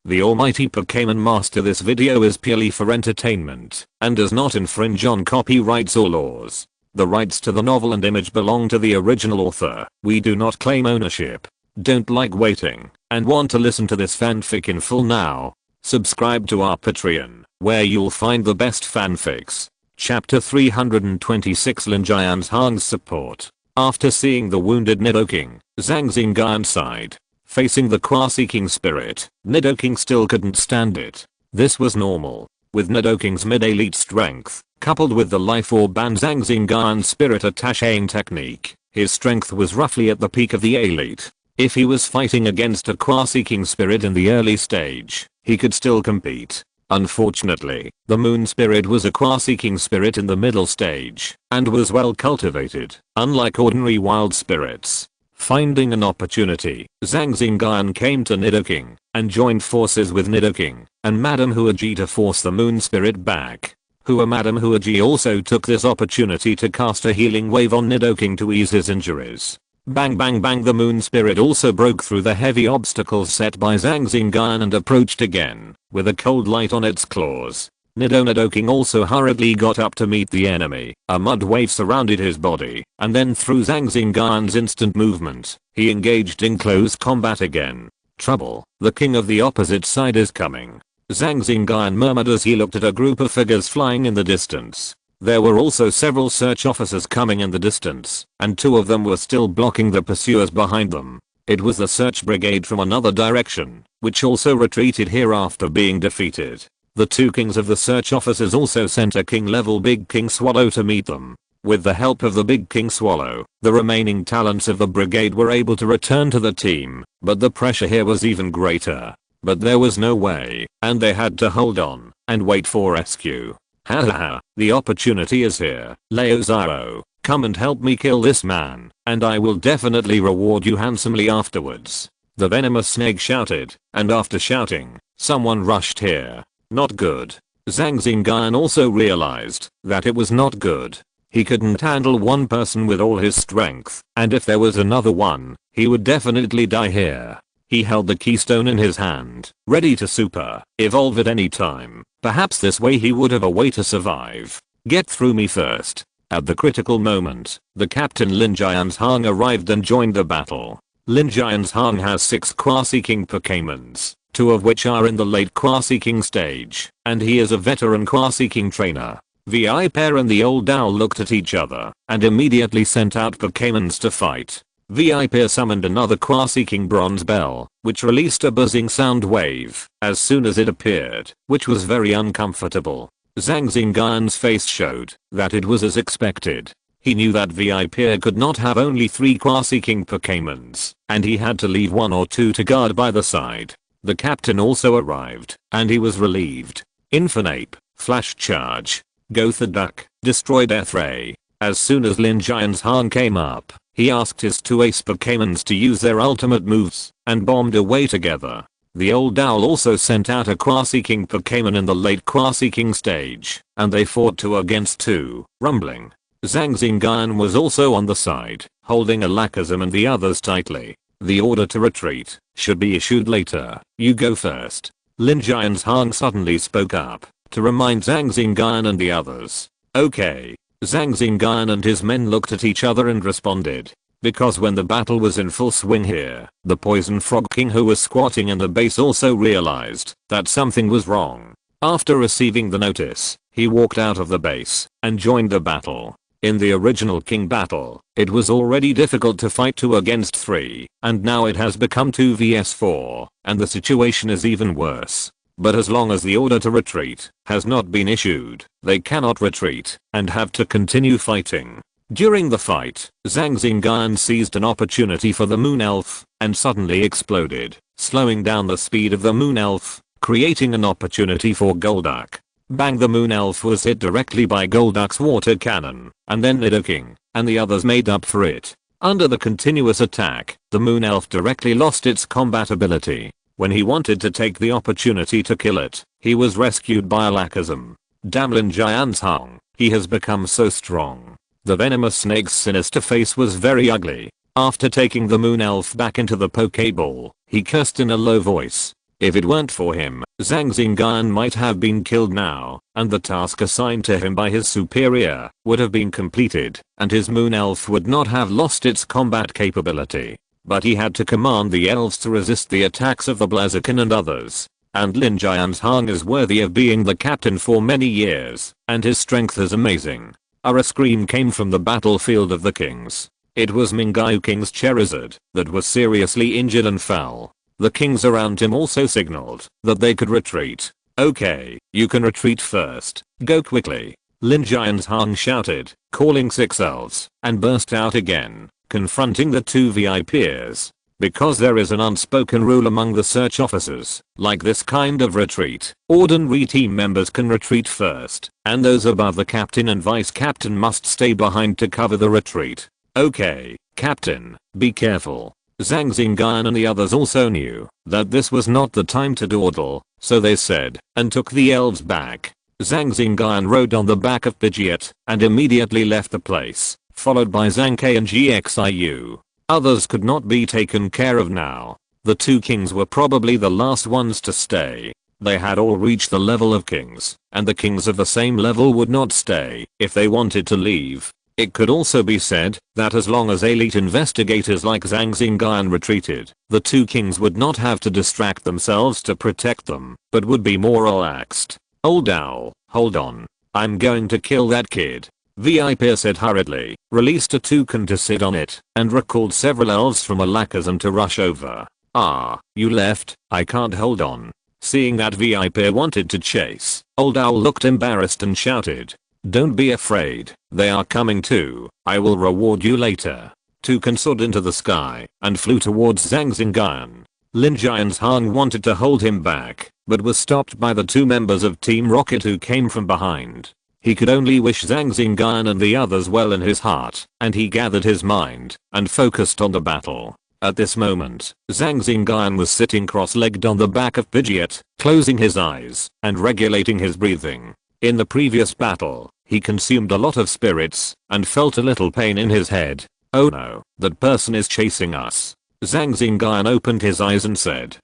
the Almighty Pokémon Master. This video is purely for entertainment and does not infringe on copyrights or laws. The rights to the novel and image belong to the original author. We do not claim ownership. Don't like waiting and want to listen to this fanfic in full now? Subscribe to our Patreon, where you'll find the best fanfics. Chapter 326, Lin Jianzhang's support. After seeing the wounded Nidoking, Zhang Xingyun sighed. Facing the Quasi-King spirit, Nidoking still couldn't stand it. This was normal. With Nidoking's mid-elite strength, coupled with the life orb and Zhang Xingyun's spirit attaching technique, his strength was roughly at the peak of the elite. If he was fighting against a Quasi-King spirit in the early stage, he could still compete. Unfortunately, the moon spirit was a Quasi-King spirit in the middle stage, and was well cultivated, unlike ordinary wild spirits. Finding an opportunity, Zhang Xingyun came to Nidoking, and joined forces with Nidoking and Madame Huaji to force the moon spirit back. Madame Huaji also took this opportunity to cast a healing wave on Nidoking to ease his injuries. Bang bang bang, the moon spirit also broke through the heavy obstacles set by Zhang Xingyun and approached again, with a cold light on its claws. Nidoking also hurriedly got up to meet the enemy. A mud wave surrounded his body, and then through Zhang Xingyun's instant movement, he engaged in close combat again. Trouble, the king of the opposite side is coming. Zhang Xingyun murmured as he looked at a group of figures flying in the distance. There were also several search officers coming in the distance, and two of them were still blocking the pursuers behind them. It was the search brigade from another direction, which also retreated here after being defeated. The two kings of the search officers also sent a king-level Big King Swallow to meet them. With the help of the Big King Swallow, the remaining talents of the brigade were able to return to the team, but the pressure here was even greater. But there was no way, and they had to hold on and wait for rescue. Hahaha, the opportunity is here. Leo Zaro, come and help me kill this man, and I will definitely reward you handsomely afterwards. The venomous snake shouted, and after shouting, someone rushed here. Not good. Zhang Xingyun also realized that it was not good. He couldn't handle one person with all his strength, and if there was another one, he would definitely die here. He held the keystone in his hand, ready to super evolve at any time. Perhaps this way he would have a way to survive. Get through me first. At the critical moment, the captain Lin Jianzhang arrived and joined the battle. Lin Jianzhang has 6 Quasi-King Pokémons, 2 of which are in the late Quasi-King stage, and he is a veteran Quasi-King trainer. Vi Pair and the old owl looked at each other and immediately sent out Pokémons to fight. Vi Pair summoned another Quasi-King Bronze Bell, which released a buzzing sound wave as soon as it appeared, which was very uncomfortable. Zhang Xingyun's face showed that it was as expected. He knew that Vi Pair could not have only 3 Quasi-King Pokémons, and he had to leave 1 or 2 to guard by the side. The captain also arrived, and he was relieved. Infernape, Flash Charge, Gotha Duck, Destroy Death Ray. As soon as Lin Jianzhang came up, he asked his 2 ace Pokémons to use their ultimate moves, and bombed away together. The old owl also sent out a Quasi-King Pokémon in the late Quasi-King stage, and they fought 2 against 2, rumbling. Zhang Xingyun was also on the side, holding Alakazam and the others tightly. The order to retreat should be issued later. You go first. Lin Jianzhang suddenly spoke up to remind Zhang Xingyun and the others. Okay. Zhang Xingyun and his men looked at each other and responded. Because when the battle was in full swing here, the Poison Frog King who was squatting in the base also realized that something was wrong. After receiving the notice, he walked out of the base and joined the battle. In the original King battle, it was already difficult to fight 2 against 3, and now it has become 2 vs 4, and the situation is even worse. But as long as the order to retreat has not been issued, they cannot retreat and have to continue fighting. During the fight, Zhang Xingyun seized an opportunity for the Moon Elf and suddenly exploded, slowing down the speed of the Moon Elf, creating an opportunity for Golduck. Bang, the Moon Elf was hit directly by Golduck's water cannon, and then Nidoking and the others made up for it. Under the continuous attack, the Moon Elf directly lost its combat ability. When he wanted to take the opportunity to kill it, he was rescued by Alakazam. Damn Lin Jianzhang, he has become so strong. The venomous snake's sinister face was very ugly. After taking the Moon Elf back into the Pokeball, he cursed in a low voice. If it weren't for him, Zhang Xingyun might have been killed now, and the task assigned to him by his superior would have been completed, and his moon elf would not have lost its combat capability. But he had to command the elves to resist the attacks of the Blaziken and others. And Lin Jian's Hang is worthy of being the captain for many years, and his strength is amazing. A scream came from the battlefield of the kings. It was Mingyu King's Charizard that was seriously injured and fell. The kings around him also signaled that they could retreat. Okay, you can retreat first. Go quickly. Lin Jian's Hang shouted, calling 6 elves, and burst out again, confronting the 2 VIPs. Because there is an unspoken rule among the search officers, like this kind of retreat, ordinary team members can retreat first, and those above the captain and vice captain must stay behind to cover the retreat. Okay, captain, be careful. Zhang Xingyun and the others also knew that this was not the time to dawdle, so they said, and took the elves back. Zhang Xingyun rode on the back of Pidgeot and immediately left the place, followed by Zhang Ke and Xiu. Others could not be taken care of now. The 2 kings were probably the last ones to stay. They had all reached the level of kings, and the kings of the same level would not stay if they wanted to leave. It could also be said that as long as elite investigators like Zhang Xingyun retreated, the 2 kings would not have to distract themselves to protect them, but would be more relaxed. Old owl, hold on. I'm going to kill that kid. VIP said hurriedly, released a toucan to sit on it, and recalled several elves from Alakazam to rush over. Ah, you left, I can't hold on. Seeing that VIP wanted to chase, Old Owl looked embarrassed and shouted, don't be afraid, they are coming too, I will reward you later. Toucan soared into the sky and flew towards Zhang Xingyun. Lin Jian's Hang wanted to hold him back, but was stopped by the 2 members of Team Rocket who came from behind. He could only wish Zhang Xingyun and the others well in his heart, and he gathered his mind and focused on the battle. At this moment, Zhang Xingyun was sitting cross-legged on the back of Pidgeot, closing his eyes and regulating his breathing. In the previous battle, he consumed a lot of spirits and felt a little pain in his head. Oh no, that person is chasing us. Zhang Xingyun opened his eyes and said,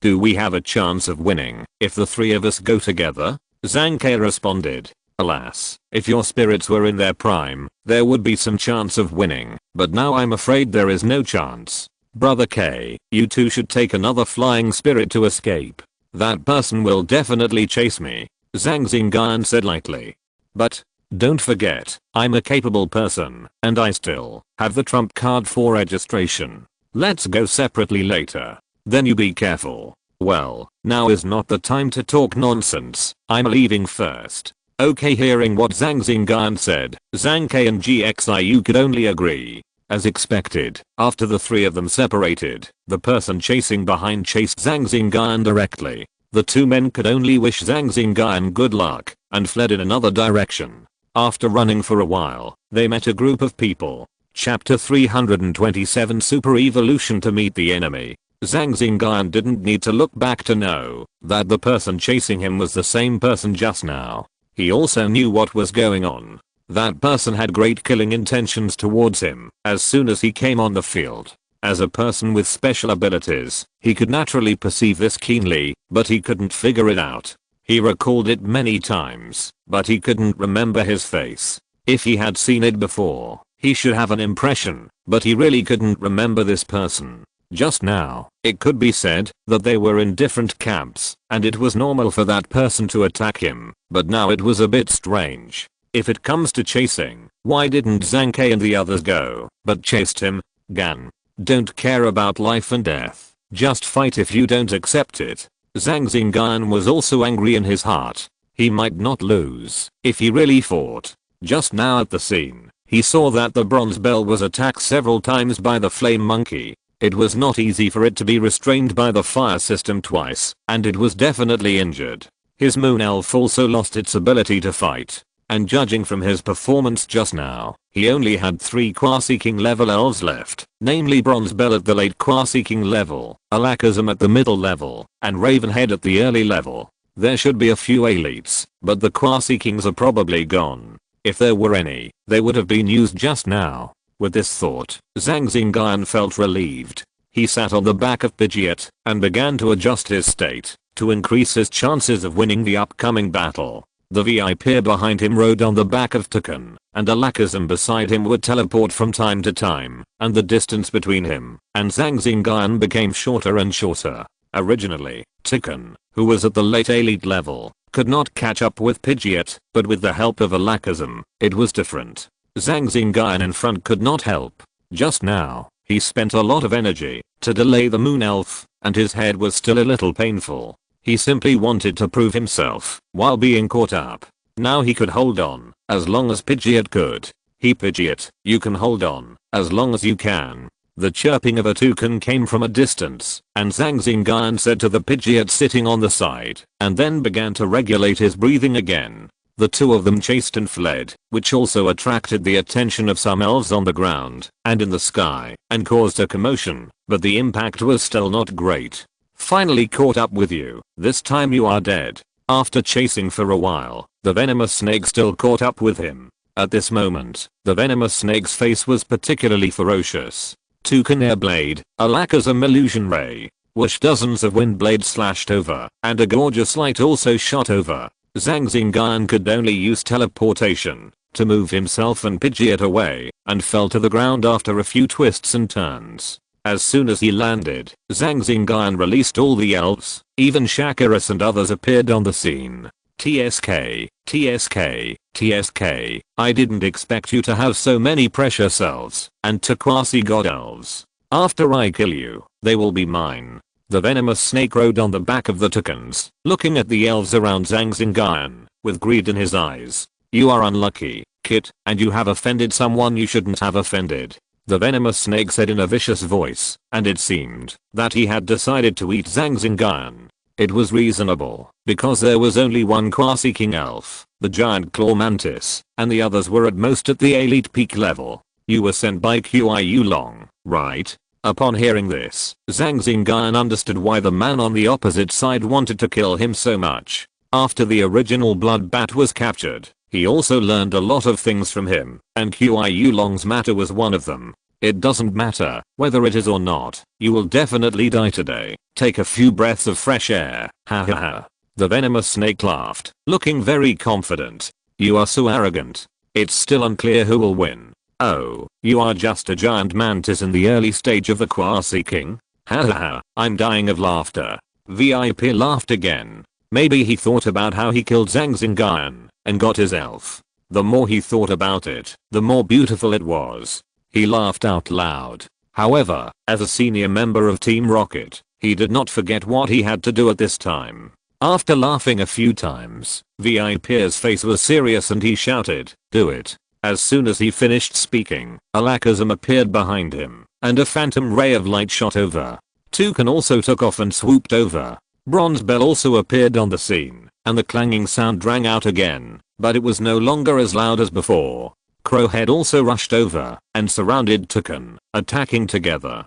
do we have a chance of winning if the 3 of us go together? Zhang Ke responded, alas, if your spirits were in their prime, there would be some chance of winning, but now I'm afraid there is no chance. Brother K, you 2 should take another flying spirit to escape. That person will definitely chase me. Zhang Xingyun said lightly. But, don't forget, I'm a capable person, and I still have the trump card for registration. Let's go separately later. Then you be careful. Well, now is not the time to talk nonsense, I'm leaving first. Okay, hearing what Zhang Xingyun said, Zhang Ke and Xiu could only agree. As expected, after the 3 of them separated, the person chasing behind chased Zhang Xingyun directly. The 2 men could only wish Zhang Xingyun good luck and fled in another direction. After running for a while, they met a group of people. Chapter 327 Super Evolution to meet the enemy. Zhang Xingyun didn't need to look back to know that the person chasing him was the same person just now. He also knew what was going on. That person had great killing intentions towards him as soon as he came on the field. As a person with special abilities, he could naturally perceive this keenly, but he couldn't figure it out. He recalled it many times, but he couldn't remember his face. If he had seen it before, he should have an impression, but he really couldn't remember this person. Just now, it could be said that they were in different camps, and it was normal for that person to attack him, but now it was a bit strange. If it comes to chasing, why didn't Zhang Ke and the others go, but chased him? Gan. Don't care about life and death, just fight if you don't accept it. Zhang Xingyun was also angry in his heart. He might not lose if he really fought. Just now at the scene, he saw that the bronze bell was attacked several times by the flame monkey. It was not easy for it to be restrained by the fire system twice, and it was definitely injured. His moon elf also lost its ability to fight. And judging from his performance just now, he only had 3 Quasi-King level elves left, namely Bronze Bell at the late Quasi-King level, Alakazam at the middle level, and Ravenhead at the early level. There should be a few elites, but the Quasi-Kings are probably gone. If there were any, they would have been used just now. With this thought, Zhang Xingyun felt relieved. He sat on the back of Pidgeot and began to adjust his state to increase his chances of winning the upcoming battle. The VIP behind him rode on the back of Toucan, and Alakazam beside him would teleport from time to time, and the distance between him and Zhang Xingyun became shorter and shorter. Originally, Toucan, who was at the late elite level, could not catch up with Pidgeot, but with the help of Alakazam, it was different. Zhang Xingyun in front could not help. Just now, he spent a lot of energy to delay the Moon Elf, and his head was still a little painful. He simply wanted to prove himself while being caught up. Now he could hold on as long as Pidgeot could. Pidgeot, you can hold on as long as you can. The chirping of a toucan came from a distance, and Zhang Xingyun said to the Pidgeot sitting on the side, and then began to regulate his breathing again. The two of them chased and fled, which also attracted the attention of some elves on the ground and in the sky, and caused a commotion, but the impact was still not great. Finally caught up with you, this time you are dead. After chasing for a while, the venomous snake still caught up with him. At this moment, the venomous snake's face was particularly ferocious. Toucan Air Blade, Alakazam Illusion Ray. Whoosh, dozens of wind blades slashed over, and a gorgeous light also shot over. Zhang Xingyun could only use teleportation to move himself and Pidgeot away, and fell to the ground after a few twists and turns. As soon as he landed, Zhang Xingyun released all the elves, even Shakiris and others appeared on the scene. TSK, TSK, TSK, I didn't expect you to have so many precious elves and Taquasi god elves. After I kill you, they will be mine. The venomous snake rode on the back of the toucans, looking at the elves around Zhang Xingyun with greed in his eyes. You are unlucky, Kit, and you have offended someone you shouldn't have offended. The venomous snake said in a vicious voice, and it seemed that he had decided to eat Zhang Xingyun. It was reasonable, because there was only one Quasi King Elf, the giant claw mantis, and the others were at most at the elite peak level. You were sent by Qiu Long, right? Upon hearing this, Zhang Xingyun understood why the man on the opposite side wanted to kill him so much. After the original blood bat was captured, he also learned a lot of things from him, and Qiu Long's matter was one of them. It doesn't matter whether it is or not, you will definitely die today. Take a few breaths of fresh air, ha ha ha. The venomous snake laughed, looking very confident. You are so arrogant. It's still unclear who will win. Oh, you are just a giant mantis in the early stage of the Quasi King? Ha ha ha, I'm dying of laughter. VIP laughed again. Maybe he thought about how he killed Zhang Xingyun and got his elf. The more he thought about it, the more beautiful it was. He laughed out loud. However, as a senior member of Team Rocket, he did not forget what he had to do at this time. After laughing a few times, VIP's face was serious and he shouted, "Do it." As soon as he finished speaking, Alakazam appeared behind him, and a phantom ray of light shot over. Toucan also took off and swooped over. Bronze Bell also appeared on the scene, and the clanging sound rang out again, but it was no longer as loud as before. Crowhead also rushed over and surrounded Toucan, attacking together.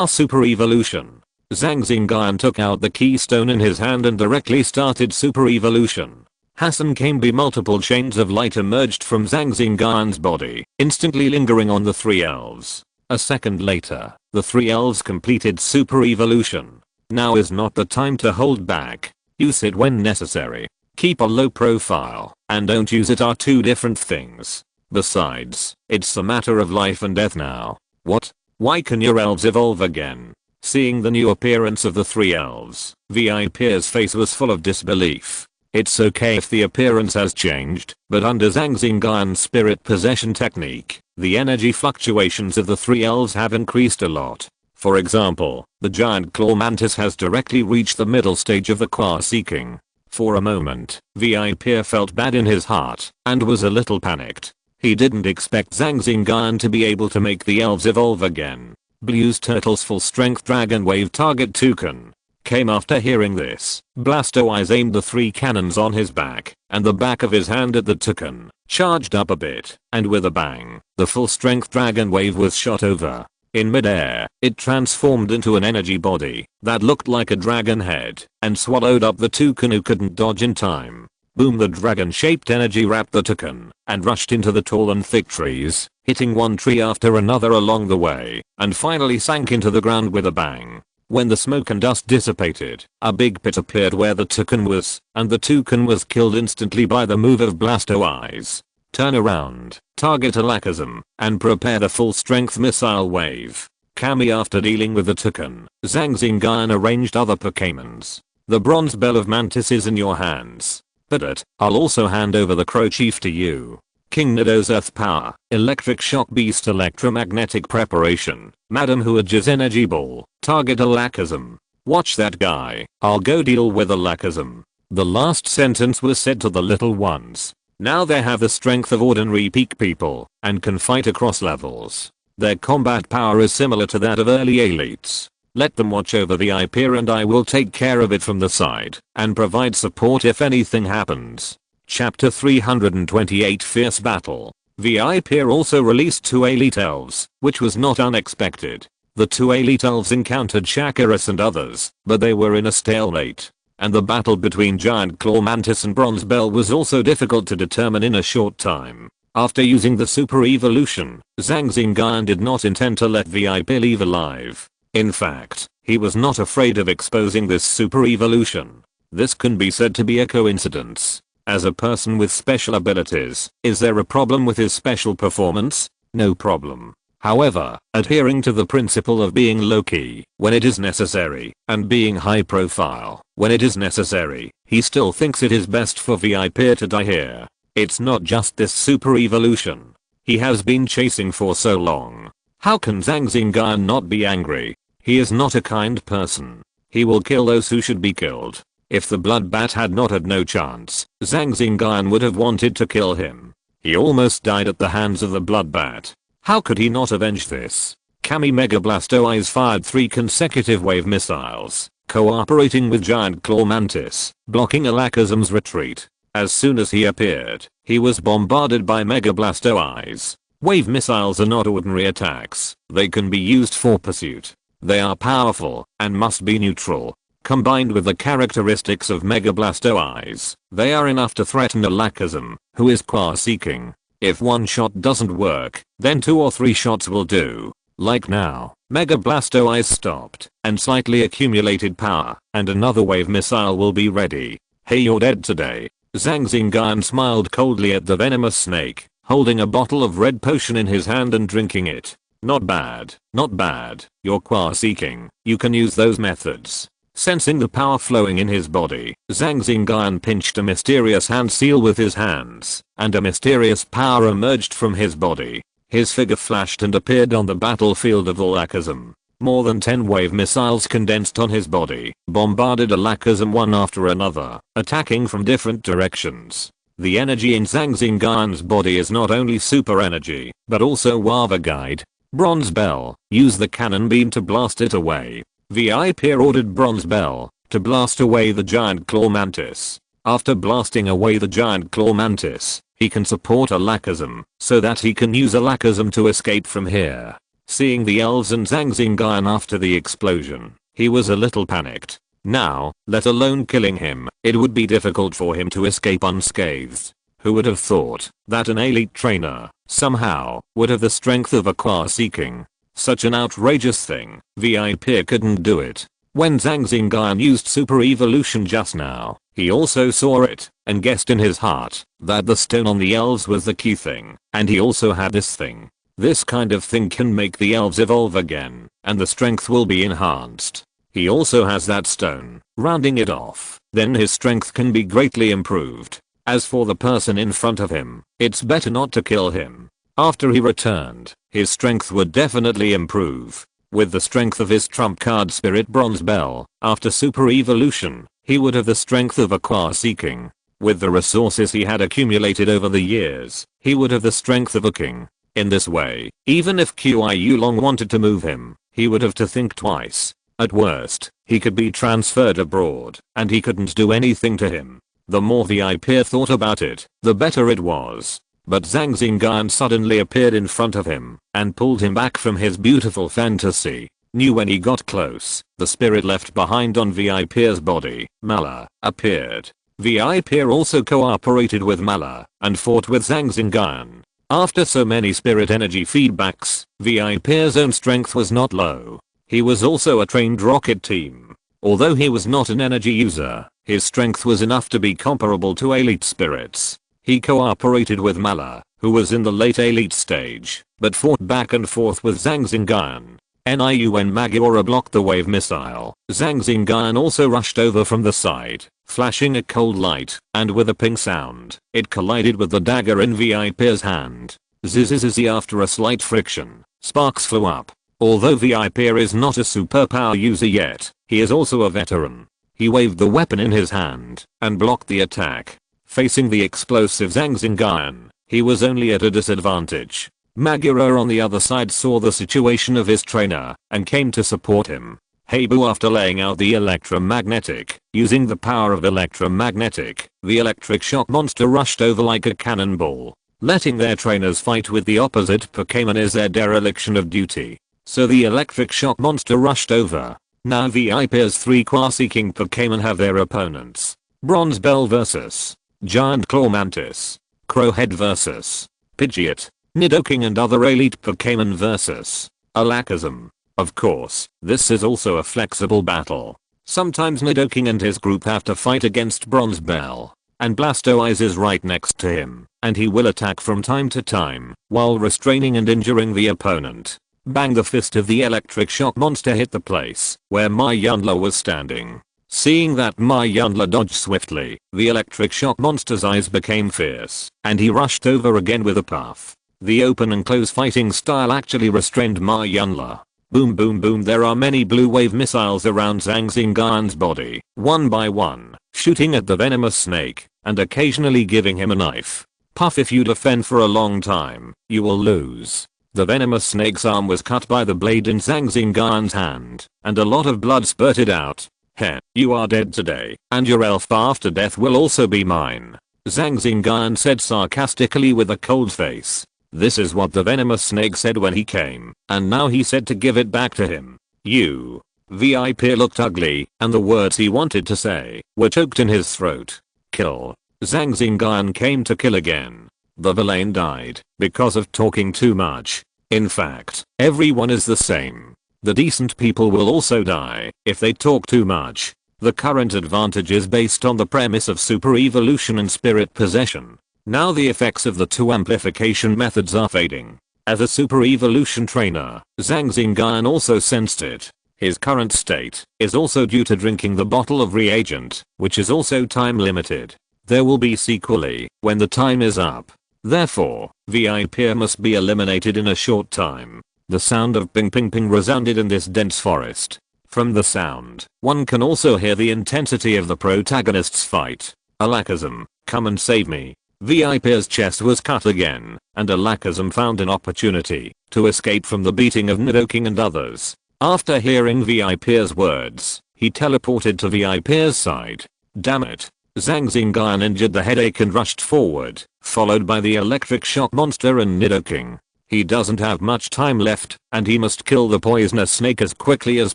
Super Evolution. Zhang Xingyun took out the keystone in his hand and directly started Super Evolution. Hassan came by multiple chains of light emerged from Zhang Xingyun's body, instantly lingering on the three elves. A second later, the three elves completed Super Evolution. Now is not the time to hold back. Use it when necessary. Keep a low profile, and don't use it are two different things. Besides, it's a matter of life and death now. What? Why can your elves evolve again? Seeing the new appearance of the three elves, VIP's face was full of disbelief. It's okay if the appearance has changed, but under Zhang Xingyun's spirit possession technique, the energy fluctuations of the three elves have increased a lot. For example, the giant claw mantis has directly reached the middle stage of the Quasi King. For a moment, VIP felt bad in his heart, and was a little panicked. He didn't expect Zhang Xingyun to be able to make the elves evolve again. Blue's Turtle's full strength Dragon Wave target Toucan came after hearing this. Blastoise aimed the three cannons on his back, and the back of his hand at the Toucan charged up a bit, and with a bang, the full strength Dragon Wave was shot over. In midair, it transformed into an energy body that looked like a dragon head and swallowed up the Toucan who couldn't dodge in time. Boom, the dragon-shaped energy wrapped the toucan and rushed into the tall and thick trees, hitting one tree after another along the way, and finally sank into the ground with a bang. When the smoke and dust dissipated, a big pit appeared where the toucan was, and the toucan was killed instantly by the move of Blastoise. Turn around, target Alakazam, and prepare the full strength missile wave. Kami, after dealing with the toucan, Zhang Xingyun arranged other Pokémons. The bronze bell of Mantis is in your hands. But I'll also hand over the Crow Chief to you. King Nido's Earth Power, Electric Shock Beast, Electromagnetic Preparation, Madam Huaja's Energy Ball, target Alakazam. Watch that guy, I'll go deal with Alakazam. The last sentence was said to the little ones. Now they have the strength of ordinary peak people, and can fight across levels. Their combat power is similar to that of early elites. Let them watch over the Viper and I will take care of it from the side, and provide support if anything happens. Chapter 328, Fierce Battle. Viper also released 2 elite elves, which was not unexpected. The 2 elite elves encountered Shakiris and others, but they were in a stalemate. And the battle between Giant Claw Mantis and Bronze Bell was also difficult to determine in a short time. After using the super evolution, Zhang Xingyun did not intend to let Viper leave alive. In fact, he was not afraid of exposing this super evolution. This can be said to be a coincidence. As a person with special abilities, is there a problem with his special performance? No problem. However, adhering to the principle of being low-key when it is necessary, and being high-profile when it is necessary, he still thinks it is best for Viper to die here. It's not just this super evolution he has been chasing for so long. How can Zhang Xingyun not be angry? He is not a kind person. He will kill those who should be killed. If the Blood Bat had not had no chance, Zhang Xingyun would have wanted to kill him. He almost died at the hands of the Blood Bat. How could he not avenge this? Kami Mega Blastoise fired 3 consecutive wave missiles, cooperating with Giant Claw Mantis, blocking Alakazam's retreat. As soon as he appeared, he was bombarded by Mega Blastoise. Wave missiles are not ordinary attacks. They can be used for pursuit. They are powerful and must be neutral. Combined with the characteristics of Mega Blastoise, they are enough to threaten Alakazam, who is qua-seeking. If one shot doesn't work, then 2 or 3 shots will do. Like now, Mega Blastoise stopped and slightly accumulated power, and another wave missile will be ready. Hey, you're dead today. Zhang Xingyun smiled coldly at the venomous snake, holding a bottle of red potion in his hand and drinking it. Not bad, not bad. You're qua-seeking. You can use those methods. Sensing the power flowing in his body, Zhang Xingyun pinched a mysterious hand seal with his hands, and a mysterious power emerged from his body. His figure flashed and appeared on the battlefield of Alakazam. More than 10 wave missiles condensed on his body, bombarded Alakazam one after another, attacking from different directions. The energy in Zhang Xingyun's body is not only super energy, but also Wava Guide. Bronze Bell, use the cannon beam to blast it away. Viper ordered Bronze Bell to blast away the Giant Claw Mantis. After blasting away the Giant Claw Mantis, he can support Alakazam, so that he can use Alakazam to escape from here. Seeing the elves and Zhang Xingyun after the explosion, he was a little panicked. Now, let alone killing him, it would be difficult for him to escape unscathed. Who would have thought that an elite trainer, somehow, would have the strength of a qua-seeking? Such an outrageous thing. Viper couldn't do it. When Zhang Xingyun used super evolution just now, he also saw it, and guessed in his heart that the stone on the elves was the key thing, and he also had this thing. This kind of thing can make the elves evolve again, and the strength will be enhanced. He also has that stone. Rounding it off, then his strength can be greatly improved. As for the person in front of him, it's better not to kill him. After he returned, his strength would definitely improve. With the strength of his trump card Spirit Bronze Bell, after super evolution, he would have the strength of a qua-seeking. With the resources he had accumulated over the years, he would have the strength of a king. In this way, even if Qiu Long wanted to move him, he would have to think twice. At worst, he could be transferred abroad, and he couldn't do anything to him. The more Viper thought about it, the better it was. But Zhang Xingyun suddenly appeared in front of him, and pulled him back from his beautiful fantasy. Knew when he got close, the spirit left behind on Viper's body, Mala, appeared. VIP also cooperated with Mala and fought with Zhang Xingyun. After so many spirit energy feedbacks, VIP's own strength was not low. He was also a trained rocket team. Although he was not an energy user, his strength was enough to be comparable to elite spirits. He cooperated with Mala, who was in the late elite stage, but fought back and forth with Zhang Xingyun. Niun Magura blocked the wave missile. Zhang Xingyun also rushed over from the side, flashing a cold light, and with a ping sound, it collided with the dagger in VIP's hand. Zzzz after a slight friction, sparks flew up. Although VIP is not a superpower user yet, he is also a veteran. He waved the weapon in his hand and blocked the attack. Facing the explosive Zhang Xingyun, he was only at a disadvantage. Magura on the other side saw the situation of his trainer and came to support him. Heibu after laying out the electromagnetic, using the power of electromagnetic, the electric shock monster rushed over like a cannonball. Letting their trainers fight with the opposite Pokémon is their dereliction of duty. So the electric shock monster rushed over. Now VIP's 3 Quasi-King Pokémon have their opponents. Bronze Bell vs. Giant Claw Mantis. Crowhead vs. Pidgeot. Nidoking and other elite Pokémon vs. Alakazam. Of course, this is also a flexible battle. Sometimes Nidoking and his group have to fight against Bronze Bell, and Blastoise is right next to him, and he will attack from time to time, while restraining and injuring the opponent. Bang, the fist of the electric shock monster hit the place where Yundler was standing. Seeing that Yundler dodged swiftly, the electric shock monster's eyes became fierce, and he rushed over again with a puff. The open and close fighting style actually restrained Yundler. Boom boom boom, there are many blue wave missiles around Zhang Xingyun's body, one by one, shooting at the venomous snake, and occasionally giving him a knife. Puff, if you defend for a long time, you will lose. The venomous snake's arm was cut by the blade in Zhang Xingyun's hand, and a lot of blood spurted out. Heh, you are dead today, and your elf after death will also be mine. Zhang Xingyun said sarcastically with a cold face. This is what the venomous snake said when he came, and now he said to give it back to him. You. VIP looked ugly, and the words he wanted to say were choked in his throat. Kill. Zhang Xingyun came to kill again. The villain died because of talking too much. In fact, everyone is the same. The decent people will also die if they talk too much. The current advantage is based on the premise of super evolution and spirit possession. Now the effects of the 2 amplification methods are fading. As a super evolution trainer, Zhang Xingyun also sensed it. His current state is also due to drinking the bottle of reagent, which is also time limited. There will be sequelae when the time is up. Therefore, VIP must be eliminated in a short time. The sound of ping ping ping resounded in this dense forest. From the sound, one can also hear the intensity of the protagonist's fight. Alakazam, come and save me. VIP's chest was cut again, and Alakazam found an opportunity to escape from the beating of Nidoking and others. After hearing VIP's words, he teleported to VIP's side. Damn it. Zhang Xingyun injured the headache and rushed forward, followed by the electric shock monster and Nidoking. He doesn't have much time left, and he must kill the poisonous snake as quickly as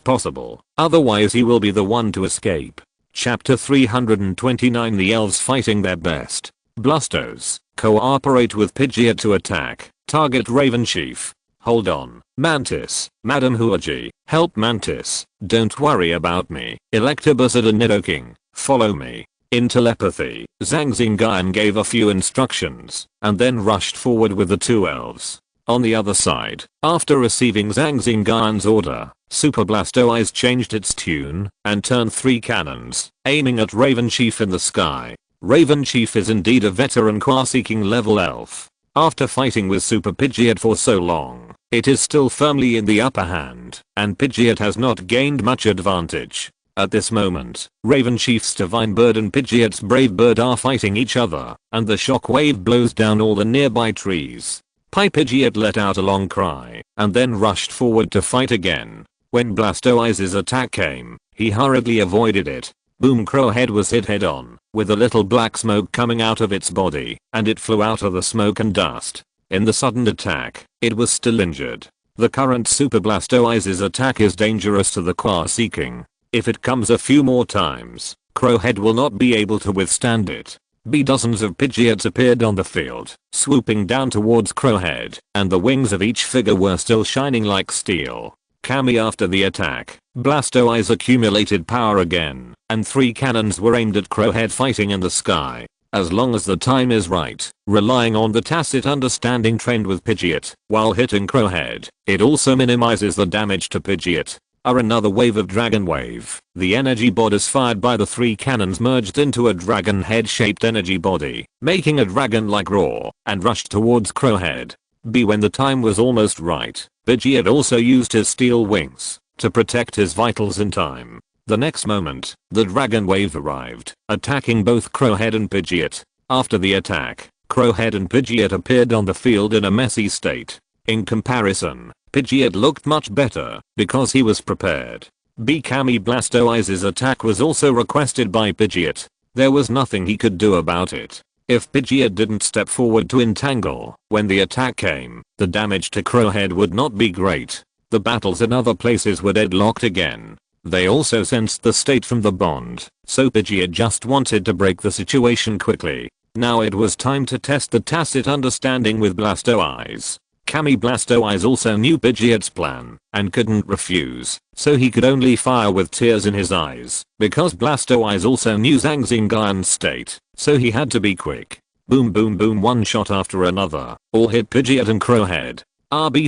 possible, otherwise he will be the one to escape. Chapter 329, the elves fighting their best. Blastos, cooperate with Pidgeot to attack, target Raven Chief. Hold on, Mantis, Madam Huaji, help Mantis, don't worry about me, Electabuzz and Nidoking, follow me. In telepathy, Zhang Xingyun gave a few instructions, and then rushed forward with the 2 elves. On the other side, after receiving Zhang Xingyun's order, Super Blastoise changed its tune, and turned 3 cannons, aiming at Raven Chief in the sky. Raven Chief is indeed a veteran Quasi-King level elf. After fighting with Super Pidgeot for so long, it is still firmly in the upper hand, and Pidgeot has not gained much advantage. At this moment, Raven Chief's Divine Bird and Pidgeot's Brave Bird are fighting each other, and the shock wave blows down all the nearby trees. Pidgeot let out a long cry, and then rushed forward to fight again. When Blastoise's attack came, he hurriedly avoided it. Boom, Crowhead was hit head on, with a little black smoke coming out of its body, and it flew out of the smoke and dust. In the sudden attack, it was still injured. The current Super Blastoise's attack is dangerous to the Quasi-King. If it comes a few more times, Crowhead will not be able to withstand it. Dozens of Pidgeots appeared on the field, swooping down towards Crowhead, and the wings of each figure were still shining like steel. Kami after the attack, Blastoise accumulated power again, and 3 cannons were aimed at Crowhead fighting in the sky. As long as the time is right, relying on the tacit understanding trained with Pidgeot, while hitting Crowhead, it also minimizes the damage to Pidgeot. Another wave of Dragon Wave. The energy bodies fired by the 3 cannons merged into a dragon head-shaped energy body, making a dragon-like roar, and rushed towards Crowhead. When the time was almost right, Pidgeot also used his steel wings to protect his vitals in time. The next moment, the Dragon Wave arrived, attacking both Crowhead and Pidgeot. After the attack, Crowhead and Pidgeot appeared on the field in a messy state. In comparison, Pidgeot looked much better, because he was prepared. Kami Blastoise's attack was also requested by Pidgeot. There was nothing he could do about it. If Pidgeot didn't step forward to entangle, when the attack came, the damage to Crowhead would not be great. The battles in other places were deadlocked again. They also sensed the state from the bond, so Pidgeot just wanted to break the situation quickly. Now it was time to test the tacit understanding with Blastoise. Kami Blastoise also knew Pidgeot's plan, and couldn't refuse, so he could only fire with tears in his eyes, because Blastoise also knew Zhang Xingyun's state, so he had to be quick. Boom boom boom, one shot after another, all hit Pidgeot and Crowhead.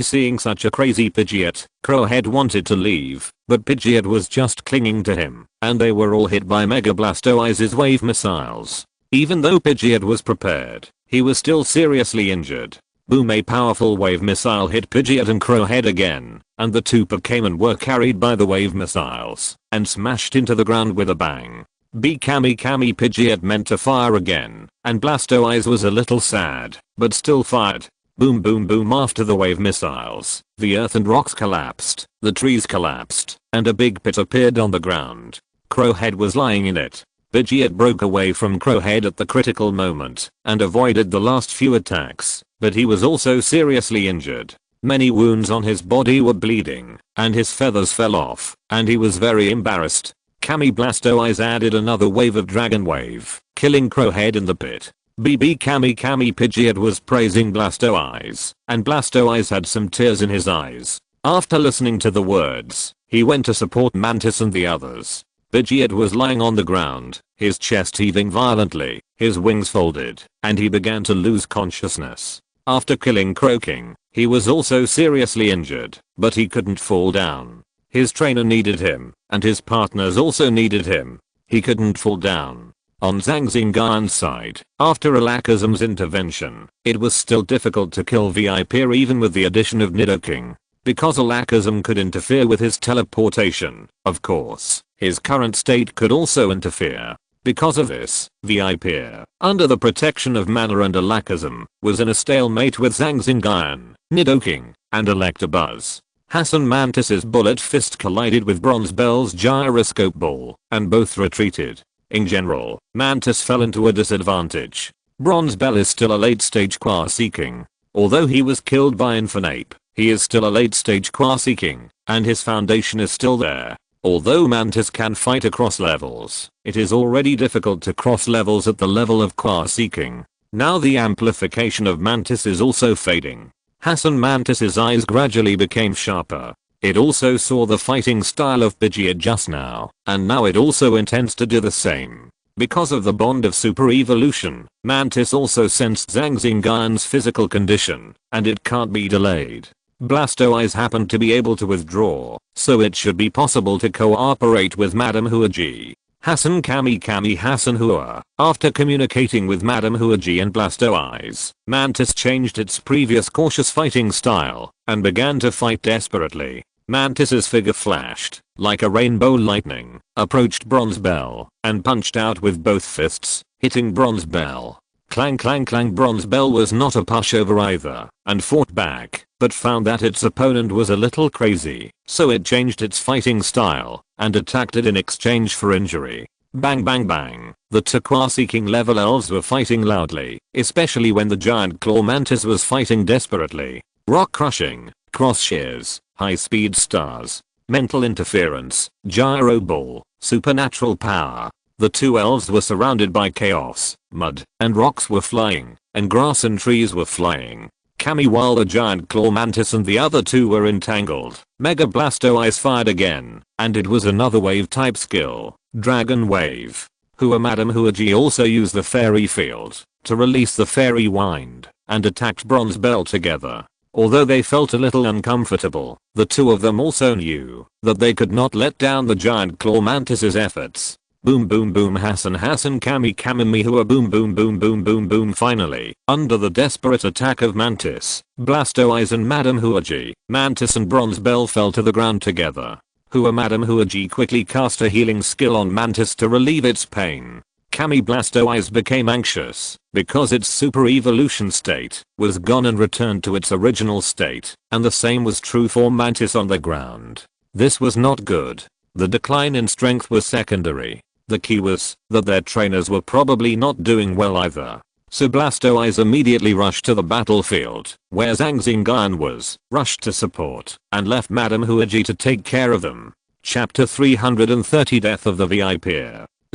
Seeing such a crazy Pidgeot, Crowhead wanted to leave, but Pidgeot was just clinging to him, and they were all hit by Mega Blastoise's wave missiles. Even though Pidgeot was prepared, he was still seriously injured. Boom, a powerful wave missile hit Pidgeot and Crowhead again, and the 2 Pokémon were carried by the wave missiles, and smashed into the ground with a bang. Kami Pidgeot meant to fire again, and Blastoise was a little sad, but still fired. Boom boom boom, after the wave missiles, the earth and rocks collapsed, the trees collapsed, and a big pit appeared on the ground. Crowhead was lying in it. Pidgeot broke away from Crowhead at the critical moment, and avoided the last few attacks, but he was also seriously injured. Many wounds on his body were bleeding, and his feathers fell off, and he was very embarrassed. Kami Blastoise added another wave of Dragon Wave, killing Crowhead in the pit. Kami Pidgeot was praising Blastoise, and Blastoise had some tears in his eyes. After listening to the words, he went to support Mantis and the others. Pidgeot was lying on the ground, his chest heaving violently, his wings folded, and he began to lose consciousness. After killing Croaking, he was also seriously injured, but he couldn't fall down. His trainer needed him, and his partners also needed him. He couldn't fall down. On Zhang Xingyun's side, after Alakazam's intervention, it was still difficult to kill Viper even with the addition of Nidoking, because Alakazam could interfere with his teleportation. Of course, his current state could also interfere. Because of this, Viper, under the protection of Mana and Alakazam, was in a stalemate with Zhang Xingyun, Nidoking, and Electabuzz. Hassan Mantis's bullet fist collided with Bronze Bell's gyroscope ball, and both retreated. In general, Mantis fell into a disadvantage. Bronze Bell is still a late-stage Quaseeking. Although he was killed by Infernape, he is still a late-stage Quaseeking, and his foundation is still there. Although Mantis can fight across levels, it is already difficult to cross levels at the level of Quaseeking. Now the amplification of Mantis is also fading. Hassan Mantis's eyes gradually became sharper. It also saw the fighting style of Pidgeot just now, and now it also intends to do the same. Because of the bond of super evolution, Mantis also sensed Zhang Xingyun's physical condition, and it can't be delayed. Blastoise happened to be able to withdraw, so it should be possible to cooperate with Madame Huaji. Hassan Hassan Hua. After communicating with Madame Huaji and Blastoise, Mantis changed its previous cautious fighting style, and began to fight desperately. Mantis's figure flashed, like a rainbow lightning, approached Bronze Bell, and punched out with both fists, hitting Bronze Bell. Clang clang clang. Bronze Bell was not a pushover either, and fought back, but found that its opponent was a little crazy, so it changed its fighting style, and attacked it in exchange for injury. Bang bang bang. The two Quaseeking level elves were fighting loudly, especially when the giant claw mantis was fighting desperately. Rock crushing, cross shears, high speed stars, mental interference, gyro ball, supernatural power. The two elves were surrounded by chaos, mud and rocks were flying, and grass and trees were flying. Cammy while the giant claw mantis and the other two were entangled. Mega Blastoise fired again, and it was another wave type skill, Dragon Wave. Madam Huaji also used the fairy field to release the fairy wind and attacked Bronze Bell together. Although they felt a little uncomfortable, the two of them also knew that they could not let down the giant claw mantis's efforts. Boom boom boom Hassan Kami Kamimihua boom boom boom boom boom boom. Finally, under the desperate attack of Mantis, Blastoise and Madam Huaji, Mantis and Bronze Bell fell to the ground together. Madam Huaji quickly cast a healing skill on Mantis to relieve its pain. Kami Blastoise became anxious because its super evolution state was gone and returned to its original state, and the same was true for Mantis on the ground. This was not good. The decline in strength was secondary. The key was that their trainers were probably not doing well either. So Blastoise immediately rushed to the battlefield, where Zhang Xingyun was, rushed to support, and left Madam Huaji to take care of them. Chapter 330 Death of the VIP.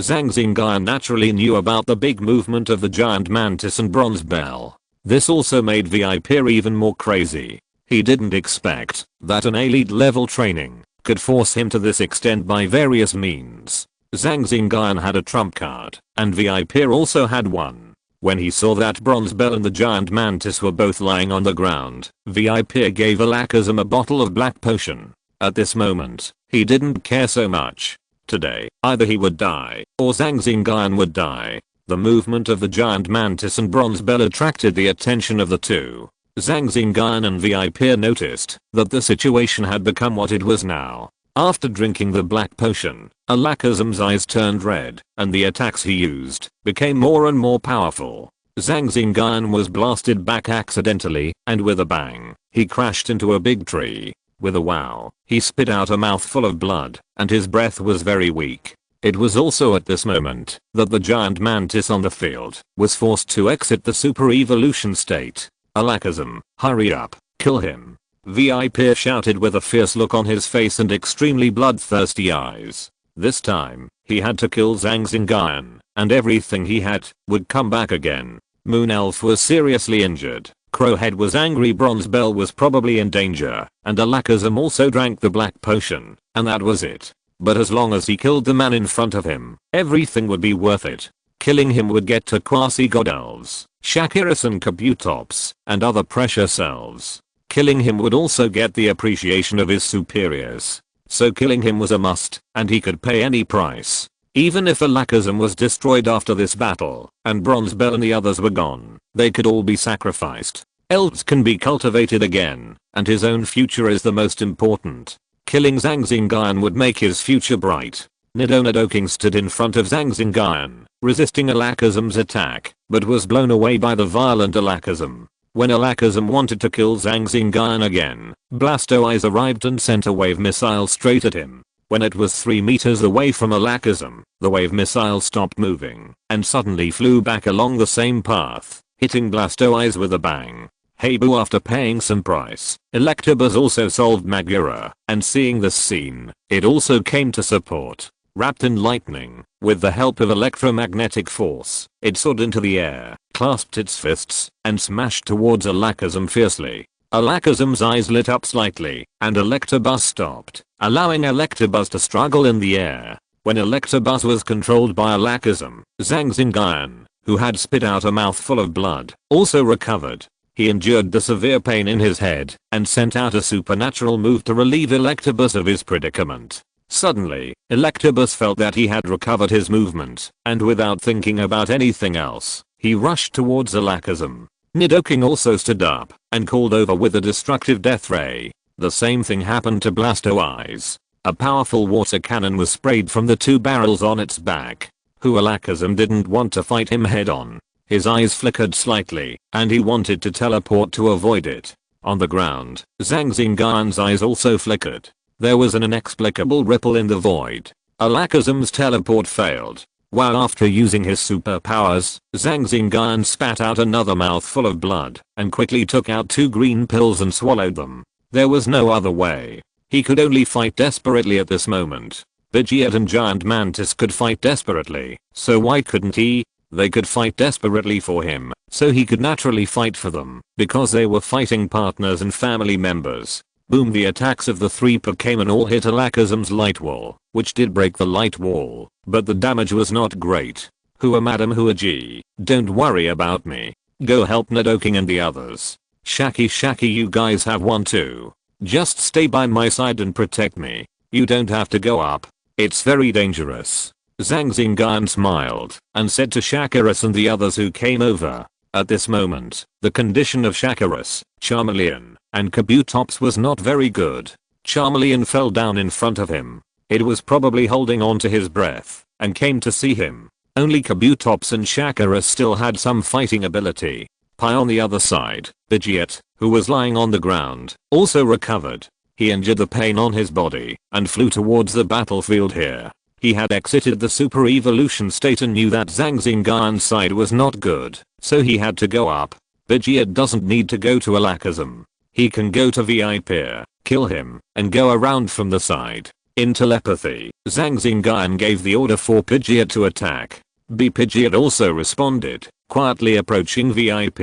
Zhang Xingyun naturally knew about the big movement of the giant mantis and Bronze Bell. This also made VIP even more crazy. He didn't expect that an elite level training could force him to this extent by various means. Zhang Xingyun had a trump card, and VIP also had one. When he saw that Bronze Bell and the giant mantis were both lying on the ground, VIP gave Alakazam a bottle of black potion. At this moment, he didn't care so much. Today, either he would die, or Zhang Xingyun would die. The movement of the giant mantis and Bronze Bell attracted the attention of the two. Zhang Xingyun and VIP noticed that the situation had become what it was now. After drinking the black potion, Alakazam's eyes turned red, and the attacks he used became more and more powerful. Zhang Xingyun was blasted back accidentally, and with a bang, he crashed into a big tree. With a wow, he spit out a mouthful of blood, and his breath was very weak. It was also at this moment that the giant mantis on the field was forced to exit the super evolution state. Alakazam, hurry up, kill him. VIP shouted with a fierce look on his face and extremely bloodthirsty eyes. This time, he had to kill Zhang Xingyun, and everything he had would come back again. Moon Elf was seriously injured. Crowhead was angry. Bronze Bell was probably in danger, and Alakazam also drank the black potion, and that was it. But as long as he killed the man in front of him, everything would be worth it. Killing him would get to quasi-god elves, Shakiras and Kabutops, and other precious elves. Killing him would also get the appreciation of his superiors. So killing him was a must, and he could pay any price. Even if Alakazam was destroyed after this battle, and Bronze Bell and the others were gone, they could all be sacrificed. Elves can be cultivated again, and his own future is the most important. Killing Zhang Xingyun would make his future bright. Nidoking stood in front of Zhang Xingyun, resisting Alakazam's attack, but was blown away by the violent Alakazam. When Alakazam wanted to kill Zhang Xingyun again, Blastoise arrived and sent a wave missile straight at him. When it was 3 meters away from Alakazam, the wave missile stopped moving and suddenly flew back along the same path, hitting Blastoise with a bang. Hey boo, after paying some price, Electabuzz also solved Magura, and seeing this scene, it also came to support. Wrapped in lightning, with the help of electromagnetic force, it soared into the air, clasped its fists, and smashed towards Alakazam fiercely. Alakazam's eyes lit up slightly, and Electabuzz stopped, allowing Electabuzz to struggle in the air. When Electabuzz was controlled by Alakazam, Zhang Xingyun, who had spit out a mouthful of blood, also recovered. He endured the severe pain in his head, and sent out a supernatural move to relieve Electabuzz of his predicament. Suddenly, Electabuzz felt that he had recovered his movement, and without thinking about anything else, he rushed towards Alakazam. Nidoking also stood up, and called over with a destructive death ray. The same thing happened to Blastoise. A powerful water cannon was sprayed from the 2 barrels on its back. Alakazam didn't want to fight him head on. His eyes flickered slightly, and he wanted to teleport to avoid it. On the ground, Zhang Xingyun's eyes also flickered. There was an inexplicable ripple in the void. Alakazam's teleport failed. While after using his superpowers, Zhang Xingyun spat out another mouthful of blood, and quickly took out 2 green pills and swallowed them. There was no other way. He could only fight desperately at this moment. Vegeta and Giant Mantis could fight desperately, so why couldn't he? They could fight desperately for him, so he could naturally fight for them, because they were fighting partners and family members. Boom, the attacks of the three Pokémon all hit Alakazam's light wall, which did break the light wall, but the damage was not great. Hua madam hua G, don't worry about me. Go help Nidoking and the others. Shaki, you guys have won too. Just stay by my side and protect me. You don't have to go up. It's very dangerous. Zhang Xingyun smiled and said to Shakiras and the others who came over. At this moment, the condition of Shakiras, Charmeleon, and Kabutops was not very good. Charmeleon fell down in front of him. It was probably holding on to his breath and came to see him. Only Kabutops and Shakiras still had some fighting ability. On the other side, Vegeta, who was lying on the ground, also recovered. He injured the pain on his body and flew towards the battlefield here. He had exited the super evolution state and knew that Zhang Xingyun's side was not good, so he had to go up. Vegeta doesn't need to go to Alakazam. He can go to VIP, kill him, and go around from the side. In telepathy, Zhang Xingyun gave the order for Pidgeot to attack. Pidgeot also responded, quietly approaching VIP,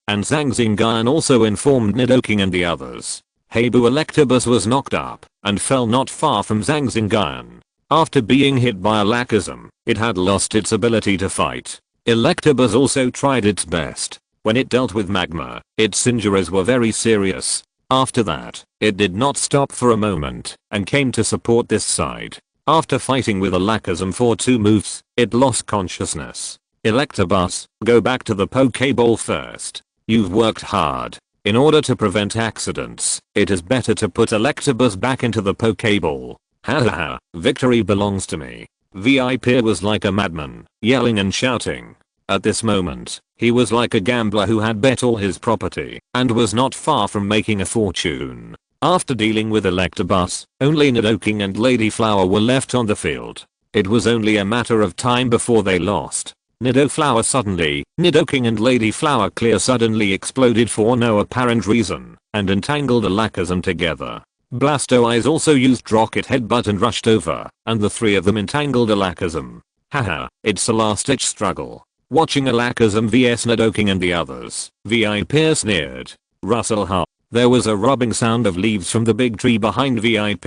and Zhang Xingyun also informed Nidoking and the others. Heibu Electabuzz was knocked up and fell not far from Zhang Xingyun. After being hit by Alakazam, it had lost its ability to fight. Electabuzz also tried its best. When it dealt with magma, its injuries were very serious. After that, it did not stop for a moment and came to support this side. After fighting with Alakazam for 2 moves, it lost consciousness. Electabuzz, go back to the Pokeball first. You've worked hard. In order to prevent accidents, it is better to put Electabuzz back into the Pokeball. Hahaha, victory belongs to me. VIP was like a madman, yelling and shouting. At this moment, he was like a gambler who had bet all his property and was not far from making a fortune. After dealing with Electabuzz, only Nidoking and Lady Flower were left on the field. It was only a matter of time before they lost. Nidoking and Lady Flower Clear suddenly exploded for no apparent reason and entangled Alakazam together. Blastoise also used Rocket Headbutt and rushed over, and the three of them entangled Alakazam. Haha, it's a last-ditch struggle. Watching Alakazam vs Nidoking and the others, VIP sneered. Russell ha. There was a rubbing sound of leaves from the big tree behind VIP,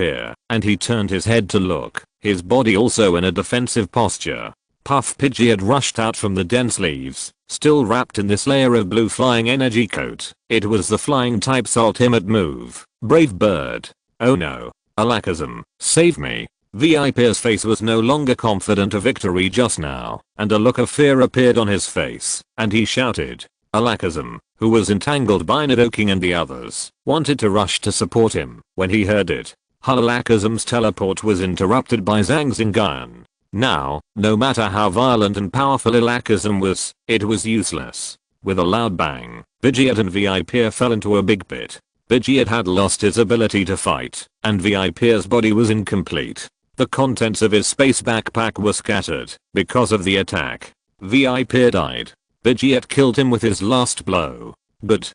and he turned his head to look, his body also in a defensive posture. Puff Pidgeot rushed out from the dense leaves, still wrapped in this layer of blue flying energy coat. It was the flying type's ultimate move, Brave Bird. Oh no. Alakazam, save me. VIP's face was no longer confident of victory just now, and a look of fear appeared on his face, and he shouted. Alakazam, who was entangled by Nidoking and the others, wanted to rush to support him when he heard it. Alakazam's teleport was interrupted by Zhang Xingyun. Now, no matter how violent and powerful Alakazam was, it was useless. With a loud bang, Pidgeot and VIP fell into a big pit. Pidgeot had lost his ability to fight, and VIP's body was incomplete. The contents of his space backpack were scattered because of the attack. VIP died. Pidgeot killed him with his last blow. Good.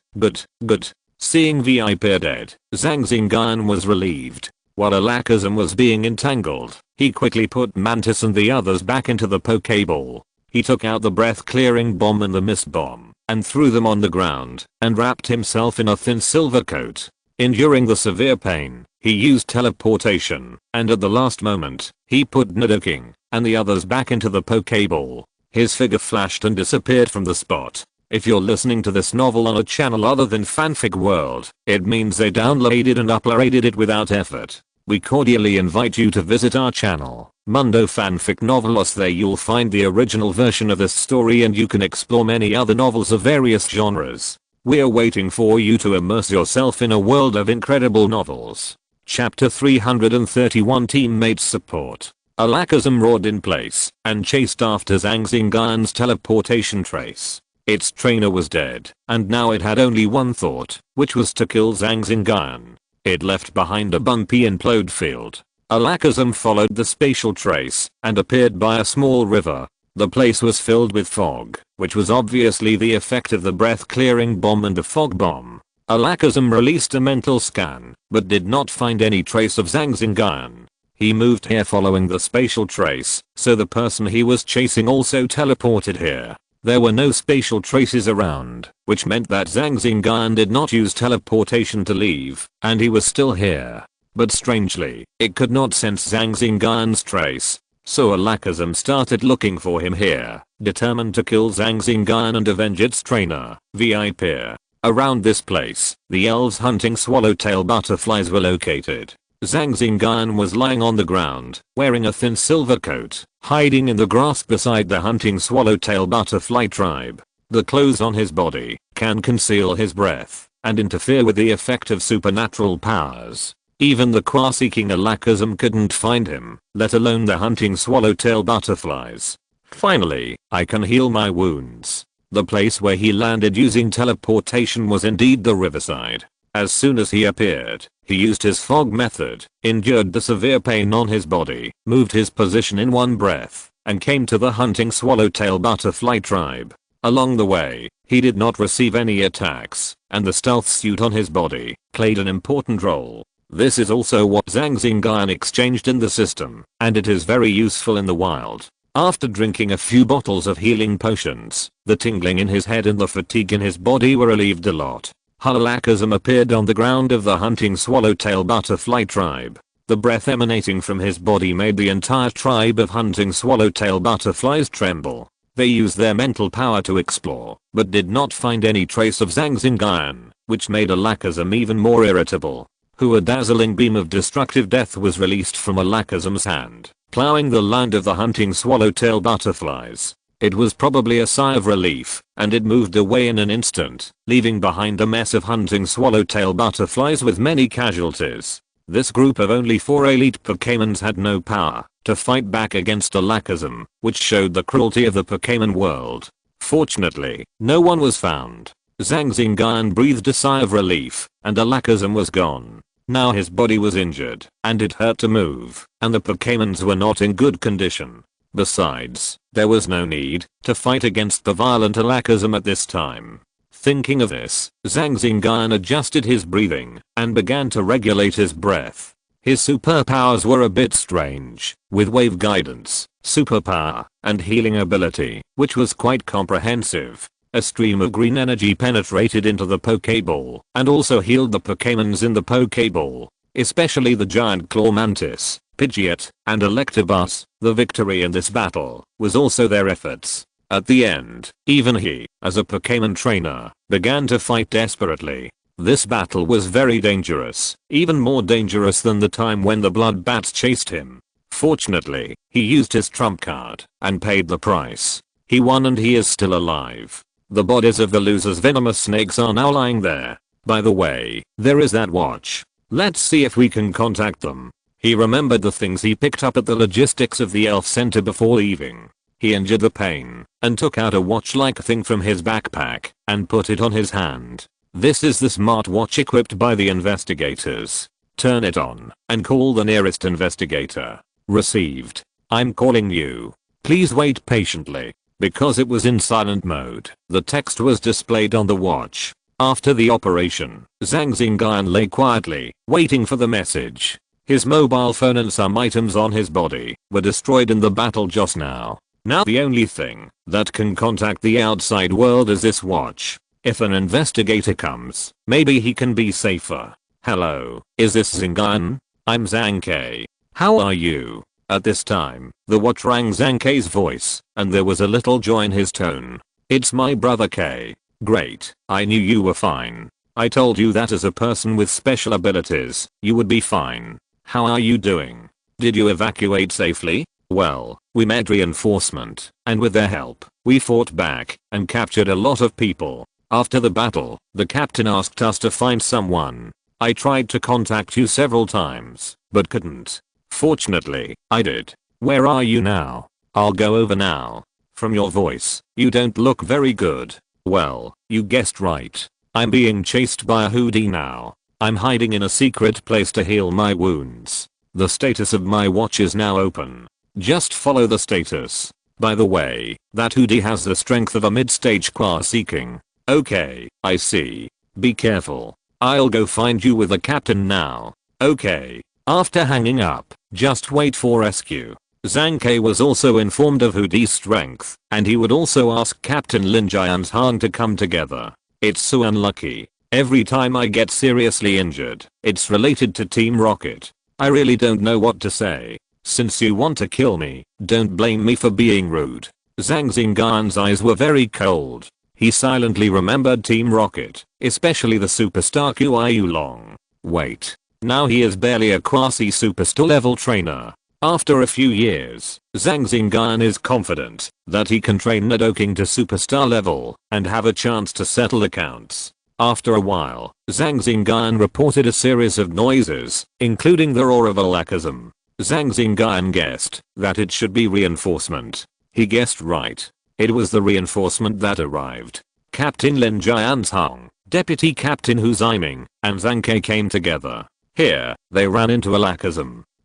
Seeing VIP dead, Zhang Xingyun was relieved. While Alakazam was being entangled, he quickly put Mantis and the others back into the Pokeball. He took out the breath-clearing bomb and the mist bomb, and threw them on the ground, and wrapped himself in a thin silver coat. Enduring the severe pain, he used teleportation, and at the last moment, he put Nidoking and the others back into the Pokeball. His figure flashed and disappeared from the spot. If you're listening to this novel on a channel other than Fanfic World, it means they downloaded and uploaded it without effort. We cordially invite you to visit our channel, Mundo Fanfic Novelos. There you'll find the original version of this story and you can explore many other novels of various genres. We're waiting for you to immerse yourself in a world of incredible novels. Chapter 331 Teammates Support. Alakazam roared in place and chased after Zhang Xingyun's teleportation trace. Its trainer was dead, and now it had only one thought, which was to kill Zhang Xingyun. It left behind a bumpy implode field. Alakazam followed the spatial trace and appeared by a small river. The place was filled with fog, which was obviously the effect of the breath-clearing bomb and the fog bomb. Alakazam released a mental scan, but did not find any trace of Zhang Xingyun. He moved here following the spatial trace, so the person he was chasing also teleported here. There were no spatial traces around, which meant that Zhang Xingyun did not use teleportation to leave, and he was still here. But strangely, it could not sense Zhang Xingyun's trace. So Alakazam started looking for him here, determined to kill Zhang Xingyun and avenge its trainer, VIP. Around this place, the elves hunting swallowtail butterflies were located. Zhang Xingyun was lying on the ground, wearing a thin silver coat, hiding in the grass beside the hunting swallowtail butterfly tribe. The clothes on his body can conceal his breath and interfere with the effect of supernatural powers. Even the Qua-seeking Alakazam couldn't find him, let alone the hunting swallowtail butterflies. Finally, I can heal my wounds. The place where he landed using teleportation was indeed the riverside. As soon as he appeared, he used his fog method, endured the severe pain on his body, moved his position in one breath, and came to the hunting swallowtail butterfly tribe. Along the way, he did not receive any attacks, and the stealth suit on his body played an important role. This is also what Zhang Xingyun exchanged in the system, and it is very useful in the wild. After drinking a few bottles of healing potions, the tingling in his head and the fatigue in his body were relieved a lot. Alakazam appeared on the ground of the hunting swallowtail butterfly tribe. The breath emanating from his body made the entire tribe of hunting swallowtail butterflies tremble. They used their mental power to explore, but did not find any trace of Zhang Xingyun, which made Alakazam even more irritable. A dazzling beam of destructive death was released from Alakazam's hand, plowing the land of the hunting swallowtail butterflies. It was probably a sigh of relief, and it moved away in an instant, leaving behind a mess of hunting swallowtail butterflies with many casualties. This group of only 4 elite Pokémons had no power to fight back against Alakazam, which showed the cruelty of the Pokémon world. Fortunately, no one was found. Zhang Xingyun breathed a sigh of relief, and Alakazam was gone. Now his body was injured, and it hurt to move, and the Pokémons were not in good condition. Besides, there was no need to fight against the violent Alakazam at this time. Thinking of this, Zhang Xingyun adjusted his breathing and began to regulate his breath. His superpowers were a bit strange, with wave guidance, superpower, and healing ability, which was quite comprehensive. A stream of green energy penetrated into the Pokéball and also healed the Pokémons in the Pokéball, especially the giant claw mantis, Pidgeot, and Electabuzz. The victory in this battle was also their efforts. At the end, even he, as a Pokémon trainer, began to fight desperately. This battle was very dangerous, even more dangerous than the time when the blood bats chased him. Fortunately, he used his trump card and paid the price. He won and he is still alive. The bodies of the losers' venomous snakes are now lying there. By the way, there is that watch. Let's see if we can contact them. He remembered the things he picked up at the logistics of the elf center before leaving. He injured the pain and took out a watch-like thing from his backpack and put it on his hand. This is the smartwatch equipped by the investigators. Turn it on and call the nearest investigator. Received. I'm calling you. Please wait patiently. Because it was in silent mode, the text was displayed on the watch. After the operation, Zhang Xingyun lay quietly, waiting for the message. His mobile phone and some items on his body were destroyed in the battle just now. Now the only thing that can contact the outside world is this watch. If an investigator comes, maybe he can be safer. Hello, is this Xingyun? I'm Zhang K. How are you? At this time, the watch rang Zhang K's voice, and there was a little joy in his tone. It's my brother K. Great, I knew you were fine. I told you that as a person with special abilities, you would be fine. How are you doing? Did you evacuate safely? Well, we met reinforcement, and with their help, we fought back and captured a lot of people. After the battle, the captain asked us to find someone. I tried to contact you several times, but couldn't. Fortunately, I did. Where are you now? I'll go over now. From your voice, you don't look very good. Well, you guessed right. I'm being chased by a hoodie now. I'm hiding in a secret place to heal my wounds. The status of my watch is now open. Just follow the status. By the way, that hoodie has the strength of a mid-stage Qua-seeking. Okay, I see. Be careful. I'll go find you with the captain now. Okay. After hanging up, just wait for rescue. Zhang Ke was also informed of Hudi's strength, and he would also ask Captain Lin Jian's Hang to come together. It's so unlucky. Every time I get seriously injured, it's related to Team Rocket. I really don't know what to say. Since you want to kill me, don't blame me for being rude. Zhang Xingyun's eyes were very cold. He silently remembered Team Rocket, especially the superstar Qiu Long. Wait. Now he is barely a quasi-superstar level trainer. After a few years, Zhang Xingyun is confident that he can train undertaking to superstar level and have a chance to settle accounts. After a while, Zhang Xingyun reported a series of noises, including the roar of awakens. Zhang Xingyun guessed that it should be reinforcement. He guessed right. It was the reinforcement that arrived. Captain Lin Jian's Hang, Deputy Captain Hu Ziming, and Zhang Ke came together. Here, they ran into awakens.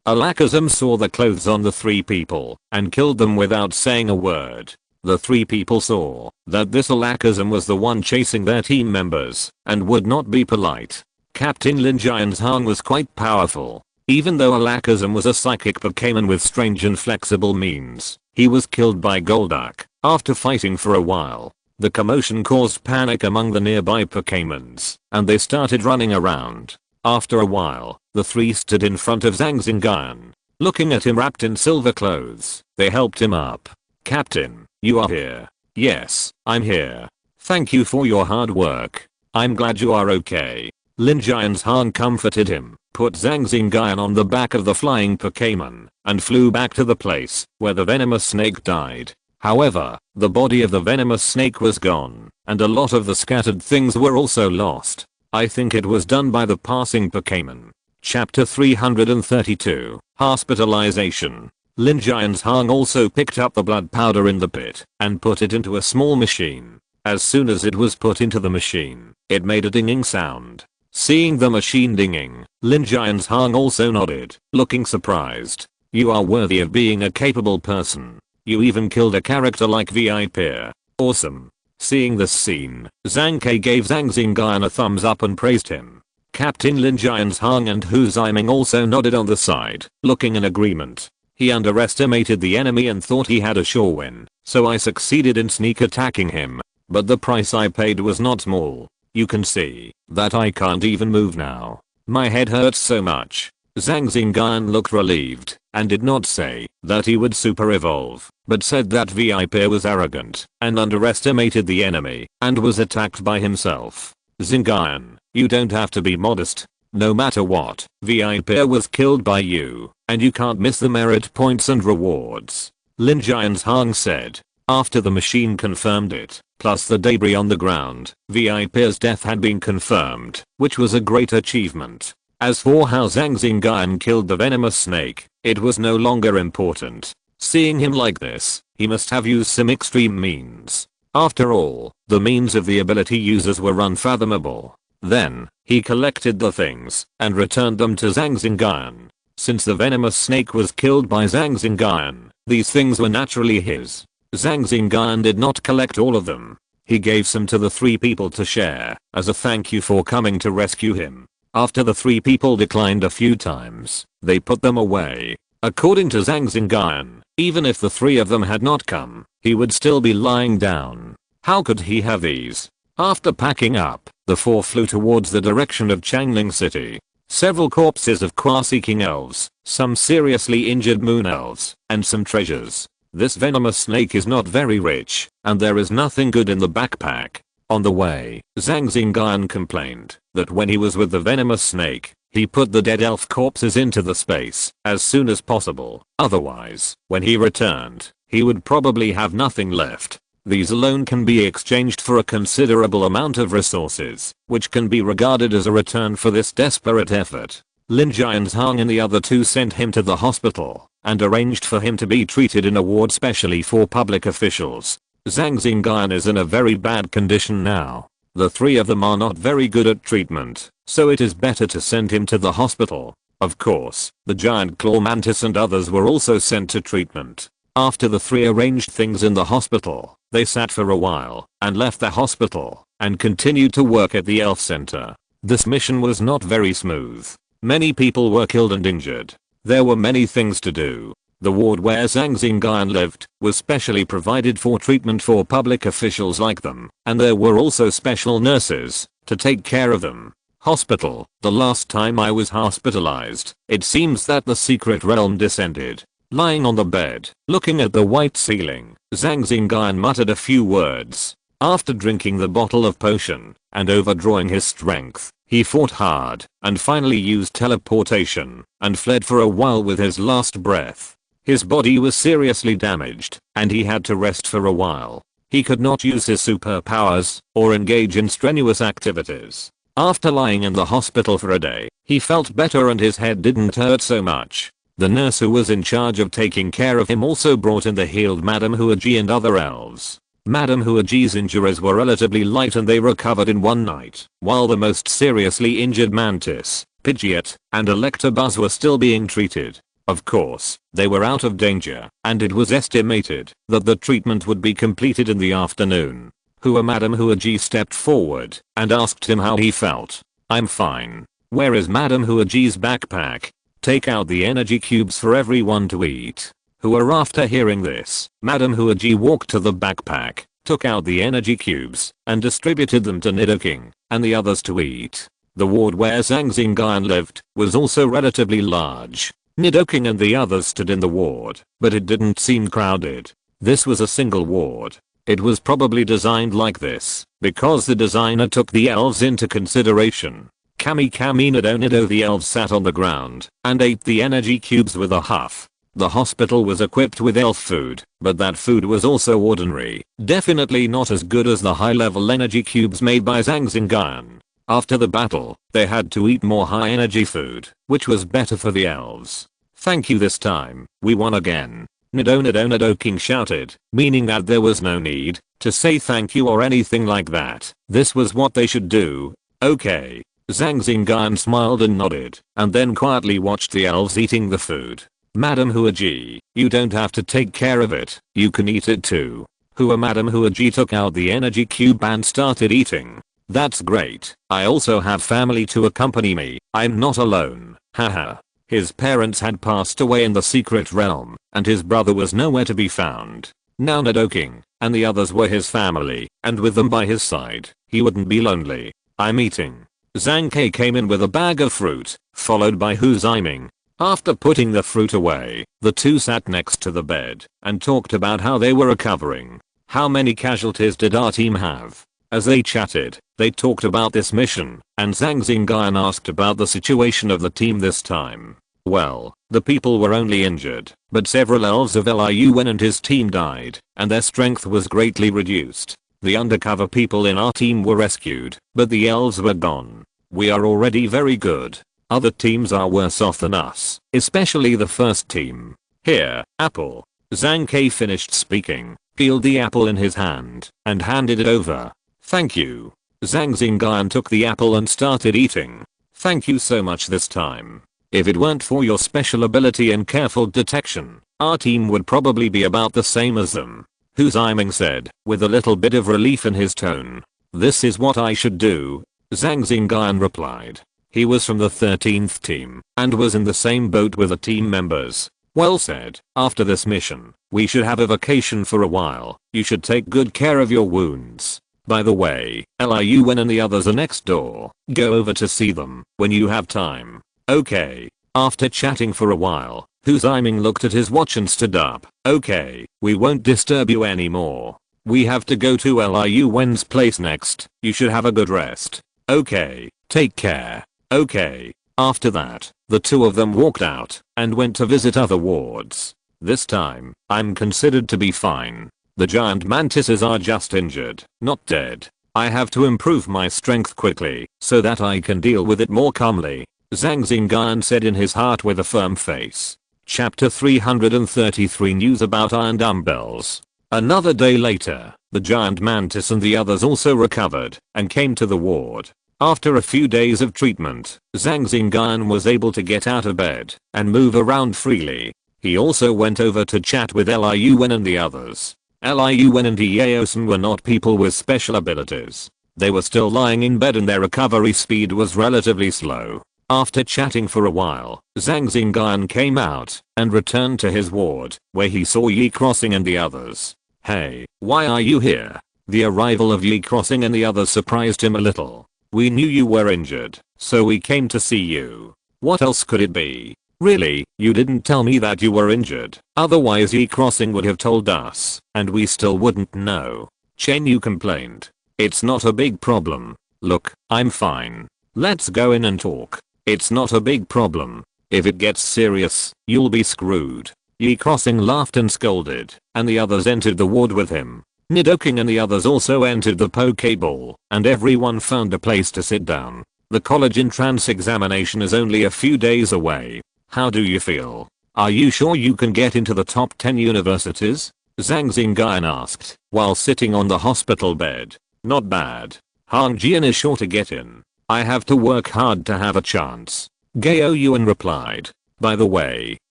Awakens saw the clothes on the three people and killed them without saying a word. The three people saw that this awakens was the one chasing their team members and would not be polite. Captain Lin Jian's Hang was quite powerful. Even though awakens was a psychic Pokémon with strange and flexible means, he was killed by Golduck. After fighting for a while, the commotion caused panic among the nearby Pokémons, and they started running around. After a while, the three stood in front of Zhang Xingyun. Looking at him wrapped in silver clothes, they helped him up. Captain, you are here. Yes, I'm here. Thank you for your hard work. I'm glad you are okay. Lin Jian's Hang comforted him, put Zhang Xingyun on the back of the flying Pokémon, and flew back to the place where the venomous snake died. However, the body of the venomous snake was gone, and a lot of the scattered things were also lost. I think it was done by the passing Pokémon. Chapter 332, Hospitalization. Lin Jian's Hang also picked up the blood powder in the pit and put it into a small machine. As soon as it was put into the machine, it made a dinging sound. Seeing the machine dinging, Lin Jian's Hang also nodded, looking surprised. You are worthy of being a capable person. You even killed a character like VIP. Awesome. Seeing this scene, Zhang Ke gave Zhang Xingyun a thumbs up and praised him. Captain Lin Jian's Hang and Hu Ziming also nodded on the side, looking in agreement. He underestimated the enemy and thought he had a sure win, so I succeeded in sneak attacking him. But the price I paid was not small. You can see that I can't even move now. My head hurts so much. Zhang Xingyun looked relieved and did not say that he would super evolve, but said that VIP was arrogant and underestimated the enemy and was attacked by himself. Xingyun, you don't have to be modest. No matter what, VIP was killed by you, and you can't miss the merit points and rewards. Lin Jian's Hang said. After the machine confirmed it, plus the debris on the ground, VIP's death had been confirmed, which was a great achievement. As for how Zhang Xingyun killed the venomous snake, it was no longer important. Seeing him like this, he must have used some extreme means. After all, the means of the ability users were unfathomable. Then, he collected the things and returned them to Zhang Xingyun. Since the venomous snake was killed by Zhang Xingyun, these things were naturally his. Zhang Xingyun did not collect all of them. He gave some to the three people to share, as a thank you for coming to rescue him. After the three people declined a few times, they put them away. According to Zhang Xingyun, even if the three of them had not come, he would still be lying down. How could he have these? After packing up, the four flew towards the direction of Changling City. Several corpses of quasi-king elves, some seriously injured moon elves, and some treasures. This venomous snake is not very rich, and there is nothing good in the backpack. On the way, Zhang Xingyun complained that when he was with the venomous snake, he put the dead elf corpses into the space as soon as possible. Otherwise, when he returned, he would probably have nothing left. These alone can be exchanged for a considerable amount of resources, which can be regarded as a return for this desperate effort. Lin Jian's Hang and the other two sent him to the hospital and arranged for him to be treated in a ward specially for public officials. Zhang Xingyun is in a very bad condition now. The three of them are not very good at treatment, so it is better to send him to the hospital. Of course, the giant claw mantis and others were also sent to treatment. After the three arranged things in the hospital, they sat for a while and left the hospital and continued to work at the elf center. This mission was not very smooth. Many people were killed and injured. There were many things to do. The ward where Zhang Xingyun lived was specially provided for treatment for public officials like them, and there were also special nurses to take care of them. Hospital. The last time I was hospitalized, it seems that the secret realm descended. Lying on the bed, looking at the white ceiling, Zhang Xingyun muttered a few words. After drinking the bottle of potion and overdrawing his strength, he fought hard and finally used teleportation and fled for a while with his last breath. His body was seriously damaged and he had to rest for a while. He could not use his superpowers or engage in strenuous activities. After lying in the hospital for a day, he felt better and his head didn't hurt so much. The nurse who was in charge of taking care of him also brought in the healed Madame Huaji and other elves. Madame Huaji's injuries were relatively light and they recovered in one night, while the most seriously injured Mantis, Pidgeot, and Electabuzz were still being treated. Of course, they were out of danger, and it was estimated that the treatment would be completed in the afternoon. Madame Huaji stepped forward and asked him how he felt. "I'm fine." "Where is Madame Huaji's backpack?" "Take out the energy cubes for everyone to eat." After hearing this, Madame Huaji walked to the backpack, took out the energy cubes, and distributed them to Nidoking and the others to eat. The ward where Zhang Xingyun lived was also relatively large. Nidoking and the others stood in the ward, but it didn't seem crowded. This was a single ward. It was probably designed like this because the designer took the elves into consideration. Kami Kami Nido Nido. The elves sat on the ground and ate the energy cubes with a huff. The hospital was equipped with elf food, but that food was also ordinary, definitely not as good as the high-level energy cubes made by Zhang Xingyun. After the battle, they had to eat more high-energy food, which was better for the elves. "Thank you, this time, we won again." Nido Nido Nidoking shouted, meaning that there was no need to say thank you or anything like that. This was what they should do. "Okay." Zhang Xingyun smiled and nodded, and then quietly watched the elves eating the food. "Madame Huaji, you don't have to take care of it, you can eat it too." Madame Huaji took out the energy cube and started eating. "That's great, I also have family to accompany me, I'm not alone, haha." His parents had passed away in the secret realm, and his brother was nowhere to be found. Now Nidoking and the others were his family, and with them by his side, he wouldn't be lonely. "I'm eating." Zhang Ke came in with a bag of fruit, followed by Hu Ziming. After putting the fruit away, the two sat next to the bed and talked about how they were recovering. "How many casualties did our team have?" As they chatted, they talked about this mission, and Zhang Xingyun asked about the situation of the team this time. "Well, the people were only injured, but several elves of Liun and his team died, and their strength was greatly reduced. The undercover people in our team were rescued, but the elves were gone. We are already very good. Other teams are worse off than us, especially the first team. Here, apple." Zhang Ke finished speaking, peeled the apple in his hand, and handed it over. "Thank you." Zhang Xingyun took the apple and started eating. "Thank you so much this time. If it weren't for your special ability and careful detection, our team would probably be about the same as them." Hu Ziming said, with a little bit of relief in his tone. "This is what I should do," Zhang Xingyun replied. He was from the 13th team and was in the same boat with the team members. "Well said. After this mission, we should have a vacation for a while. You should take good care of your wounds. By the way, Liun and the others are next door. Go over to see them when you have time." "Okay." After chatting for a while, Hu Ziming looked at his watch and stood up. "Okay, we won't disturb you anymore. We have to go to Liun's place next. You should have a good rest." "Okay, take care." "Okay." After that, the two of them walked out and went to visit other wards. "This time, I'm considered to be fine. The giant mantises are just injured, not dead. I have to improve my strength quickly so that I can deal with it more calmly," Zhang Xingyun said in his heart with a firm face. Chapter 333 News about Iron Dumbbells. Another day later, the giant mantis and the others also recovered and came to the ward. After a few days of treatment, Zhang Xingyun was able to get out of bed and move around freely. He also went over to chat with Liun and the others. Liun and Eaosun were not people with special abilities. They were still lying in bed and their recovery speed was relatively slow. After chatting for a while, Zhang Xingyun came out and returned to his ward, where he saw Yi Crossing and the others. Hey, why are you here? The arrival of Yi Crossing and the others surprised him a little. We knew you were injured, so we came to see you. What else could it be? Really, you didn't tell me that you were injured. Otherwise Yi Crossing would have told us, and we still wouldn't know. Chen Yu complained. It's not a big problem. Look, I'm fine. Let's go in and talk. It's not a big problem. If it gets serious, you'll be screwed. Yi Crossing laughed and scolded, and the others entered the ward with him. Nidoking and the others also entered the Pokeball, and everyone found a place to sit down. The college entrance examination is only a few days away. How do you feel? Are you sure you can get into the top 10 universities? Zhang Xingyun asked, while sitting on the hospital bed. Not bad. Han Jian is sure to get in. I have to work hard to have a chance. Gao Yuan replied. By the way,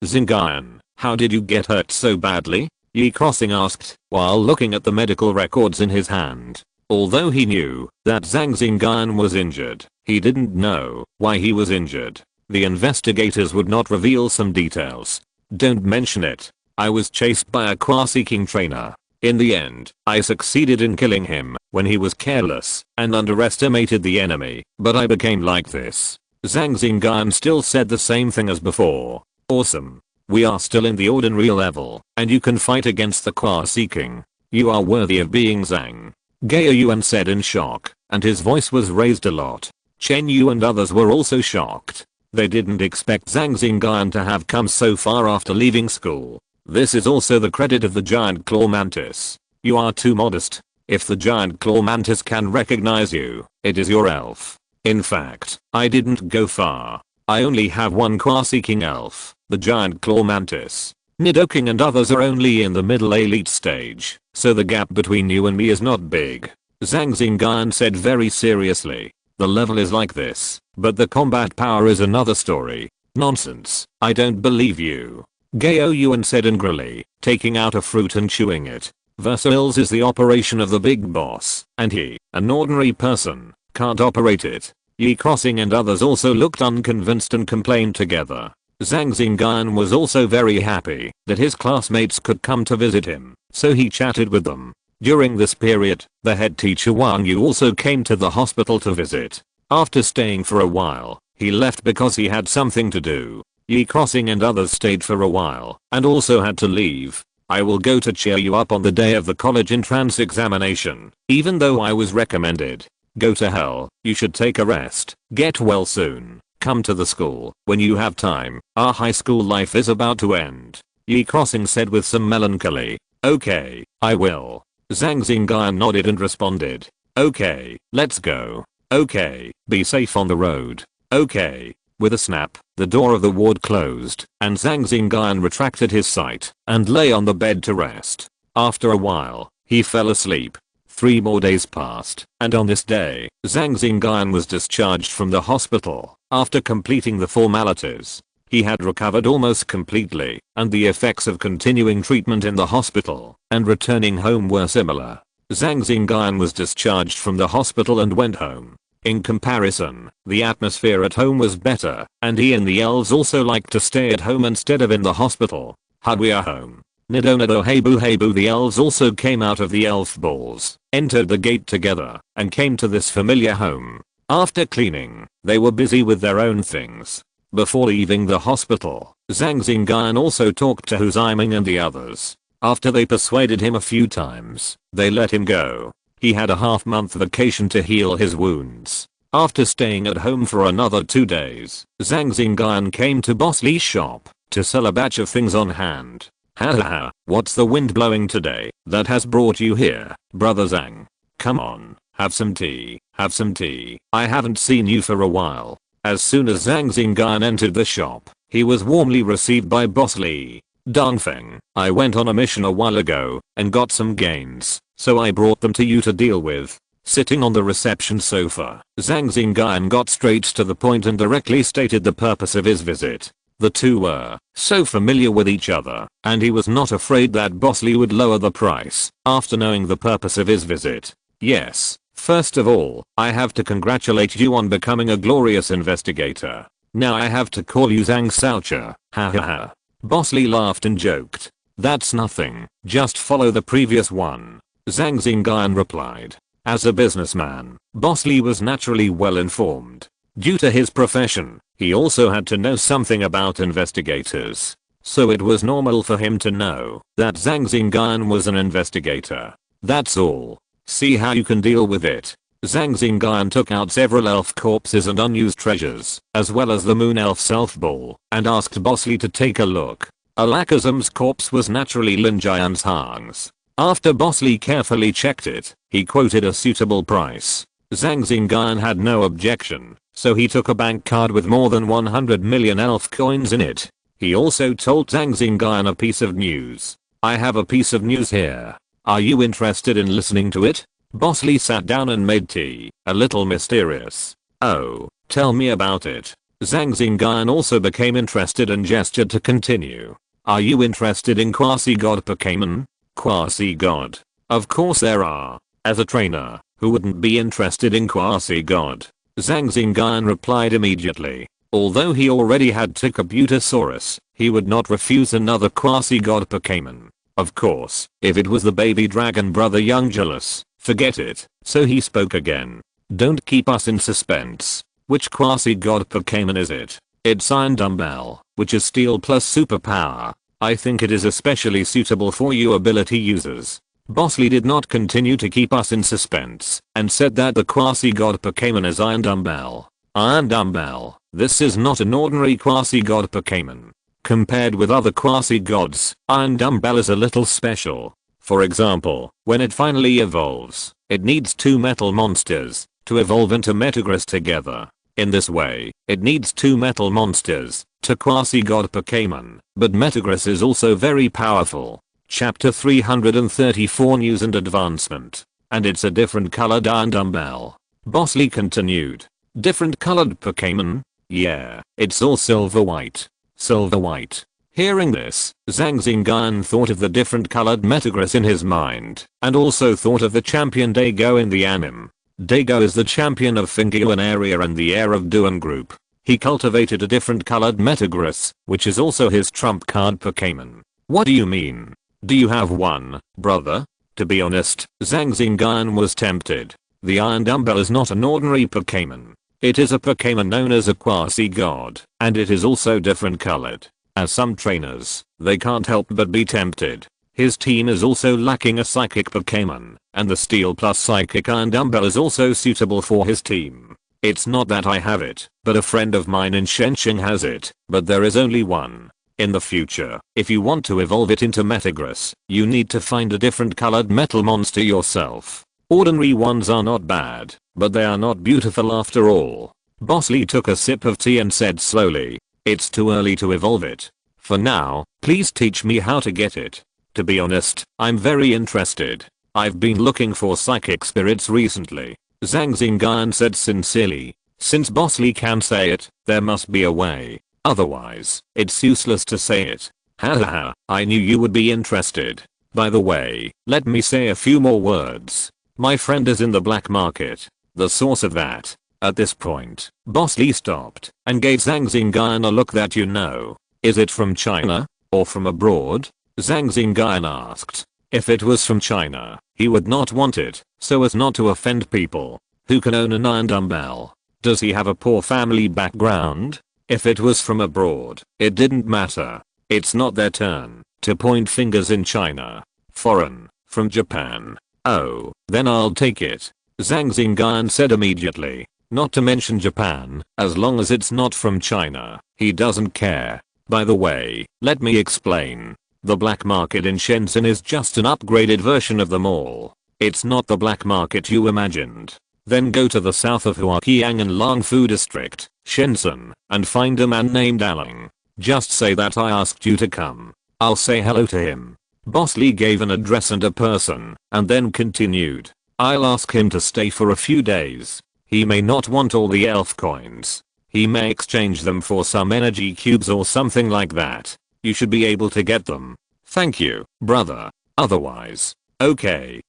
Xingyun, how did you get hurt so badly? Yi Crossing asked, while looking at the medical records in his hand. Although he knew that Zhang Xingyun was injured, he didn't know why he was injured. The investigators would not reveal some details. Don't mention it. I was chased by a Qua-seeking trainer. In the end, I succeeded in killing him when he was careless and underestimated the enemy, but I became like this. Zhang Xingyun still said the same thing as before. Awesome. We are still in the ordinary level, and you can fight against the Qua-seeking. You are worthy of being Zhang. Gao Yuan said in shock, and his voice was raised a lot. Chen Yu and others were also shocked. They didn't expect Zhang Xingyun to have come so far after leaving school. This is also the credit of the giant claw mantis. You are too modest. If the giant claw mantis can recognize you, it is your elf. In fact, I didn't go far. I only have one Qua-seeking elf, the giant claw mantis. Nidoking and others are only in the middle elite stage, so the gap between you and me is not big. Zhang Xingyun said very seriously. The level is like this, but the combat power is another story. Nonsense, I don't believe you. Gao Yuan said angrily, taking out a fruit and chewing it. Versailles is the operation of the big boss, and he, an ordinary person, can't operate it. Yi Crossing and others also looked unconvinced and complained together. Zhang Xingyun was also very happy that his classmates could come to visit him, so he chatted with them. During this period, the head teacher Wang Yu also came to the hospital to visit. After staying for a while, he left because he had something to do. Yi Crossing and others stayed for a while and also had to leave. I will go to cheer you up on the day of the college entrance examination, even though I was recommended. Go to hell, you should take a rest. Get well soon. Come to the school when you have time. Our high school life is about to end. Yi Crossing said with some melancholy. Okay, I will. Zhang Xingyun nodded and responded. Okay, let's go. Okay, be safe on the road. Okay. With a snap, the door of the ward closed, and Zhang Xingyun retracted his sight and lay on the bed to rest. After a while, he fell asleep. 3 more days passed, and on this day, Zhang Xingyun was discharged from the hospital after completing the formalities. He had recovered almost completely, and the effects of continuing treatment in the hospital and returning home were similar. Zhang Xingyun was discharged from the hospital and went home. In comparison, the atmosphere at home was better, and he and the elves also liked to stay at home instead of in the hospital. We are home. Nido Nido hey boo, the elves also came out of the elf balls, entered the gate together, and came to this familiar home. After cleaning, they were busy with their own things. Before leaving the hospital, Zhang Xingyun also talked to Huzaiming and the others. After they persuaded him a few times, they let him go. He had a half-month vacation to heal his wounds. After staying at home for another 2 days, Zhang Xingyun came to Boss Li's shop to sell a batch of things on hand. Haha, what's the wind blowing today that has brought you here, brother Zhang? Come on, have some tea, have some tea. I haven't seen you for a while. As soon as Zhang Xingyun entered the shop, he was warmly received by Boss Li. Dongfeng, I went on a mission a while ago and got some gains, so I brought them to you to deal with. Sitting on the reception sofa, Zhang Xingyun got straight to the point and directly stated the purpose of his visit. The two were so familiar with each other, and he was not afraid that Boss Li would lower the price after knowing the purpose of his visit. Yes, first of all, I have to congratulate you on becoming a glorious investigator. Now I have to call you Zhang Xiaocha, ha ha ha. Boss Lee laughed and joked. That's nothing, just follow the previous one. Zhang Xingyun replied. As a businessman, Boss Lee was naturally well informed. Due to his profession, he also had to know something about investigators. So it was normal for him to know that Zhang Xingyun was an investigator. That's all. See how you can deal with it. Zhang Xingyun took out several elf corpses and unused treasures, as well as the moon elf self ball, and asked Boss Lee to take a look. Alakazam's corpse was naturally Lin Jian's Hang's. After Boss Lee carefully checked it, he quoted a suitable price. Zhang Xingyun had no objection, so he took a bank card with more than 100 million elf coins in it. He also told Zhang Xingyun a piece of news. I have a piece of news here. Are you interested in listening to it? Boss Lee sat down and made tea, a little mysterious. Oh, tell me about it. Zhang Xingyun also became interested and gestured to continue. Are you interested in quasi-god Pokémon? Quasi-god. Of course there are. As a trainer, who wouldn't be interested in quasi-god? Zhang Xingyun replied immediately. Although he already had Ticabutasaurus, he would not refuse another quasi-god Pokémon. Of course, if it was the baby dragon brother Youngulus, forget it. So he spoke again. Don't keep us in suspense. Which quasi-god Pokémon is it? It's Iron Dumbbell, which is steel plus superpower. I think it is especially suitable for you ability users. Boss Lee did not continue to keep us in suspense, and said that the quasi-god Pokémon is Iron Dumbbell. Iron Dumbbell. This is not an ordinary quasi-god Pokémon. Compared with other quasi-gods, Iron Dumbbell is a little special. For example, when it finally evolves, it needs two metal monsters to evolve into Metagross together. In this way, it needs two metal monsters to quasi-god Pokémon, but Metagross is also very powerful. Chapter 334 News and Advancement. And it's a different colored Iron Dumbbell. Boss Lee continued. Different colored Pokémon? Yeah, it's all silver white. Silver white. Hearing this, Zhang Xingyun thought of the different colored Metagross in his mind, and also thought of the champion Dago in the anime. Dago is the champion of Fingyuan area and the heir of Duan group. He cultivated a different colored Metagross, which is also his trump card Pokémon. What do you mean? Do you have one, brother? To be honest, Zhang Xingyun was tempted. The Iron Dumbbell is not an ordinary Pokémon. It is a Pokémon known as a quasi-god, and it is also different colored. As some trainers, they can't help but be tempted. His team is also lacking a psychic Pokémon, and the steel plus psychic Iron Dumbbell is also suitable for his team. It's not that I have it, but a friend of mine in Shenzhen has it, but there is only one. In the future, if you want to evolve it into Metagross, you need to find a different colored metal monster yourself. Ordinary ones are not bad, but they are not beautiful after all. Boss Lee took a sip of tea and said slowly, it's too early to evolve it. For now, please teach me how to get it. To be honest, I'm very interested. I've been looking for psychic spirits recently. Zhang Xingyun said sincerely. Since Boss Lee can say it, there must be a way. Otherwise, it's useless to say it. Haha, I knew you would be interested. By the way, let me say a few more words. My friend is in the black market. The source of that. At this point, Boss Lee stopped and gave Zhang Xingyun a look that you know. Is it from China? Or from abroad? Zhang Xingyun asked. If it was from China, he would not want it, so as not to offend people. Who can own an Iron Dumbbell? Does he have a poor family background? If it was from abroad, it didn't matter. It's not their turn to point fingers in China. Foreign, from Japan. Oh, then I'll take it. Zhang Xingyun said immediately. Not to mention Japan, as long as it's not from China, he doesn't care. By the way, let me explain. The black market in Shenzhen is just an upgraded version of the mall. It's not the black market you imagined. Then go to the south of Huaqiang and Langfu district, Shenzhen, and find a man named Alang. Just say that I asked you to come. I'll say hello to him. Boss Lee gave an address and a person, and then continued. I'll ask him to stay for a few days. He may not want all the elf coins. He may exchange them for some energy cubes or something like that. You should be able to get them. Thank you, brother. Otherwise. Okay,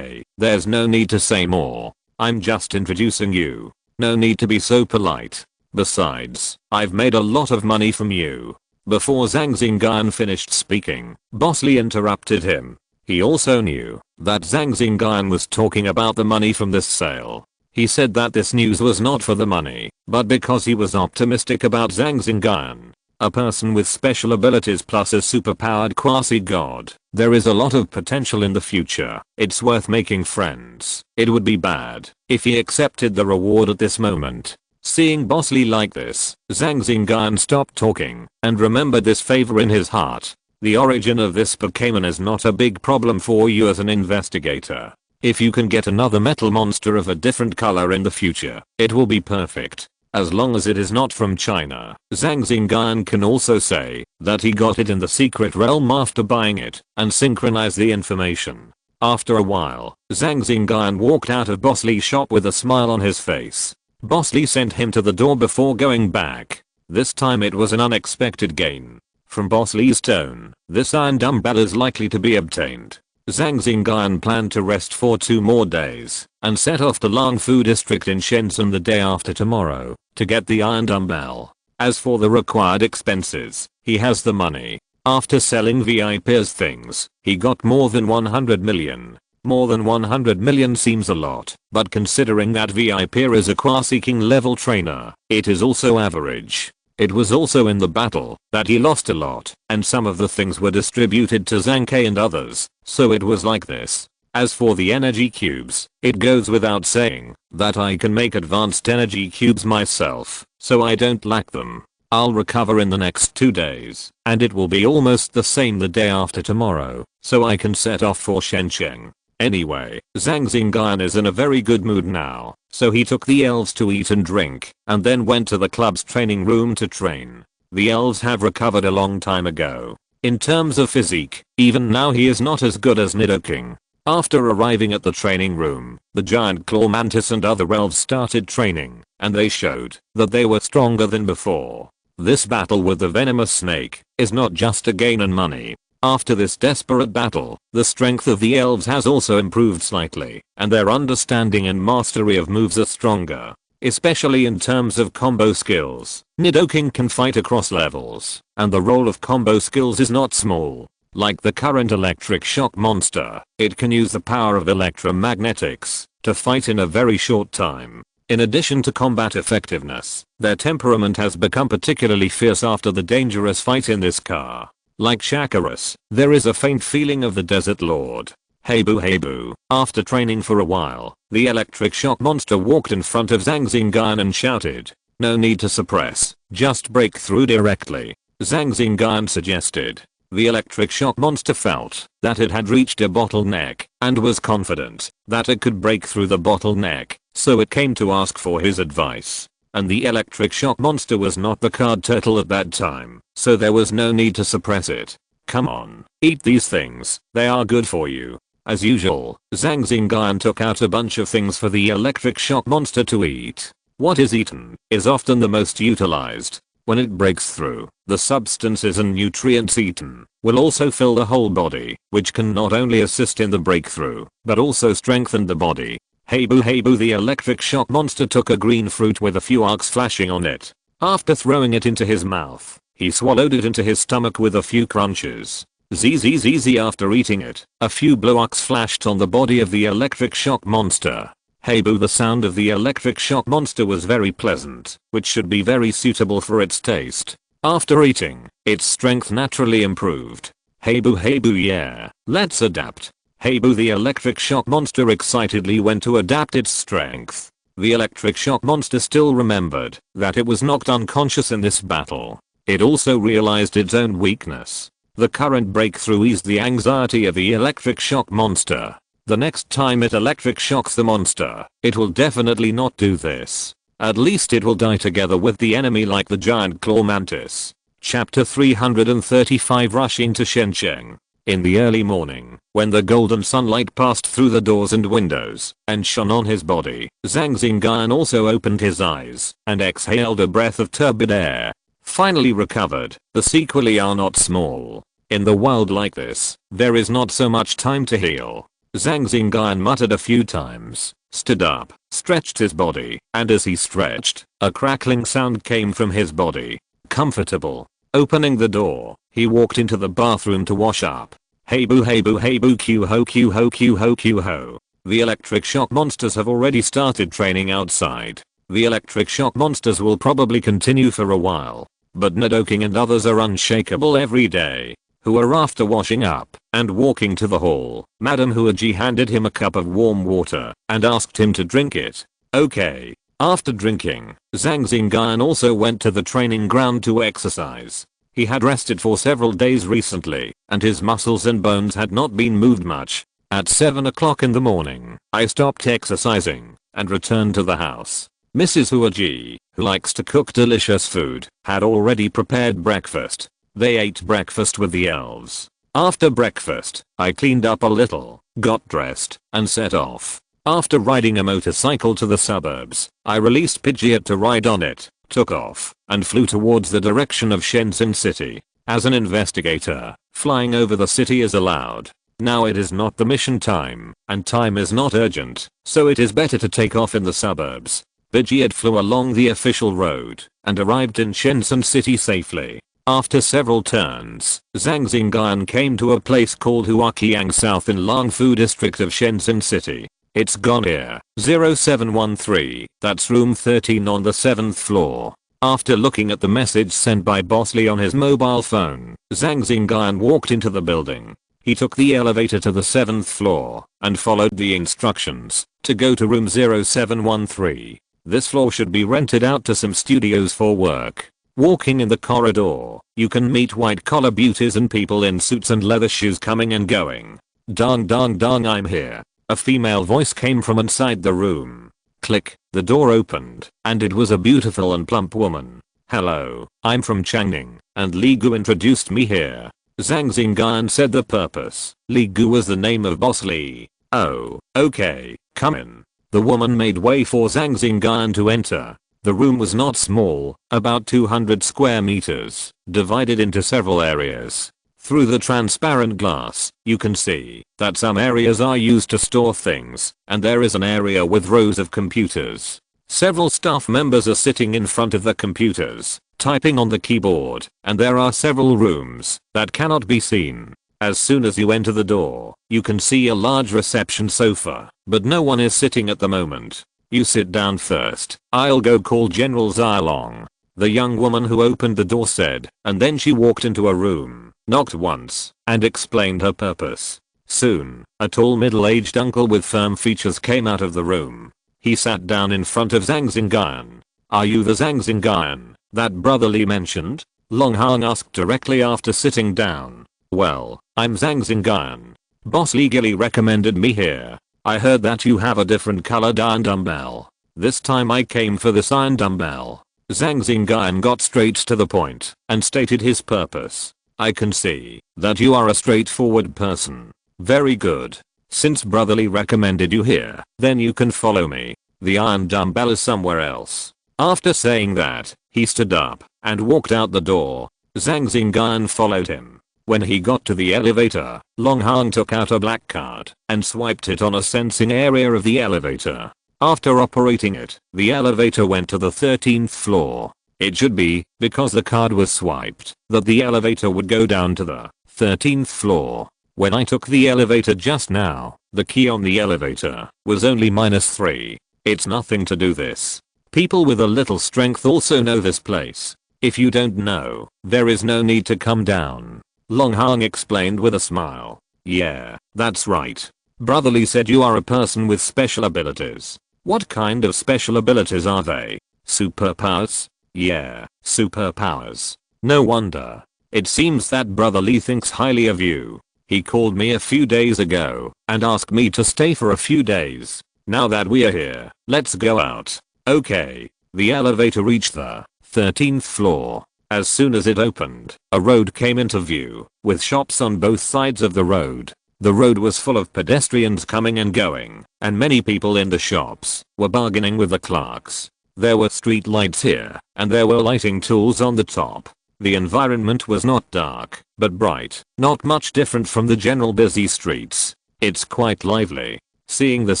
there's no need to say more. I'm just introducing you. No need to be so polite. Besides, I've made a lot of money from you. Before Zhang Xingyun finished speaking, Boss Lee interrupted him. He also knew that Zhang Xingyun was talking about the money from this sale. He said that this news was not for the money, but because he was optimistic about Zhang Xingyun, a person with special abilities plus a superpowered quasi-god. There is a lot of potential in the future. It's worth making friends. It would be bad if he accepted the reward at this moment. Seeing Boss Lee like this, Zhang Xingyun stopped talking and remembered this favor in his heart. The origin of this Pokémon is not a big problem for you as an investigator. If you can get another metal monster of a different color in the future, it will be perfect. As long as it is not from China. Zhang Xingyun can also say that he got it in the secret realm after buying it and synchronized the information. After a while, Zhang Xingyun walked out of Boss Lee's shop with a smile on his face. Boss Lee sent him to the door before going back. This time it was an unexpected gain. From Boss Lee's tone, this iron dumbbell is likely to be obtained. Zhang Xingyun planned to rest for 2 more days and set off to Langfu district in Shenzhen the day after tomorrow to get the iron dumbbell. As for the required expenses, he has the money. After selling VIP's things, he got more than 100 million. More than 100 million seems a lot, but considering that VIP is a quasi-king level trainer, it is also average. It was also in the battle that he lost a lot, and some of the things were distributed to Zhang Ke and others, so it was like this. As for the energy cubes, it goes without saying that I can make advanced energy cubes myself, so I don't lack them. I'll recover in the next 2 days, and it will be almost the same the day after tomorrow, so I can set off for Shenzhen. Anyway, Zhang Xingyun is in a very good mood now, so he took the elves to eat and drink, and then went to the club's training room to train. The elves have recovered a long time ago. In terms of physique, even now he is not as good as Nidoking. After arriving at the training room, the giant claw mantis and other elves started training, and they showed that they were stronger than before. This battle with the venomous snake is not just a gain in money. After this desperate battle, the strength of the elves has also improved slightly, and their understanding and mastery of moves are stronger, especially in terms of combo skills. Nidoking can fight across levels, and the role of combo skills is not small. Like the current electric shock monster, it can use the power of electromagnetics to fight in a very short time. In addition to combat effectiveness, their temperament has become particularly fierce after the dangerous fight in this car. Like Chakarus, there is a faint feeling of the Desert Lord. Hey boo. After training for a while, the electric shock monster walked in front of Zhang Xingyun and shouted, "No need to suppress, just break through directly." Zhang Xingyun suggested. The electric shock monster felt that it had reached a bottleneck and was confident that it could break through the bottleneck, so it came to ask for his advice. And the electric shock monster was not the card turtle at that time, so there was no need to suppress it. Come on, eat these things, they are good for you. As usual, Zhang Xingyun took out a bunch of things for the electric shock monster to eat. What is eaten is often the most utilized. When it breaks through, the substances and nutrients eaten will also fill the whole body, which can not only assist in the breakthrough, but also strengthen the body. Hey boo, the electric shock monster took a green fruit with a few arcs flashing on it. After throwing it into his mouth, he swallowed it into his stomach with a few crunches. Zzz after eating it, a few blue arcs flashed on the body of the electric shock monster. Hey boo, the sound of the electric shock monster was very pleasant, which should be very suitable for its taste. After eating, its strength naturally improved. Hey boo, yeah, let's adapt. Hey boo, the electric shock monster excitedly went to adapt its strength. The electric shock monster still remembered that it was knocked unconscious in this battle. It also realized its own weakness. The current breakthrough eased the anxiety of the electric shock monster. The next time it electric shocks the monster, it will definitely not do this. At least it will die together with the enemy like the giant claw mantis. Chapter 335, Rushing to Shenzhen. In the early morning, when the golden sunlight passed through the doors and windows and shone on his body, Zhang Xingyun also opened his eyes and exhaled a breath of turbid air. Finally recovered, the sequelae are not small. In the world like this, there is not so much time to heal. Zhang Xingyun muttered a few times, stood up, stretched his body, and as he stretched, a crackling sound came from his body. Comfortable. Opening the door, he walked into the bathroom to wash up. Hey boo hey boo hey boo Q ho Q ho Q ho Q ho. The electric shock monsters have already started training outside. The electric shock monsters will probably continue for a while. But undertaking and others are unshakable every day. Who are after washing up and walking to the hall, Madam Huaji handed him a cup of warm water and asked him to drink it. Okay. After drinking, Zhang Xingyun also went to the training ground to exercise. He had rested for several days recently, and his muscles and bones had not been moved much. At 7 o'clock in the morning, I stopped exercising and returned to the house. Mrs. Huaji, who likes to cook delicious food, had already prepared breakfast. They ate breakfast with the elves. After breakfast, I cleaned up a little, got dressed, and set off. After riding a motorcycle to the suburbs, I released Pidgeot to ride on it, took off, and flew towards the direction of Shenzhen City. As an investigator, flying over the city is allowed. Now it is not the mission time, and time is not urgent, so it is better to take off in the suburbs. Pidgeot flew along the official road, and arrived in Shenzhen City safely. After several turns, Zhang Xingyun came to a place called Huaqiang South in Langfu district of Shenzhen City. It's gone here, 0713, that's room 13 on the 7th floor. After looking at the message sent by Boss Lee on his mobile phone, Zhang Xingyun walked into the building. He took the elevator to the 7th floor and followed the instructions to go to room 0713. This floor should be rented out to some studios for work. Walking in the corridor, you can meet white-collar beauties and people in suits and leather shoes coming and going. Dong dong dong, I'm here. A female voice came from inside the room. Click, the door opened, and it was a beautiful and plump woman. Hello, I'm from Changning, and Li Gu introduced me here. Zhang Xingyun said the purpose. Li Gu was the name of Boss Lee. Oh, okay, come in. The woman made way for Zhang Xingyun to enter. The room was not small, about 200 square meters, divided into several areas. Through the transparent glass, you can see that some areas are used to store things, and there is an area with rows of computers. Several staff members are sitting in front of the computers, typing on the keyboard, and there are several rooms that cannot be seen. As soon as you enter the door, you can see a large reception sofa, but no one is sitting at the moment. You sit down first. I'll go call General Zilong. The young woman who opened the door said, and then she walked into a room, knocked once, and explained her purpose. Soon, a tall middle-aged uncle with firm features came out of the room. He sat down in front of Zhang Xingyun. Are you the Zhang Xingyun that Brother Lee mentioned? Long Hang asked directly after sitting down. Well, I'm Zhang Xingyun. Boss Lee Gilly recommended me here. I heard that you have a different colored iron dumbbell. This time I came for this iron dumbbell. Zhang Xingyun got straight to the point and stated his purpose. I can see that you are a straightforward person. Very good. Since Brother Lee recommended you here, then you can follow me. The iron dumbbell is somewhere else. After saying that, he stood up and walked out the door. Zhang Xingyun followed him. When he got to the elevator, Long Hang took out a black card and swiped it on a sensing area of the elevator. After operating it, the elevator went to the 13th floor. It should be, because the card was swiped, that the elevator would go down to the 13th floor. When I took the elevator just now, the key on the elevator was only -3. It's nothing to do this. People with a little strength also know this place. If you don't know, there is no need to come down. Long Hang explained with a smile. Yeah, that's right. Brother Lee said you are a person with special abilities. What kind of special abilities are they? Superpowers? Yeah, superpowers. No wonder. It seems that Brother Lee thinks highly of you. He called me a few days ago and asked me to stay for a few days. Now that we are here, let's go out. Okay. The elevator reached the 13th floor. As soon as it opened, a road came into view, with shops on both sides of the road. The road was full of pedestrians coming and going, and many people in the shops were bargaining with the clerks. There were street lights here, and there were lighting tools on the top. The environment was not dark, but bright, not much different from the general busy streets. It's quite lively. Seeing this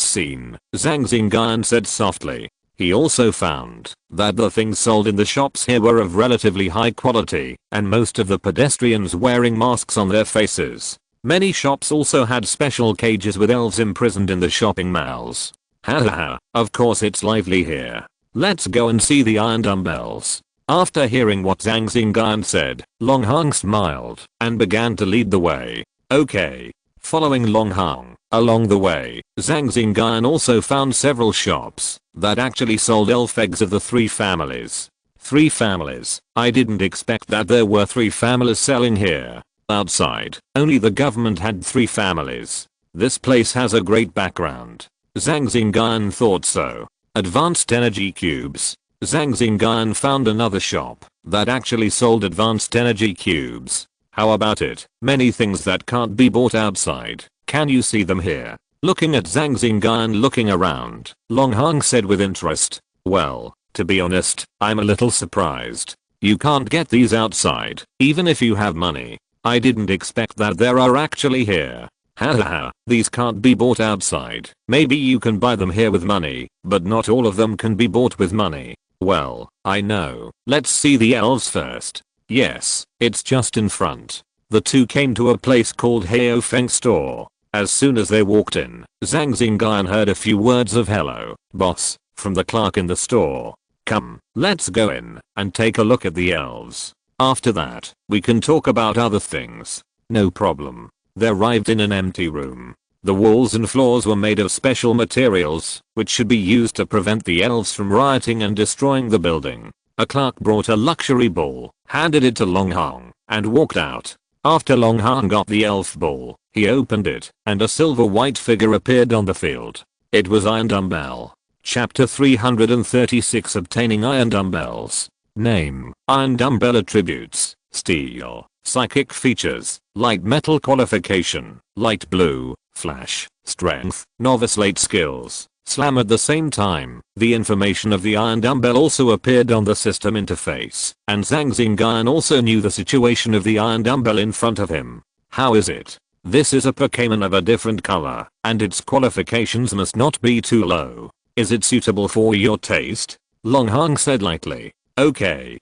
scene, Zhang Xingyun said softly. He also found that the things sold in the shops here were of relatively high quality, and most of the pedestrians wearing masks on their faces. Many shops also had special cages with elves imprisoned in the shopping malls. Hahaha, of course it's lively here. Let's go and see the iron dumbbells. After hearing what Zhang Xingyun said, Long Hong smiled and began to lead the way. Okay. Following Long Hong, along the way, Zhang Xingyun also found several shops that actually sold elf eggs of the 3 families. 3 families? I didn't expect that there were 3 families selling here. Outside, only the government had 3 families. This place has a great background. Zhang Xingyun thought so. Advanced energy cubes. Zhang Xingyun found another shop that actually sold advanced energy cubes. How about it? Many things that can't be bought outside. Can you see them here? Looking at Zhang Xingyun looking around, Long Hong said with interest. Well, to be honest, I'm a little surprised. You can't get these outside, even if you have money. I didn't expect that there are actually here. Hahaha, these can't be bought outside. Maybe you can buy them here with money, but not all of them can be bought with money. Well, I know. Let's see the elves first. Yes, it's just in front. The 2 came to a place called Heo Feng store. As soon as they walked in, Zhang Xingyun heard a few words of hello, boss, from the clerk in the store. Come, let's go in and take a look at the elves. After that, we can talk about other things. No problem. They arrived in an empty room. The walls and floors were made of special materials, which should be used to prevent the elves from rioting and destroying the building. A clerk brought a luxury ball, handed it to Long Hong, and walked out. After Long Hong got the elf ball, he opened it, and a silver white figure appeared on the field. It was Iron Dumbbell. Chapter 336 Obtaining Iron Dumbbells. Name: Iron Dumbbell. Attributes: Steel. Psychic features: Light metal. Qualification: Light blue. Flash. Strength: Novice. Late skills: Slam. At the same time, the information of the Iron Dumbbell also appeared on the system interface, and Zhang Xingyun also knew the situation of the Iron Dumbbell in front of him. How is it? This is a Pokémon of a different color, and its qualifications must not be too low. Is it suitable for your taste? Long Hong said lightly. Okay,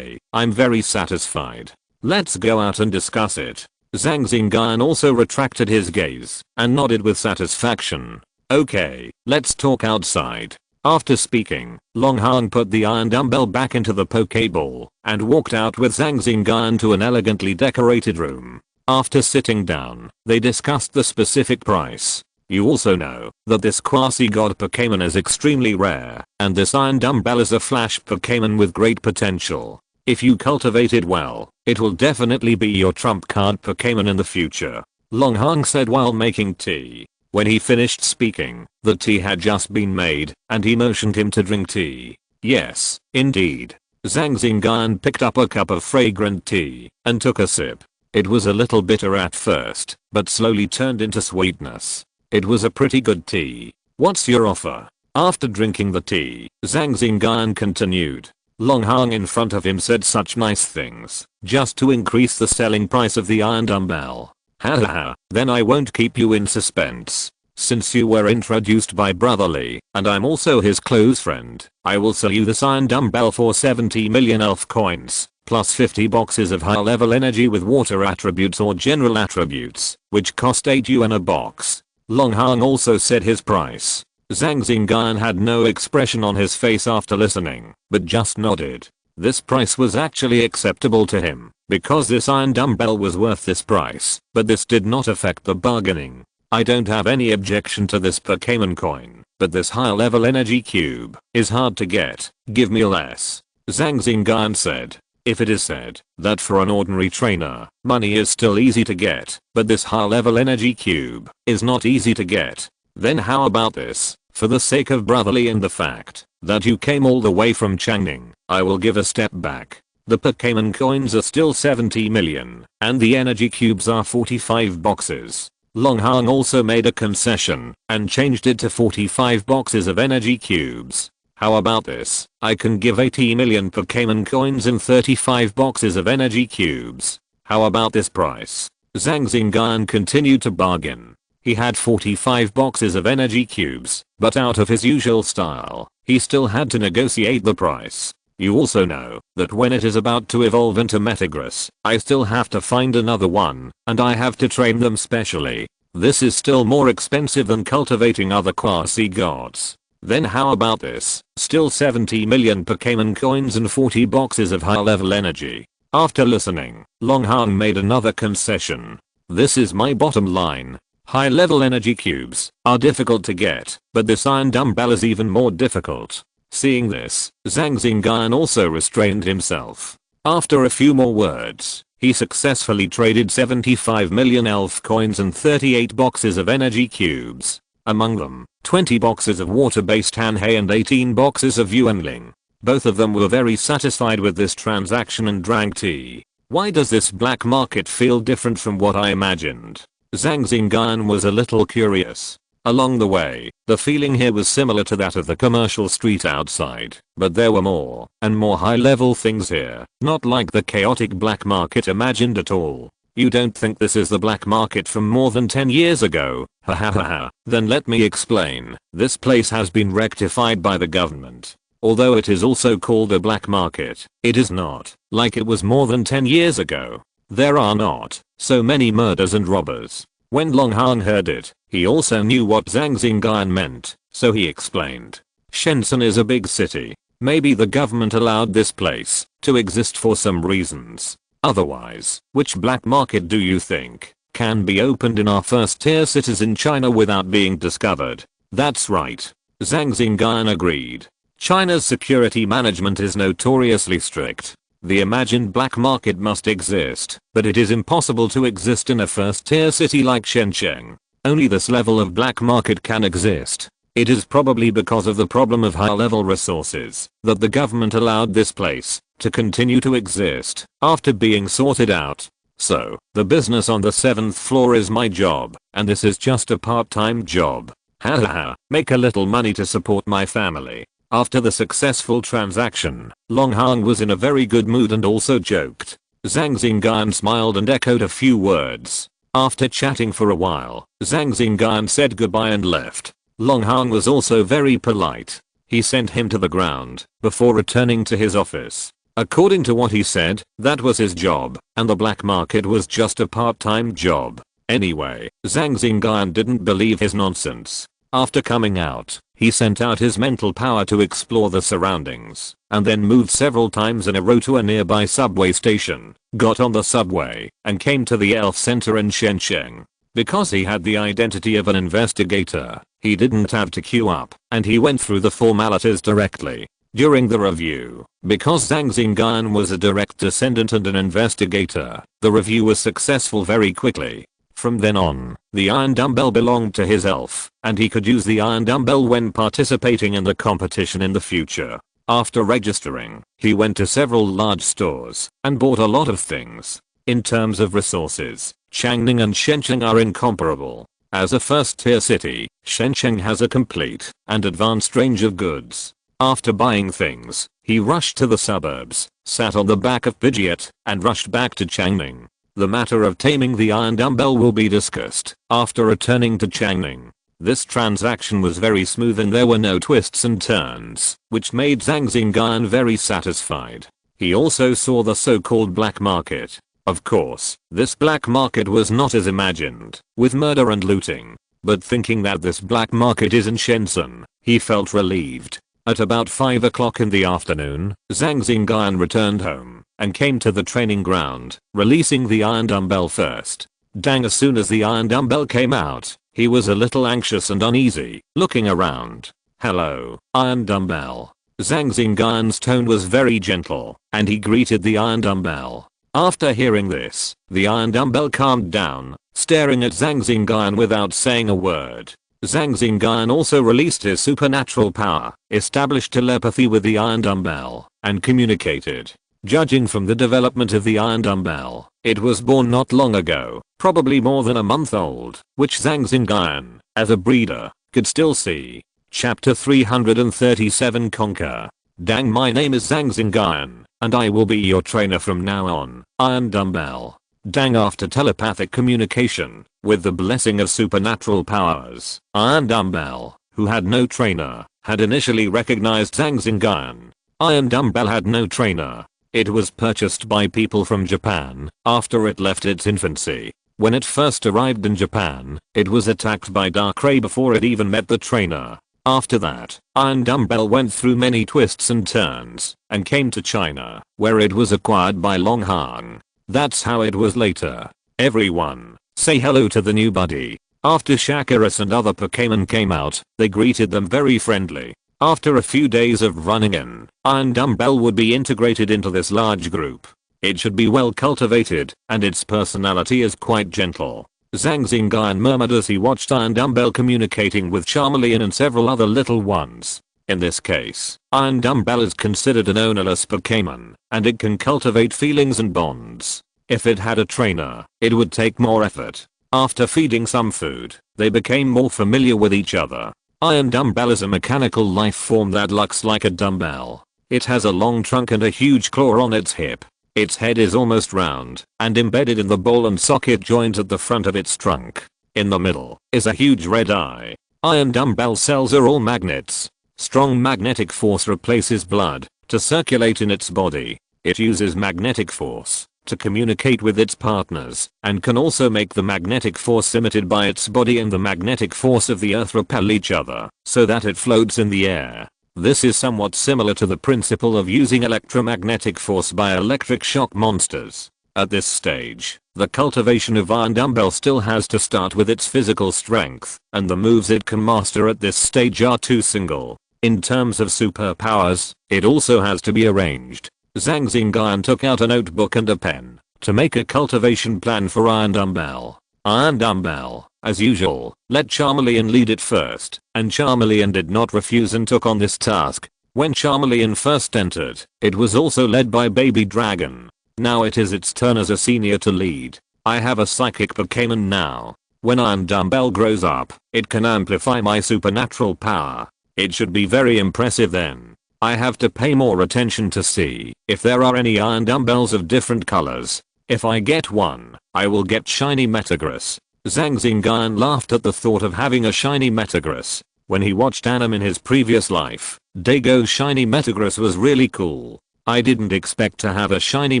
I'm very satisfied. Let's go out and discuss it. Zhang Xingyun also retracted his gaze and nodded with satisfaction. Okay, let's talk outside. After speaking, Long Hong put the Iron Dumbbell back into the Pokeball and walked out with Zhang Xingyun to an elegantly decorated room. After sitting down, they discussed the specific price. You also know that this quasi-god Pokémon is extremely rare, and this Iron Dumbbell is a flash Pokémon with great potential. If you cultivate it well, it will definitely be your trump card Pokémon in the future. Long Hong said while making tea. When he finished speaking, the tea had just been made, and he motioned him to drink tea. Yes, indeed. Zhang Xingyun picked up a cup of fragrant tea and took a sip. It was a little bitter at first, but slowly turned into sweetness. It was a pretty good tea. What's your offer? After drinking the tea, Zhang Xingyun continued. Long Hong in front of him said such nice things, just to increase the selling price of the Iron Dumbbell. Hahaha, then I won't keep you in suspense. Since you were introduced by Brotherly, and I'm also his close friend, I will sell you this Iron Dumbbell for 70 million elf coins, plus 50 boxes of high level energy with water attributes or general attributes, which cost 8 yuan a box. Long Hong also said his price. Zhang Xingyun had no expression on his face after listening, but just nodded. This price was actually acceptable to him, because this Iron Dumbbell was worth this price, but this did not affect the bargaining. I don't have any objection to this Pokémon coin, but this high level energy cube is hard to get. Give me less. Zhang Xingyun said. If it is said that for an ordinary trainer, money is still easy to get, but this high level energy cube is not easy to get, then how about this? For the sake of Brotherly and the fact that you came all the way from Changning, I will give a step back. The Pokémon coins are still 70 million, and the energy cubes are 45 boxes. Long Hong also made a concession and changed it to 45 boxes of energy cubes. How about this? I can give 80 million Pokémon coins and 35 boxes of energy cubes. How about this price? Zhang Xingyun continued to bargain. He had 45 boxes of energy cubes, but out of his usual style, he still had to negotiate the price. You also know that when it is about to evolve into Metagross, I still have to find another one, and I have to train them specially. This is still more expensive than cultivating other quasi-gods. Then how about this? Still 70 million Pokémon coins and 40 boxes of high-level energy. After listening, Longhorn made another concession. This is my bottom line. High-level energy cubes are difficult to get, but this iron dumbbell is even more difficult. Seeing this, Zhang Xingyun also restrained himself. After a few more words, he successfully traded 75 million elf coins and 38 boxes of energy cubes. Among them, 20 boxes of water-based Hanhei and 18 boxes of Yuanling. Both of them were very satisfied with this transaction and drank tea. Why does this black market feel different from what I imagined? Zhang Xingyun was a little curious. Along the way, the feeling here was similar to that of the commercial street outside, but there were more and more high-level things here, not like the chaotic black market imagined at all. You don't think this is the black market from more than 10 years ago? Ha ha ha ha. Then let me explain. This place has been rectified by the government. Although it is also called a black market, it is not like it was more than 10 years ago. There are not so many murders and robbers. When Longhorn heard it, he also knew what Zhang Xingyun meant, so he explained. Shenzhen is a big city. Maybe the government allowed this place to exist for some reasons. Otherwise, which black market do you think can be opened in our first tier cities in China without being discovered? That's right. Zhang Xingyun agreed. China's security management is notoriously strict. The imagined black market must exist, but it is impossible to exist in a first-tier city like Shenzhen. Only this level of black market can exist. It is probably because of the problem of high-level resources that the government allowed this place to continue to exist after being sorted out. So, the business on the 7th floor is my job, and this is just a part-time job. Ha ha ha, make a little money to support my family. After the successful transaction, Longhorn was in a very good mood and also joked. Zhang Xingyun smiled and echoed a few words. After chatting for a while, Zhang Xingyun said goodbye and left. Longhorn was also very polite. He sent him to the ground before returning to his office. According to what he said, that was his job, and the black market was just a part-time job. Anyway, Zhang Xingyun didn't believe his nonsense. After coming out, he sent out his mental power to explore the surroundings, and then moved several times in a row to a nearby subway station, got on the subway, and came to the Elf Center in Shenzhen. Because he had the identity of an investigator, he didn't have to queue up, and he went through the formalities directly. During the review, because Zhang Xingyun was a direct descendant and an investigator, the review was successful very quickly. From then on, the iron dumbbell belonged to his elf, and he could use the iron dumbbell when participating in the competition in the future. After registering, he went to several large stores and bought a lot of things. In terms of resources, Changning and Shenzhen are incomparable. As a first-tier city, Shenzhen has a complete and advanced range of goods. After buying things, he rushed to the suburbs, sat on the back of Pidgeot, and rushed back to Changning. The matter of taming the iron dumbbell will be discussed after returning to Changning. This transaction was very smooth and there were no twists and turns, which made Zhang Xingyun very satisfied. He also saw the so-called black market. Of course, this black market was not as imagined, with murder and looting. But thinking that this black market is in Shenzhen, he felt relieved. At about 5 o'clock in the afternoon, Zhang Xingyun returned home and came to the training ground, releasing the iron dumbbell first. Dang, as soon as the iron dumbbell came out, he was a little anxious and uneasy, looking around. Hello, iron dumbbell. Zhang Xingyun's tone was very gentle, and he greeted the iron dumbbell. After hearing this, the iron dumbbell calmed down, staring at Zhang Xingyun without saying a word. Zhang Xingyun also released his supernatural power, established telepathy with the iron dumbbell, and communicated. Judging from the development of the iron dumbbell, it was born not long ago, probably more than a month old, which Zhang Xingyun, as a breeder, could still see. Chapter 337 Conquer. Dang, my name is Zhang Xingyun, and I will be your trainer from now on. Iron dumbbell. Dang, after telepathic communication, with the blessing of supernatural powers, Iron Dumbbell, who had no trainer, had initially recognized Zhang Xingyun. Iron Dumbbell had no trainer. It was purchased by people from Japan after it left its infancy. When it first arrived in Japan, it was attacked by Darkrai before it even met the trainer. After that, Iron Dumbbell went through many twists and turns, and came to China, where it was acquired by Longhang. That's how it was later. Everyone, say hello to the new buddy. After Shakiras and other Pokémon came out, they greeted them very friendly. After a few days of running in, Iron Dumbbell would be integrated into this large group. It should be well cultivated, and its personality is quite gentle. Zhang Xingyun murmured as he watched Iron Dumbbell communicating with Charmeleon and several other little ones. In this case, Iron Dumbbell is considered an ownerless Pokémon, and it can cultivate feelings and bonds. If it had a trainer, it would take more effort. After feeding some food, they became more familiar with each other. Iron Dumbbell is a mechanical life form that looks like a dumbbell. It has a long trunk and a huge claw on its hip. Its head is almost round, and embedded in the ball and socket joint at the front of its trunk. In the middle is a huge red eye. Iron Dumbbell cells are all magnets. Strong magnetic force replaces blood to circulate in its body. It uses magnetic force to communicate with its partners, and can also make the magnetic force emitted by its body and the magnetic force of the earth repel each other, so that it floats in the air. This is somewhat similar to the principle of using electromagnetic force by electric shock monsters. At this stage, the cultivation of Iron Dumbbell still has to start with its physical strength, and the moves it can master at this stage are too single. In terms of superpowers, it also has to be arranged. Zhang Xingyun took out a notebook and a pen to make a cultivation plan for Iron Dumbbell. Iron Dumbbell, as usual, let Charmeleon lead it first, and Charmeleon did not refuse and took on this task. When Charmeleon first entered, it was also led by Baby Dragon. Now it is its turn as a senior to lead. I have a psychic Pokémon now. When Iron Dumbbell grows up, it can amplify my supernatural power. It should be very impressive then. I have to pay more attention to see if there are any Iron Dumbbells of different colors. If I get one, I will get shiny Metagross. Zhang Xingyun laughed at the thought of having a shiny Metagross. When he watched anime in his previous life, Dago's shiny Metagross was really cool. I didn't expect to have a shiny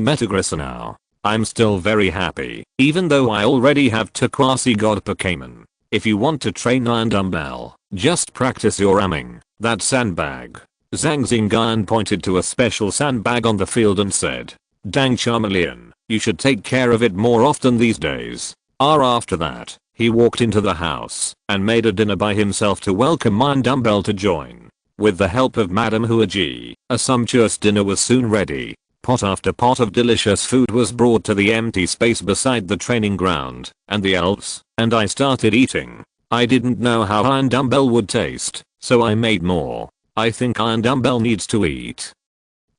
Metagross now. I'm still very happy, even though I already have two quasi god Pokémon. If you want to train Iron Dumbbell, just practice your aiming. That sandbag. Zhang Xingyun pointed to a special sandbag on the field and said, "Dang Charmeleon, you should take care of it more often these days." After that, he walked into the house and made a dinner by himself to welcome Iron Dumbbell to join. With the help of Madame Huaji, a sumptuous dinner was soon ready. Pot after pot of delicious food was brought to the empty space beside the training ground and the elves, and I started eating. I didn't know how Iron Dumbbell would taste, so I made more. I think Iron Dumbbell needs to eat.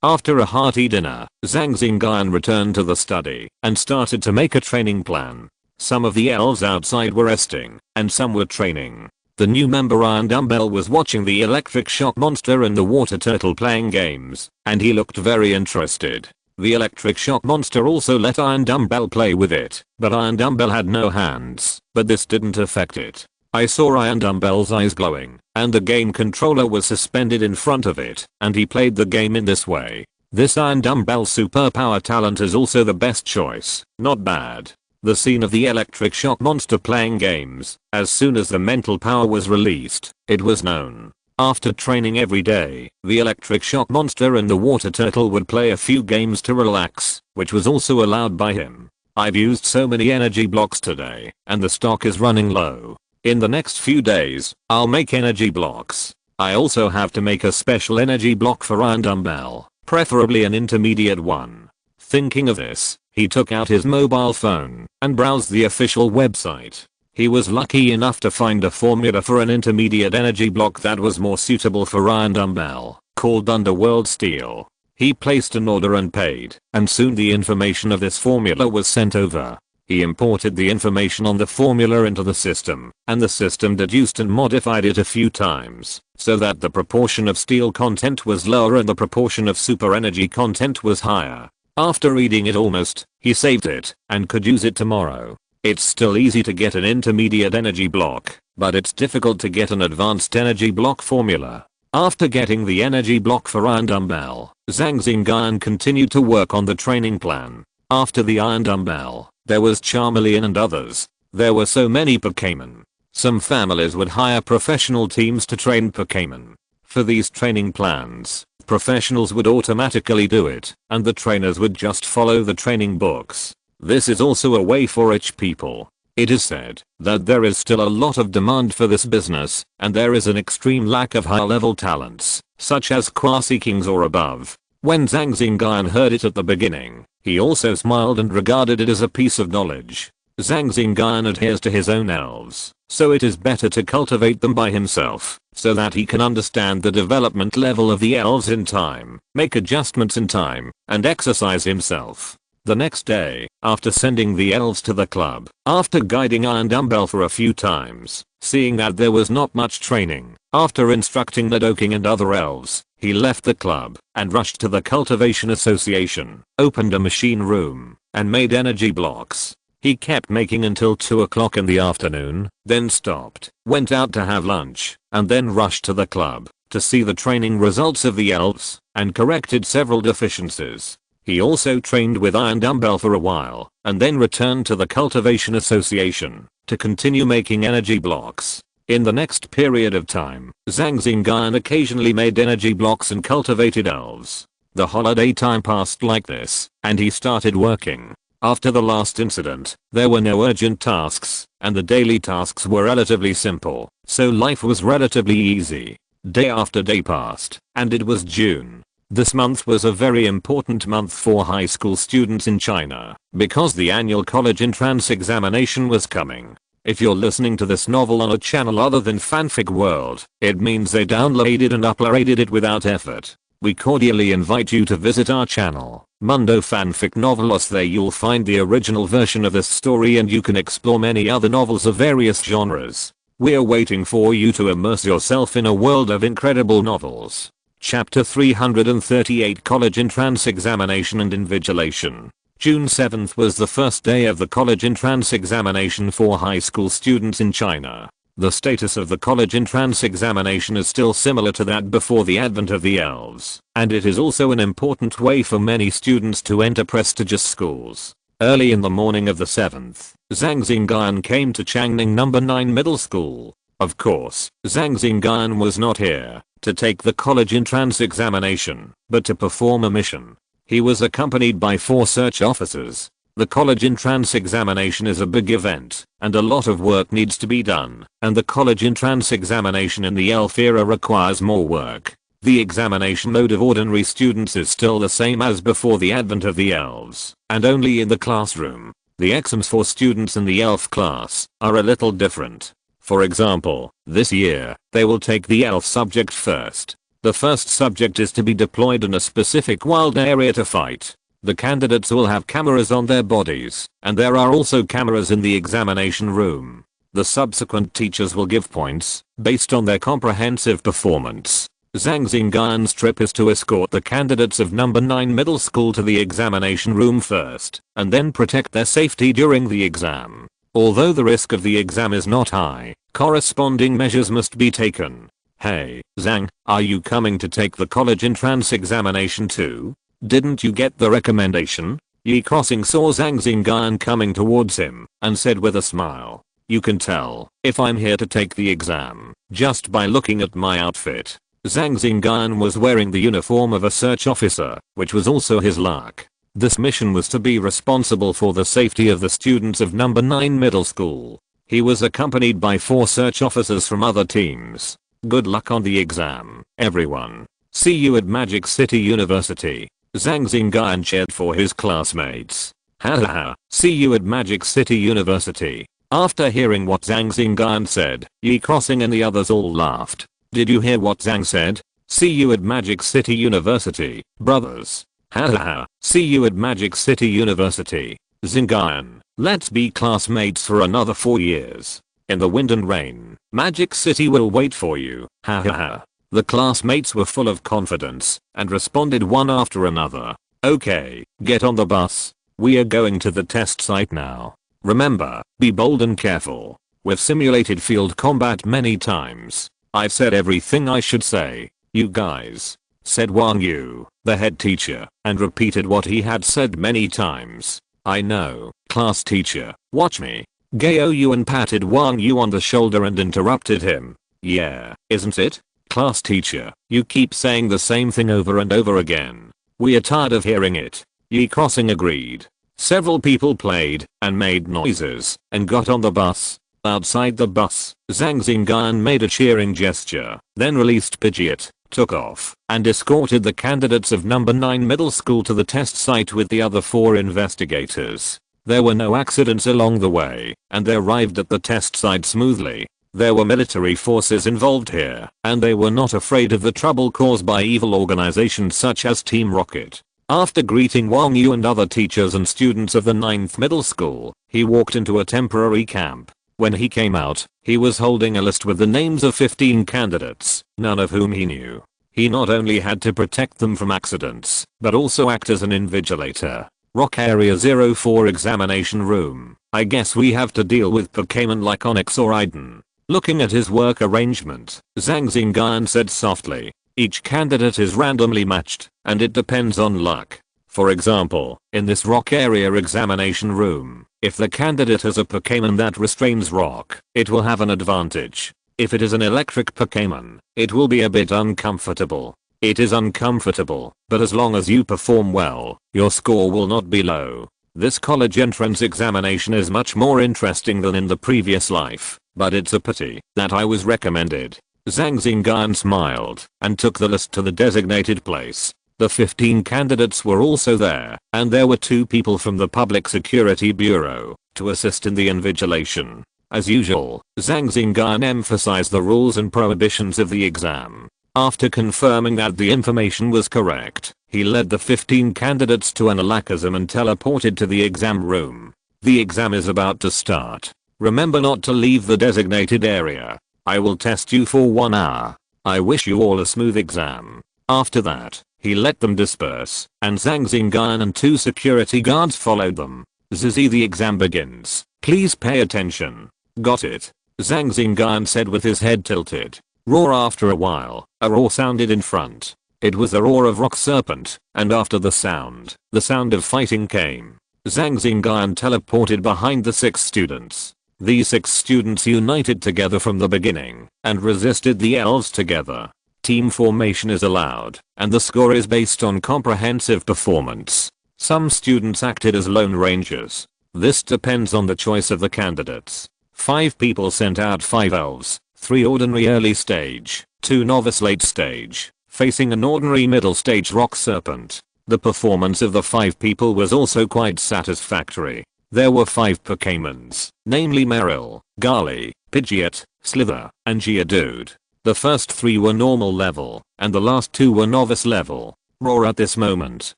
After a hearty dinner, Zhang Xingyun returned to the study and started to make a training plan. Some of the elves outside were resting, and some were training. The new member Iron Dumbbell was watching the electric shock monster and the water turtle playing games, and he looked very interested. The electric shock monster also let Iron Dumbbell play with it, but Iron Dumbbell had no hands, but this didn't affect it. I saw Iron Dumbbell's eyes glowing, and the game controller was suspended in front of it, and he played the game in this way. This Iron Dumbbell superpower talent is also the best choice, not bad. The scene of the electric shock monster playing games, as soon as the mental power was released, it was known. After training every day, the electric shock monster and the water turtle would play a few games to relax, which was also allowed by him. I've used so many energy blocks today, and the stock is running low. In the next few days, I'll make energy blocks. I also have to make a special energy block for Iron Dumbbell, preferably an intermediate one. Thinking of this, he took out his mobile phone and browsed the official website. He was lucky enough to find a formula for an intermediate energy block that was more suitable for Iron Dumbbell, called Underworld Steel. He placed an order and paid, and soon the information of this formula was sent over. He imported the information on the formula into the system, and the system deduced and modified it a few times, so that the proportion of steel content was lower and the proportion of super energy content was higher. After reading it almost, he saved it and could use it tomorrow. It's still easy to get an intermediate energy block, but it's difficult to get an advanced energy block formula. After getting the energy block for Iron Dumbbell, Zhang Xingyun continued to work on the training plan. After the Iron Dumbbell, there was Charmeleon and others. There were so many Pokémon. Some families would hire professional teams to train Pokémon. For these training plans, professionals would automatically do it, and the trainers would just follow the training books. This is also a way for rich people. It is said that there is still a lot of demand for this business, and there is an extreme lack of high-level talents, such as Quasi Kings or above. When Zhang Xingyun heard it at the beginning, he also smiled and regarded it as a piece of knowledge. Zhang Xingyun adheres to his own elves, so it is better to cultivate them by himself, so that he can understand the development level of the elves in time, make adjustments in time, and exercise himself. The next day, after sending the elves to the club, after guiding Iron Dumbbell for a few times, seeing that there was not much training, after instructing Undertaking and other elves, he left the club and rushed to the Cultivation Association, opened a machine room, and made energy blocks. He kept making until 2 o'clock in the afternoon, then stopped, went out to have lunch, and then rushed to the club to see the training results of the elves, and corrected several deficiencies. He also trained with Iron Dumbbell for a while, and then returned to the Cultivation Association to continue making energy blocks. In the next period of time, Zhang Xingyun occasionally made energy blocks and cultivated elves. The holiday time passed like this, and he started working. After the last incident, there were no urgent tasks, and the daily tasks were relatively simple, so life was relatively easy. Day after day passed, and it was June. This month was a very important month for high school students in China, because the annual college entrance examination was coming. If you're listening to this novel on a channel other than Fanfic World, it means they downloaded and uploaded it without effort. We cordially invite you to visit our channel, Mundo Fanfic Novelos. There you'll find the original version of this story and you can explore many other novels of various genres. We're waiting for you to immerse yourself in a world of incredible novels. Chapter 338 College Entrance Examination and Invigilation. June 7th was the first day of the college entrance examination for high school students in China. The status of the college entrance examination is still similar to that before the advent of the elves, and it is also an important way for many students to enter prestigious schools. Early in the morning of the 7th, Zhang Xingyun came to Changning No. 9 Middle School. Of course, Zhang Xingyun was not here to take the college entrance examination, but to perform a mission. He was accompanied by 4 search officers. The college entrance examination is a big event, and a lot of work needs to be done, and the college entrance examination in the elf era requires more work. The examination mode of ordinary students is still the same as before the advent of the elves, and only in the classroom. The exams for students in the elf class are a little different. For example, this year, they will take the elf subject first. The first subject is to be deployed in a specific wild area to fight. The candidates will have cameras on their bodies, and there are also cameras in the examination room. The subsequent teachers will give points based on their comprehensive performance. Zhang Xingyun's trip is to escort the candidates of No. 9 Middle School to the examination room first, and then protect their safety during the exam. Although the risk of the exam is not high, corresponding measures must be taken. Hey, Zhang, are you coming to take the college entrance examination too? Didn't you get the recommendation? Yi Crossing saw Zhang Xingyun coming towards him and said with a smile, "You can tell if I'm here to take the exam just by looking at my outfit." Zhang Xingyun was wearing the uniform of a search officer, which was also his luck. This mission was to be responsible for the safety of the students of No. 9 Middle School. He was accompanied by 4 search officers from other teams. Good luck on the exam, everyone. See you at Magic City University. Zhang Xingyun cheered for his classmates. Hahaha, see you at Magic City University. After hearing what Zhang Xingyun said, Yi Crossing and the others all laughed. Did you hear what Zhang said? See you at Magic City University, brothers. Hahaha, see you at Magic City University. Xingyun, let's be classmates for another 4 years. In the wind and rain, Magic City will wait for you. Hahaha. The classmates were full of confidence and responded one after another. Okay, get on the bus. We are going to the test site now. Remember, be bold and careful. We've simulated field combat many times. I've said everything I should say. You guys, said Wang Yu, the head teacher, and repeated what he had said many times. I know, class teacher, watch me. Gao Yuan patted Wang Yu on the shoulder and interrupted him. Yeah, isn't it? Class teacher, you keep saying the same thing over and over again. We are tired of hearing it. Yi Crossing agreed. Several people played and made noises and got on the bus. Outside the bus, Zhang Xingyun made a cheering gesture, then released Pidgeot, took off, and escorted the candidates of number 9 middle school to the test site with the other 4 investigators. There were no accidents along the way, and they arrived at the test site smoothly. There were military forces involved here, and they were not afraid of the trouble caused by evil organizations such as Team Rocket. After greeting Wang Yu and other teachers and students of the 9th middle school, he walked into a temporary camp. When he came out, he was holding a list with the names of 15 candidates, none of whom he knew. He not only had to protect them from accidents, but also act as an invigilator. Rock Area 04 Examination Room. I guess we have to deal with Pokémon like Onyx or Iden. Looking at his work arrangement, Zhang Xingyun said softly, each candidate is randomly matched, and it depends on luck. For example, in this Rock Area Examination Room, if the candidate has a Pokémon that restrains rock, it will have an advantage. If it is an electric Pokémon, it will be a bit uncomfortable. It is uncomfortable, but as long as you perform well, your score will not be low. This college entrance examination is much more interesting than in the previous life, but it's a pity that I was recommended. Zhang Xingyun smiled and took the list to the designated place. The 15 candidates were also there, and there were 2 people from the Public Security Bureau to assist in the invigilation. As usual, Zhang Xingyun emphasized the rules and prohibitions of the exam. After confirming that the information was correct, he led the 15 candidates to an alakazam and teleported to the exam room. The exam is about to start. Remember not to leave the designated area. I will test you for 1 hour. I wish you all a smooth exam. After that, he let them disperse, and Zhang Xingyun and 2 security guards followed them. Zizi, the exam begins. Please pay attention. Got it? Zhang Xingyun said with his head tilted. Roar. After a while, a roar sounded in front. It was the roar of Rock Serpent, and after the sound of fighting came. Zhang Xingyun teleported behind the 6 students. These 6 students united together from the beginning, and resisted the elves together. Team formation is allowed, and the score is based on comprehensive performance. Some students acted as lone rangers. This depends on the choice of the candidates. 5 people sent out 5 elves, 3 ordinary early stage, 2 novice late stage, facing an ordinary middle stage Rock Serpent. The performance of the 5 people was also quite satisfactory. There were 5 Pokémons, namely Meryl, Garly, Pidgeot, Slither, and Geodude. The first 3 were normal level, and the last 2 were novice level. Roar. At this moment,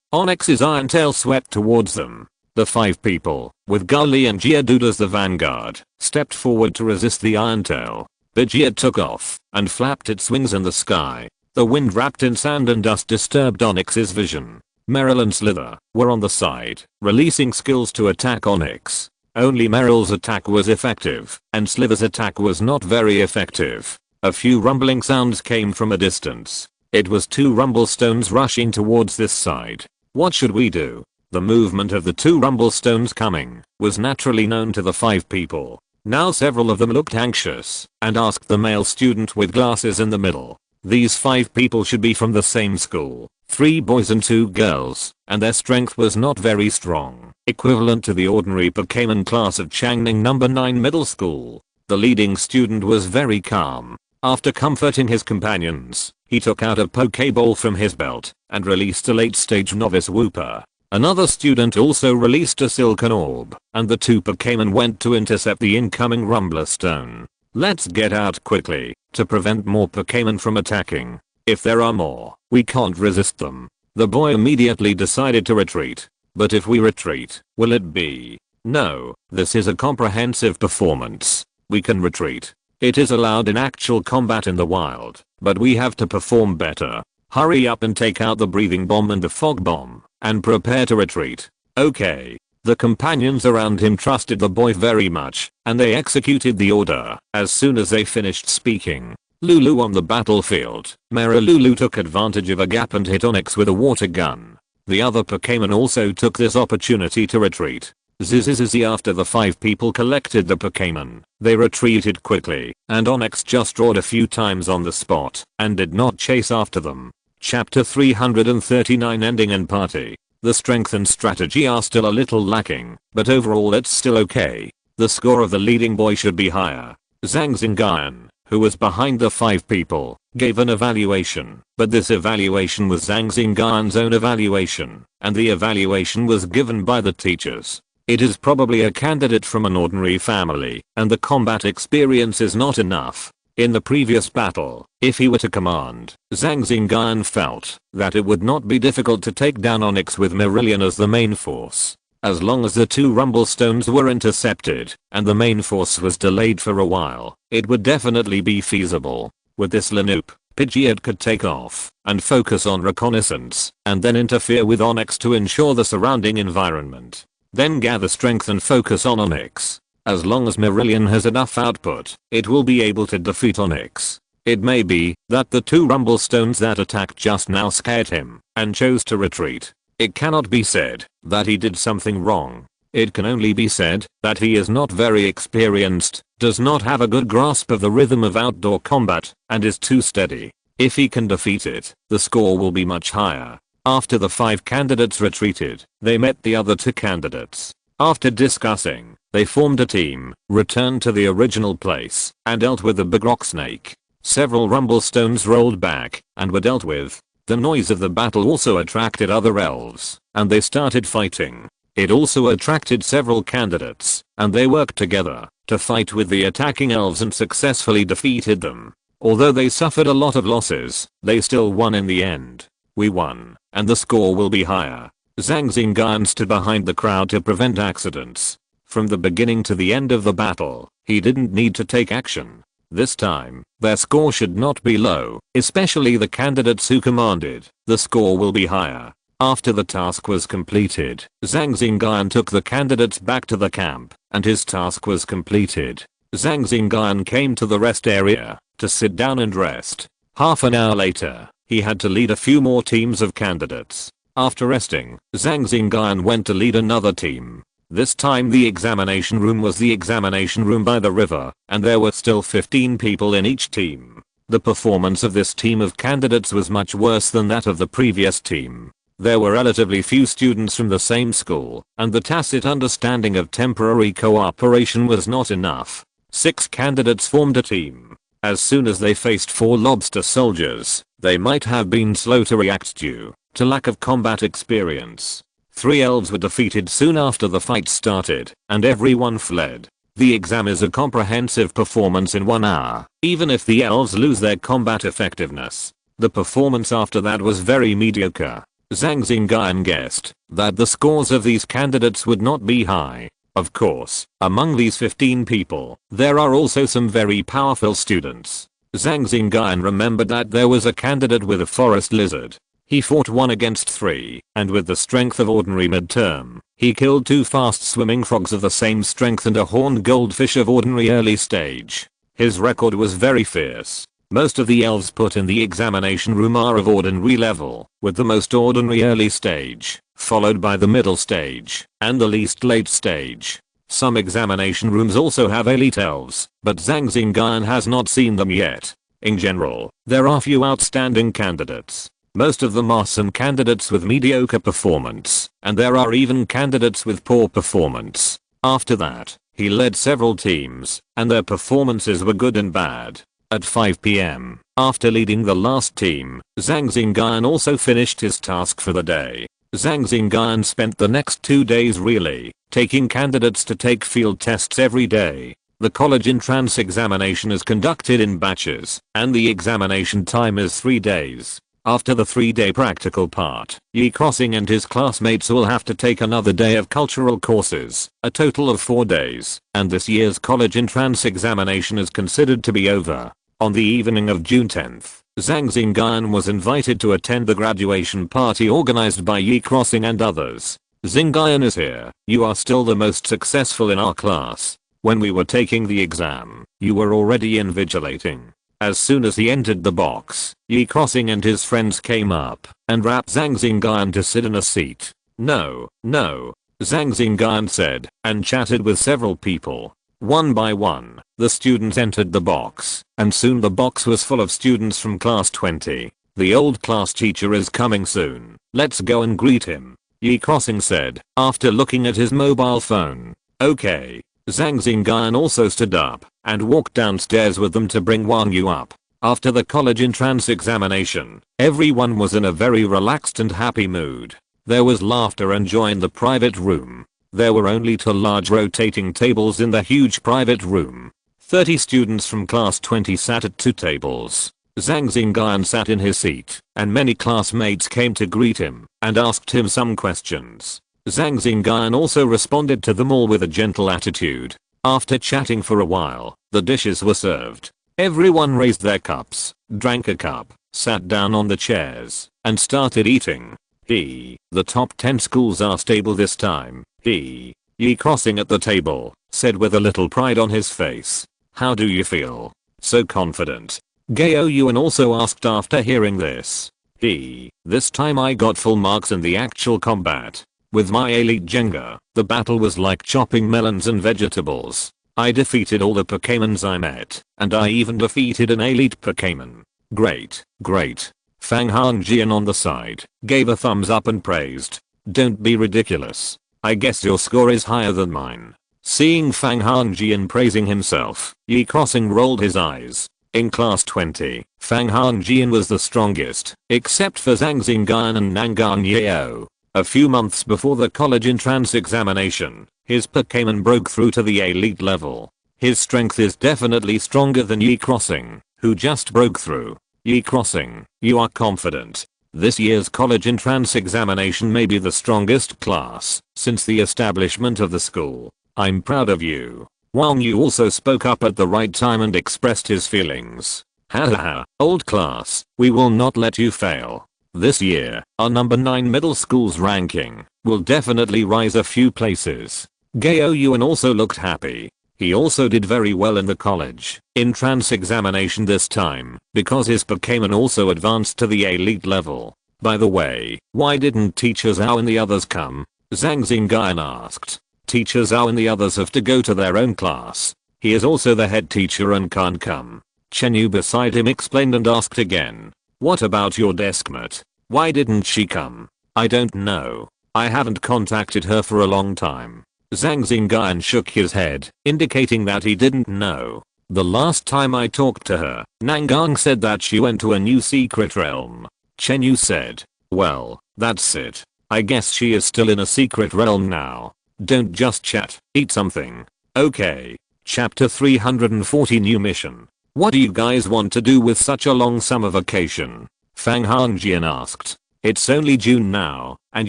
Onyx's Iron Tail swept towards them. The 5 people, with Garly and Geodude as the vanguard, stepped forward to resist the Iron Tail. Pidgeot took off and flapped its wings in the sky. The wind wrapped in sand and dust disturbed Onyx's vision. Meryl and Slither were on the side, releasing skills to attack Onyx. Only Meryl's attack was effective, and Slither's attack was not very effective. A few rumbling sounds came from a distance. It was 2 rumblestones rushing towards this side. What should we do? The movement of the 2 rumblestones coming was naturally known to the 5 people. Now several of them looked anxious and asked the male student with glasses in the middle. These 5 people should be from the same school, 3 boys and 2 girls, and their strength was not very strong, equivalent to the ordinary Pokémon class of Changning number 9 middle school. The leading student was very calm. After comforting his companions, he took out a Pokéball from his belt and released a late stage novice Wooper. Another student also released a Silken Orb, and the 2 Pokémon went to intercept the incoming Rumblestone. Let's get out quickly, to prevent more Pokémon from attacking. If there are more, we can't resist them. The boy immediately decided to retreat. But if we retreat, will it be? No, this is a comprehensive performance. We can retreat. It is allowed in actual combat in the wild, but we have to perform better. Hurry up and take out the breathing bomb and the fog bomb, and prepare to retreat. Okay. The companions around him trusted the boy very much, and they executed the order as soon as they finished speaking. Lulu on the battlefield. Merilulu took advantage of a gap and hit Onyx with a water gun. The other Pokémon also took this opportunity to retreat. Zizizizi after the 5 people collected the Pokémon, they retreated quickly, and Onyx just drawed a few times on the spot, and did not chase after them. Chapter 339 Ending and Party. The strength and strategy are still a little lacking, but overall it's still okay. The score of the leading boy should be higher. Zhang Xingyun, who was behind the 5 people, gave an evaluation, but this evaluation was Zhang Xingyun's own evaluation, and the evaluation was given by the teachers. It is probably a candidate from an ordinary family, and the combat experience is not enough. In the previous battle, if he were to command, Zhang Xingyun felt that it would not be difficult to take down Onyx with Merillion as the main force. As long as the 2 rumble stones were intercepted, and the main force was delayed for a while, it would definitely be feasible. With this Linoop, Pidgeot could take off and focus on reconnaissance, and then interfere with Onyx to ensure the surrounding environment. Then gather strength and focus on Onyx. As long as Merillion has enough output, it will be able to defeat Onyx. It may be that the 2 rumble stones that attacked just now scared him and chose to retreat. It cannot be said that he did something wrong. It can only be said that he is not very experienced, does not have a good grasp of the rhythm of outdoor combat, and is too steady. If he can defeat it, the score will be much higher. After the 5 candidates retreated, they met the other 2 candidates. After discussing, they formed a team, returned to the original place, and dealt with the big rock snake. Several rumble stones rolled back, and were dealt with. The noise of the battle also attracted other elves, and they started fighting. It also attracted several candidates, and they worked together to fight with the attacking elves and successfully defeated them. Although they suffered a lot of losses, they still won in the end. We won, and the score will be higher. Zhang Xingyun stood behind the crowd to prevent accidents. From the beginning to the end of the battle, he didn't need to take action. This time, their score should not be low, especially the candidates who commanded. The score will be higher. After the task was completed, Zhang Xingyun took the candidates back to the camp, and his task was completed. Zhang Xingyun came to the rest area to sit down and rest. Half an hour later, he had to lead a few more teams of candidates. After resting, Zhang Xingyun went to lead another team. This time the examination room was the examination room by the river, and there were still 15 people in each team. The performance of this team of candidates was much worse than that of the previous team. There were relatively few students from the same school, and the tacit understanding of temporary cooperation was not enough. 6 candidates formed a team. As soon as they faced 4 lobster soldiers, they might have been slow to react due to lack of combat experience. 3 elves were defeated soon after the fight started, and everyone fled. The exam is a comprehensive performance in 1 hour, even if the elves lose their combat effectiveness. The performance after that was very mediocre. Zhang Xingyun guessed that the scores of these candidates would not be high. Of course, among these 15 people, there are also some very powerful students. Zhang Xingyun remembered that there was a candidate with a forest lizard. He fought 1 against 3, and with the strength of ordinary midterm, he killed 2 fast-swimming frogs of the same strength and a horned goldfish of ordinary early stage. His record was very fierce. Most of the elves put in the examination room are of ordinary level, with the most ordinary early stage, followed by the middle stage, and the least late stage. Some examination rooms also have elite elves, but Zhang Xingyun has not seen them yet. In general, there are few outstanding candidates. Most of them are some candidates with mediocre performance, and there are even candidates with poor performance. After that, he led several teams, and their performances were good and bad. At 5 PM, after leading the last team, Zhang Xingyun also finished his task for the day. Zhang Xingyun spent the next 2 days really taking candidates to take field tests every day. The college entrance examination is conducted in batches, and the examination time is 3 days. After the 3-day practical part, Yi Crossing and his classmates will have to take another day of cultural courses, a total of 4 days, and this year's college entrance examination is considered to be over. On the evening of June 10th, Zhang Xingyun was invited to attend the graduation party organized by Yi Crossing and others. Xingyun is here. You are still the most successful in our class. When we were taking the exam, you were already invigilating. As soon as he entered the box, Yi Crossing and his friends came up and wrapped Zhang Xingyun to sit in a seat. No, no, Zhang Xingyun said, and chatted with several people. One by one, the students entered the box, and soon the box was full of students from class 20. The old class teacher is coming soon. Let's go and greet him, Yi Crossing said, after looking at his mobile phone. Okay. Zhang Xingyun also stood up and walked downstairs with them to bring Wang Yu up. After the college entrance examination, everyone was in a very relaxed and happy mood. There was laughter and joy in the private room. There were only 2 large rotating tables in the huge private room. 30 students from class 20 sat at 2 tables. Zhang Xingyun sat in his seat, and many classmates came to greet him and asked him some questions. Zhang Xingyun also responded to them all with a gentle attitude. After chatting for a while, the dishes were served. Everyone raised their cups, drank a cup, sat down on the chairs, and started eating. The top 10 schools are stable this time. Yi Crossing at the table, said with a little pride on his face. How do you feel? So confident. Gao Yuan also asked after hearing this. This time I got full marks in the actual combat. With my elite Jenga, the battle was like chopping melons and vegetables. I defeated all the Pokémons I met, and I even defeated an elite Pokémon. Great, great. Fang Hongjian on the side gave a thumbs up and praised. Don't be ridiculous. I guess your score is higher than mine. Seeing Fang Hongjian praising himself, Yi Crossing rolled his eyes. In class 20, Fang Hongjian was the strongest, except for Zhang Xingyun and Nangang Yao. A few months before the college entrance examination, his Pokémon broke through to the elite level. His strength is definitely stronger than Yi Crossing, who just broke through. Yi Crossing, you are confident. This year's college entrance examination may be the strongest class since the establishment of the school. I'm proud of you. Wang Yu also spoke up at the right time and expressed his feelings. Hahaha, old class, we will not let you fail. This year, our number 9 middle school's ranking will definitely rise a few places. Gao Yuan also looked happy. He also did very well in the college entrance examination this time because his Pokémon also advanced to the elite level. By the way, why didn't Teacher Zhao and the others come? Zhang Xingyun asked. Teacher Zhao and the others have to go to their own class. He is also the head teacher and can't come. Chen Yu beside him explained and asked again. What about your deskmate? Why didn't she come? I don't know. I haven't contacted her for a long time. Zhang Xingyun shook his head, indicating that he didn't know. The last time I talked to her, Nangang said that she went to a new secret realm. Chen Yu said. Well, that's it. I guess she is still in a secret realm now. Don't just chat, eat something. Okay. Chapter 340 New Mission. What do you guys want to do with such a long summer vacation? Fang Hongjian asked. It's only June now, and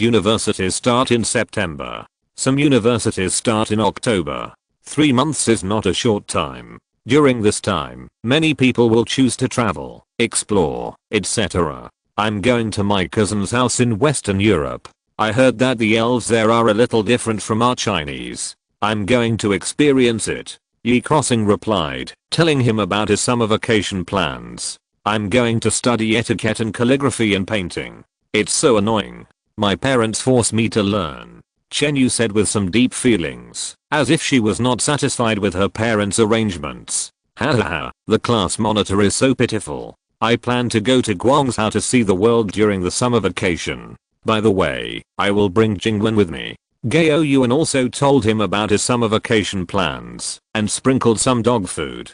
universities start in September. Some universities start in October. 3 months is not a short time. During this time, many people will choose to travel, explore, etc. I'm going to my cousin's house in Western Europe. I heard that the elves there are a little different from our Chinese. I'm going to experience it. Yi Crossing replied, telling him about his summer vacation plans. I'm going to study etiquette and calligraphy and painting. It's so annoying. My parents force me to learn. Chen Yu said with some deep feelings, as if she was not satisfied with her parents' arrangements. Hahaha, the class monitor is so pitiful. I plan to go to Guangzhou to see the world during the summer vacation. By the way, I will bring Jingwen with me. Gao Yuan also told him about his summer vacation plans and sprinkled some dog food.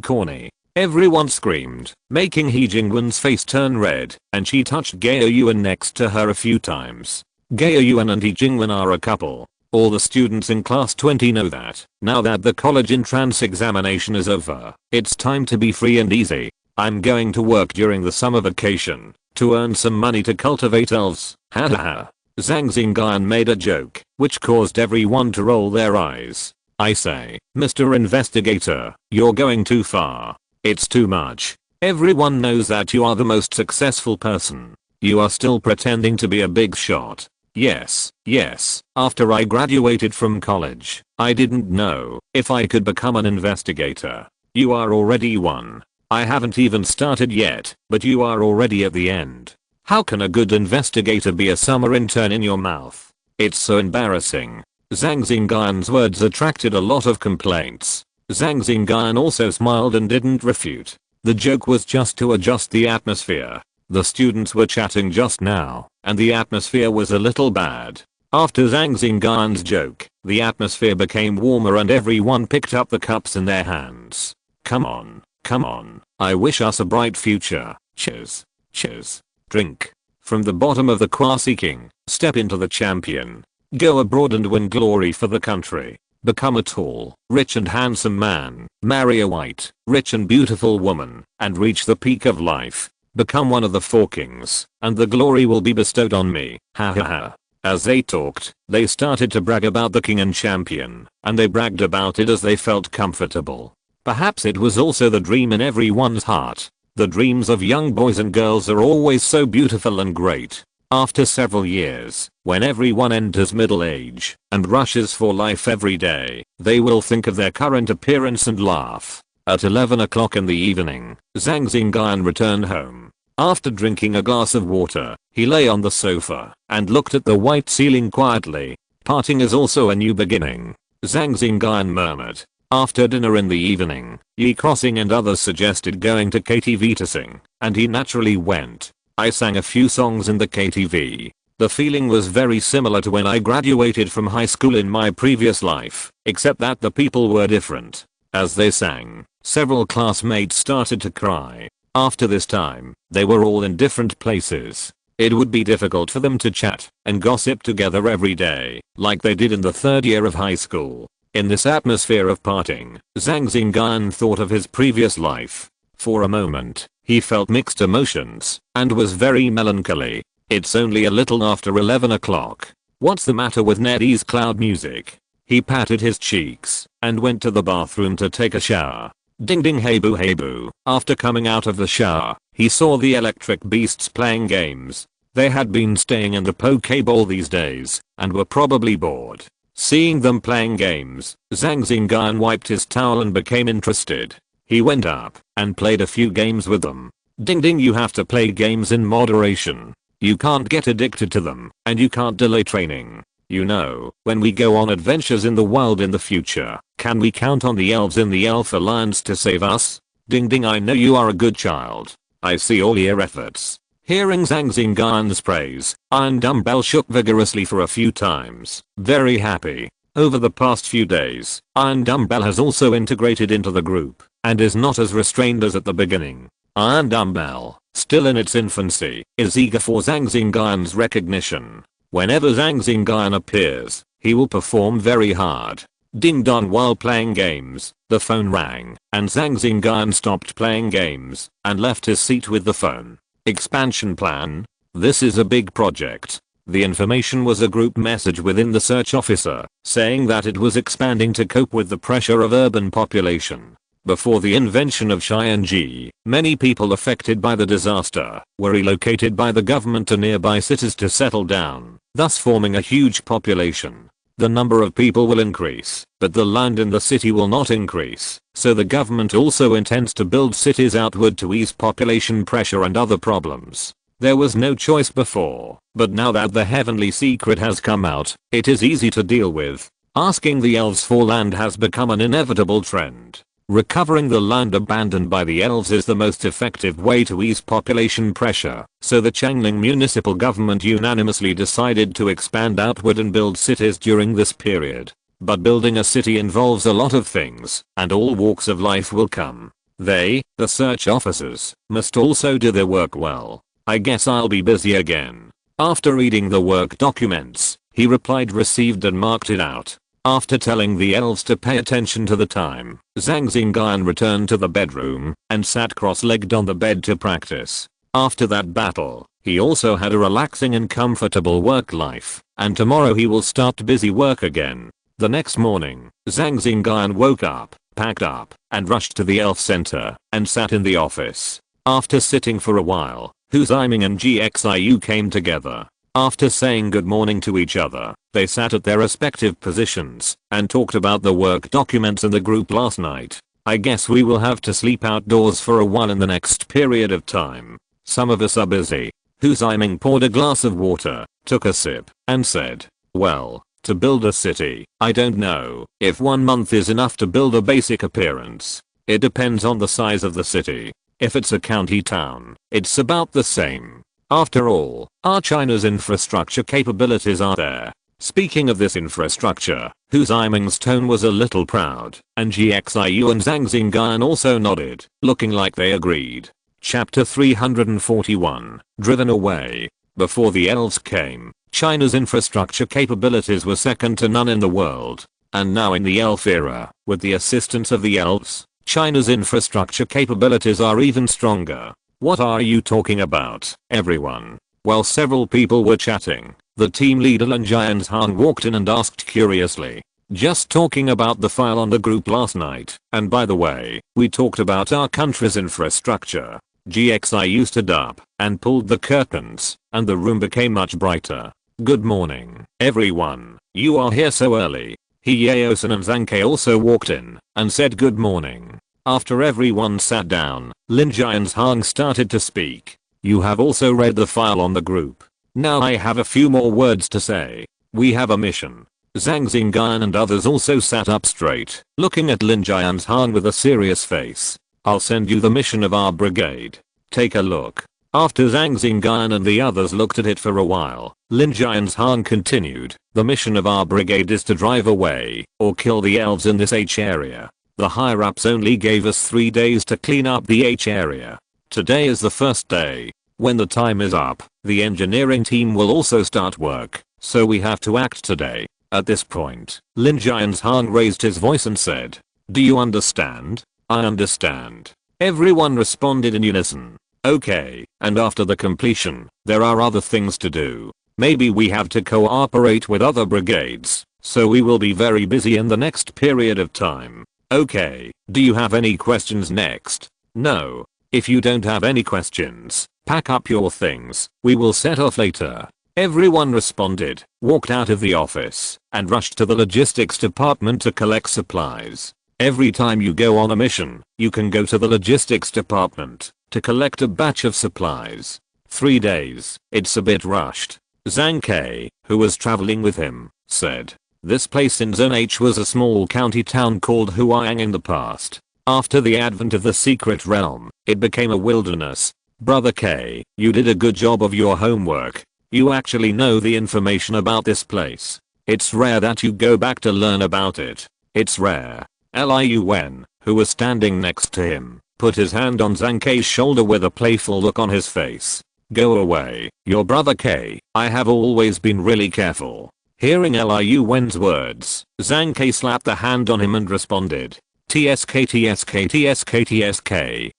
Corny. Everyone screamed, making He Jingwen's face turn red, and she touched Gao Yuan next to her a few times. Gao Yuan and He Jingwen are a couple. All the students in class 20 know that. Now that the college entrance examination is over, it's time to be free and easy. I'm going to work during the summer vacation to earn some money to cultivate elves. Hahaha. Zhang Xingyun made a joke, which caused everyone to roll their eyes. I say, Mr. Investigator, you're going too far. It's too much. Everyone knows that you are the most successful person. You are still pretending to be a big shot. Yes, yes, after I graduated from college, I didn't know if I could become an investigator. You are already one. I haven't even started yet, but you are already at the end. How can a good investigator be a summer intern in your mouth? It's so embarrassing. Zhang Xingyun's words attracted a lot of complaints. Zhang Xingyun also smiled and didn't refute. The joke was just to adjust the atmosphere. The students were chatting just now, and the atmosphere was a little bad. After Zhang Xingyun's joke, the atmosphere became warmer and everyone picked up the cups in their hands. Come on, come on, I wish us a bright future. Cheers. Cheers. Drink. From the bottom of the Quasi King, step into the champion. Go abroad and win glory for the country. Become a tall, rich and handsome man. Marry a white, rich and beautiful woman, and reach the peak of life. Become one of the 4 kings, and the glory will be bestowed on me. Ha ha ha. As they talked, they started to brag about the king and champion, and they bragged about it as they felt comfortable. Perhaps it was also the dream in everyone's heart. The dreams of young boys and girls are always so beautiful and great. After several years, when everyone enters middle age and rushes for life every day, they will think of their current appearance and laugh. At 11 o'clock in the evening, Zhang Xingyun returned home. After drinking a glass of water, he lay on the sofa and looked at the white ceiling quietly. Parting is also a new beginning, Zhang Xingyun murmured. After dinner in the evening, Yi Crossing and others suggested going to KTV to sing, and he naturally went. I sang a few songs in the KTV. The feeling was very similar to when I graduated from high school in my previous life, except that the people were different. As they sang, several classmates started to cry. After this time, they were all in different places. It would be difficult for them to chat and gossip together every day, like they did in the 3rd year of high school. In this atmosphere of parting, Zhang Xingyun thought of his previous life. For a moment, he felt mixed emotions and was very melancholy. It's only a little after 11 o'clock. What's the matter with Neddy's cloud music? He patted his cheeks and went to the bathroom to take a shower. Ding ding hey boo hey boo. After coming out of the shower, he saw the electric beasts playing games. They had been staying in the Pokeball these days and were probably bored. Seeing them playing games, Zhang Xingyun wiped his towel and became interested. He went up and played a few games with them. Ding ding, you have to play games in moderation. You can't get addicted to them, and you can't delay training. You know, when we go on adventures in the wild in the future, can we count on the elves in the Elf Alliance to save us? Ding ding, I know you are a good child. I see all your efforts. Hearing Zhang Xingyun's praise, Iron Dumbbell shook vigorously for a few times, very happy. Over the past few days, Iron Dumbbell has also integrated into the group, and is not as restrained as at the beginning. Iron Dumbbell, still in its infancy, is eager for Zhang Xingyun's recognition. Whenever Zhang Xingyun appears, he will perform very hard. Ding dong, while playing games, the phone rang, and Zhang Xingyun stopped playing games and left his seat with the phone. Expansion plan? This is a big project. The information was a group message within the search officer, saying that it was expanding to cope with the pressure of urban population. Before the invention of Xingyun, many people affected by the disaster were relocated by the government to nearby cities to settle down, thus forming a huge population. The number of people will increase, but the land in the city will not increase, so the government also intends to build cities outward to ease population pressure and other problems. There was no choice before, but now that the heavenly secret has come out, it is easy to deal with. Asking the elves for land has become an inevitable trend. Recovering the land abandoned by the elves is the most effective way to ease population pressure, so the Changling municipal government unanimously decided to expand outward and build cities during this period. But building a city involves a lot of things, and all walks of life will come. They, the search officers, must also do their work well. I guess I'll be busy again. After reading the work documents, he replied received and marked it out. After telling the elves to pay attention to the time, Zhang Xingyun returned to the bedroom and sat cross-legged on the bed to practice. After that battle, he also had a relaxing and comfortable work life, and tomorrow he will start busy work again. The next morning, Zhang Xingyun woke up, packed up, and rushed to the elf center, and sat in the office. After sitting for a while, Hu Ziming and GXIU came together. After saying good morning to each other, they sat at their respective positions and talked about the work documents in the group last night. I guess we will have to sleep outdoors for a while in the next period of time. Some of us are busy. Hu Ziming poured a glass of water, took a sip, and said, well, to build a city, I don't know if 1 month is enough to build a basic appearance. It depends on the size of the city. If it's a county town, it's about the same. After all, our China's infrastructure capabilities are there. Speaking of this infrastructure, Hu Ziming's tone was a little proud, and GXIU and Zhang Xingyun also nodded, looking like they agreed. Chapter 341, Driven Away. Before the elves came, China's infrastructure capabilities were second to none in the world. And now in the elf era, with the assistance of the elves, China's infrastructure capabilities are even stronger. What are you talking about, everyone? While several people were chatting, the team leader Lin Jianzhang walked in and asked curiously. Just talking about the file on the group last night, and by the way, we talked about our country's infrastructure. GXIU stood up and pulled the curtains, and the room became much brighter. Good morning, everyone. You are here so early. Yaosan and Zhang also walked in and said good morning. After everyone sat down, Lin Jianzhang started to speak. You have also read the file on the group. Now I have a few more words to say. We have a mission. Zhang Xingyun and others also sat up straight, looking at Lin Jianzhang with a serious face. I'll send you the mission of our brigade. Take a look. After Zhang Xingyun and the others looked at it for a while, Lin Jianzhang continued, the mission of our brigade is to drive away or kill the elves in this H area. The higher ups only gave us 3 days to clean up the H area. Today is the first day. When the time is up, the engineering team will also start work, so we have to act today. At this point, Lin Jianzhang raised his voice and said, do you understand? I understand. Everyone responded in unison. Okay, and after the completion, there are other things to do. Maybe we have to cooperate with other brigades, so we will be very busy in the next period of time. Okay, do you have any questions next? No. If you don't have any questions, pack up your things, we will set off later. Everyone responded, walked out of the office, and rushed to the logistics department to collect supplies. Every time you go on a mission, you can go to the logistics department to collect a batch of supplies. 3 days, it's a bit rushed. Zhang Kai, who was traveling with him, said. This place in Zone H was a small county town called Huayang in the past. After the advent of the secret realm, it became a wilderness. Brother K, you did a good job of your homework. You actually know the information about this place. It's rare that you go back to learn about it. It's rare. Liun, who was standing next to him, put his hand on Zhang Kai's shoulder with a playful look on his face. Go away, your brother K. I have always been really careful. Hearing Liun's words, Zhang Kai slapped the hand on him and responded. TSK.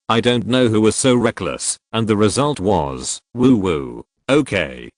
I don't know who was so reckless, and the result was, woo woo. Okay,